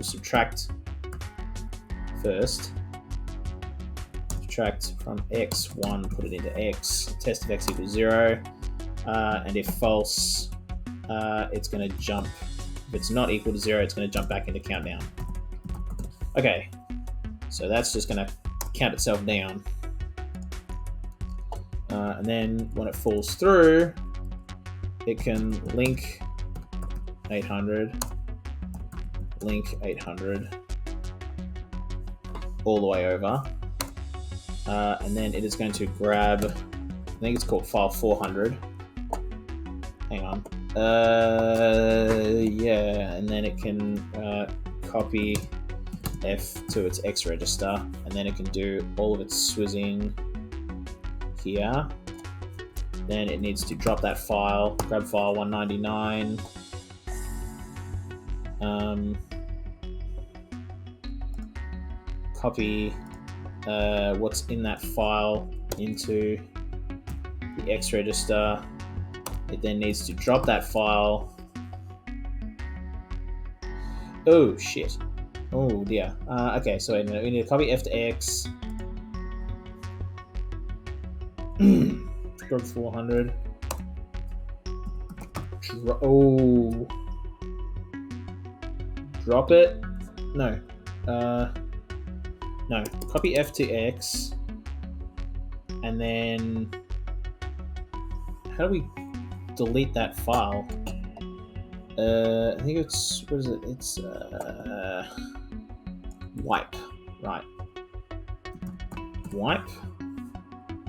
Speaker 1: subtract first. Subtract from x1, put it into x, test if x equals 0. And if false, it's going to jump. If it's not equal to 0, it's going to jump back into countdown. Okay, so that's just going to count itself down. And then when it falls through, it can link 800, all the way over. And then it is going to grab, I think it's called file 400. Hang on. Yeah, and then it can copy F to its X register, and then it can do all of its swizzing here. Then it needs to drop that file, grab file 199. Copy what's in that file into the X register. It then needs to drop that file. Oh shit. Oh dear. Okay, so wait a minute. We need to copy F to X. Drop 400. Drop it. No. No. Copy F to X. And then how do we delete that file? I think it's, what is it? It's wipe, right? Wipe,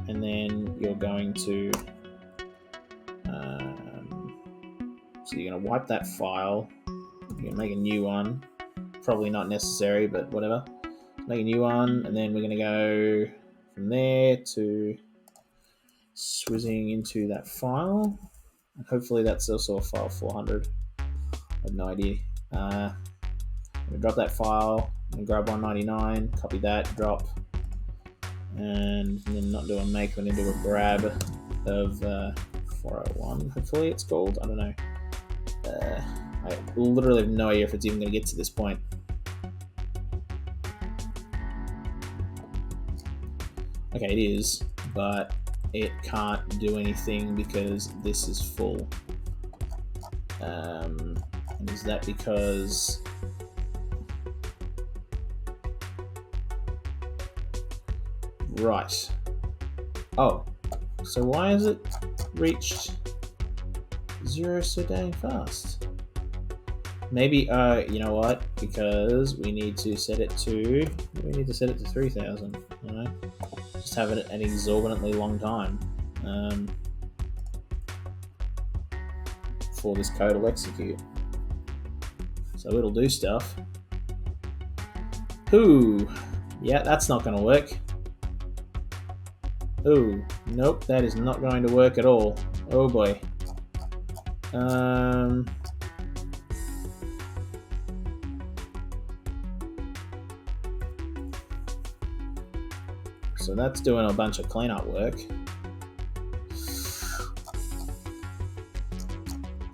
Speaker 1: and then you're going to so you're going to wipe that file. You're going to make a new one. Probably not necessary, but whatever. Make a new one, and then we're going to go from there to swizzing into that file. And hopefully that's also a file 400. I have no idea. I'm going to drop that file and grab 199, copy that, drop, and then not do a make, we're going to do a grab of 401. Hopefully it's called. I don't know. I literally have no idea if it's even going to get to this point. Okay, it is, but it can't do anything because this is full. And is that because... Right. Oh. So why has it reached 0 so dang fast? Maybe, you know what? Because we need to set it to... We need to set it to 3,000. Alright. Just have it an exorbitantly long time. Before this code will execute. So it'll do stuff. Ooh. Yeah, that's not going to work. Ooh. Nope, that is not going to work at all. Oh boy. So that's doing a bunch of cleanup work.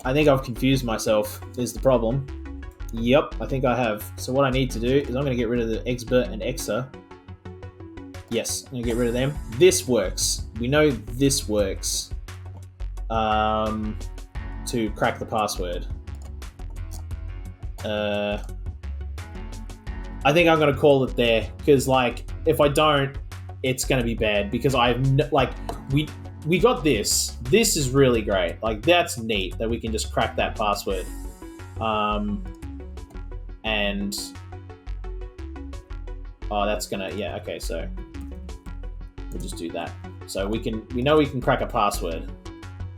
Speaker 1: I think I've confused myself, is the problem. Yep, I think I have. So what I need to do is I'm going to get rid of the expert and exa. Yes, I'm going to get rid of them. This works. We know this works. To crack the password. I think I'm going to call it there. Because, like, if I don't, it's going to be bad. Because we got this. This is really great. Like, that's neat that we can just crack that password. And... Oh, that's gonna... Yeah, okay, so... We'll just do that. So we know we can crack a password,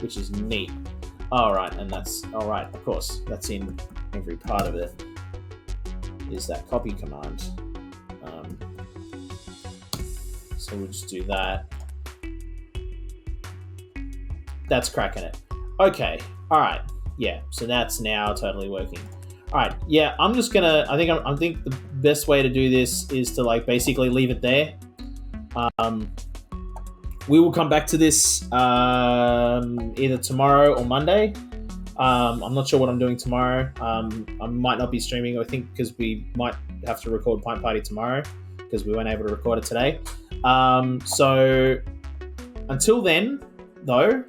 Speaker 1: which is neat. Alright, and that's... Alright, of course. That's in every part of it. Is that copy command. So we'll just do that. That's cracking it. Okay. Alright. Yeah. So that's now totally working. Alright. Yeah. I'm just gonna... I think the best way to do this is to, like, basically leave it there. We will come back to this either tomorrow or Monday. I'm not sure what I'm doing tomorrow. I might not be streaming, I think, because we might have to record Pint Party tomorrow because we weren't able to record it today. So until then, though,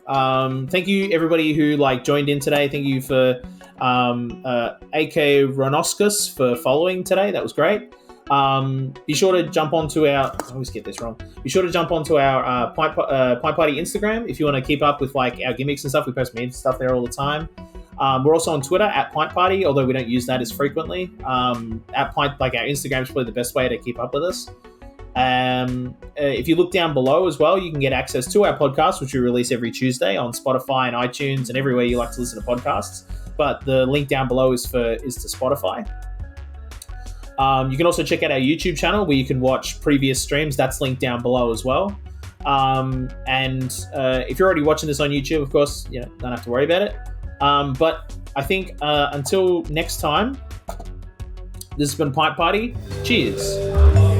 Speaker 1: thank you everybody who joined in today. Thank you for AK Ronoskus for following today. That was great. Be sure to jump onto our... I always get this wrong. Be sure to jump onto our Pint Party Instagram if you want to keep up with our gimmicks and stuff. We post memes and stuff there all the time. We're also on Twitter at Pint Party, although we don't use that as frequently. At Pint, our Instagram is probably the best way to keep up with us. If you look down below as well, you can get access to our podcast, which we release every Tuesday on Spotify and iTunes and everywhere you like to listen to podcasts. But the link down below is to Spotify. You can also check out our YouTube channel where you can watch previous streams. That's linked down below as well. And if you're already watching this on YouTube, of course, don't have to worry about it. But I think until next time, this has been Pint Party. Cheers.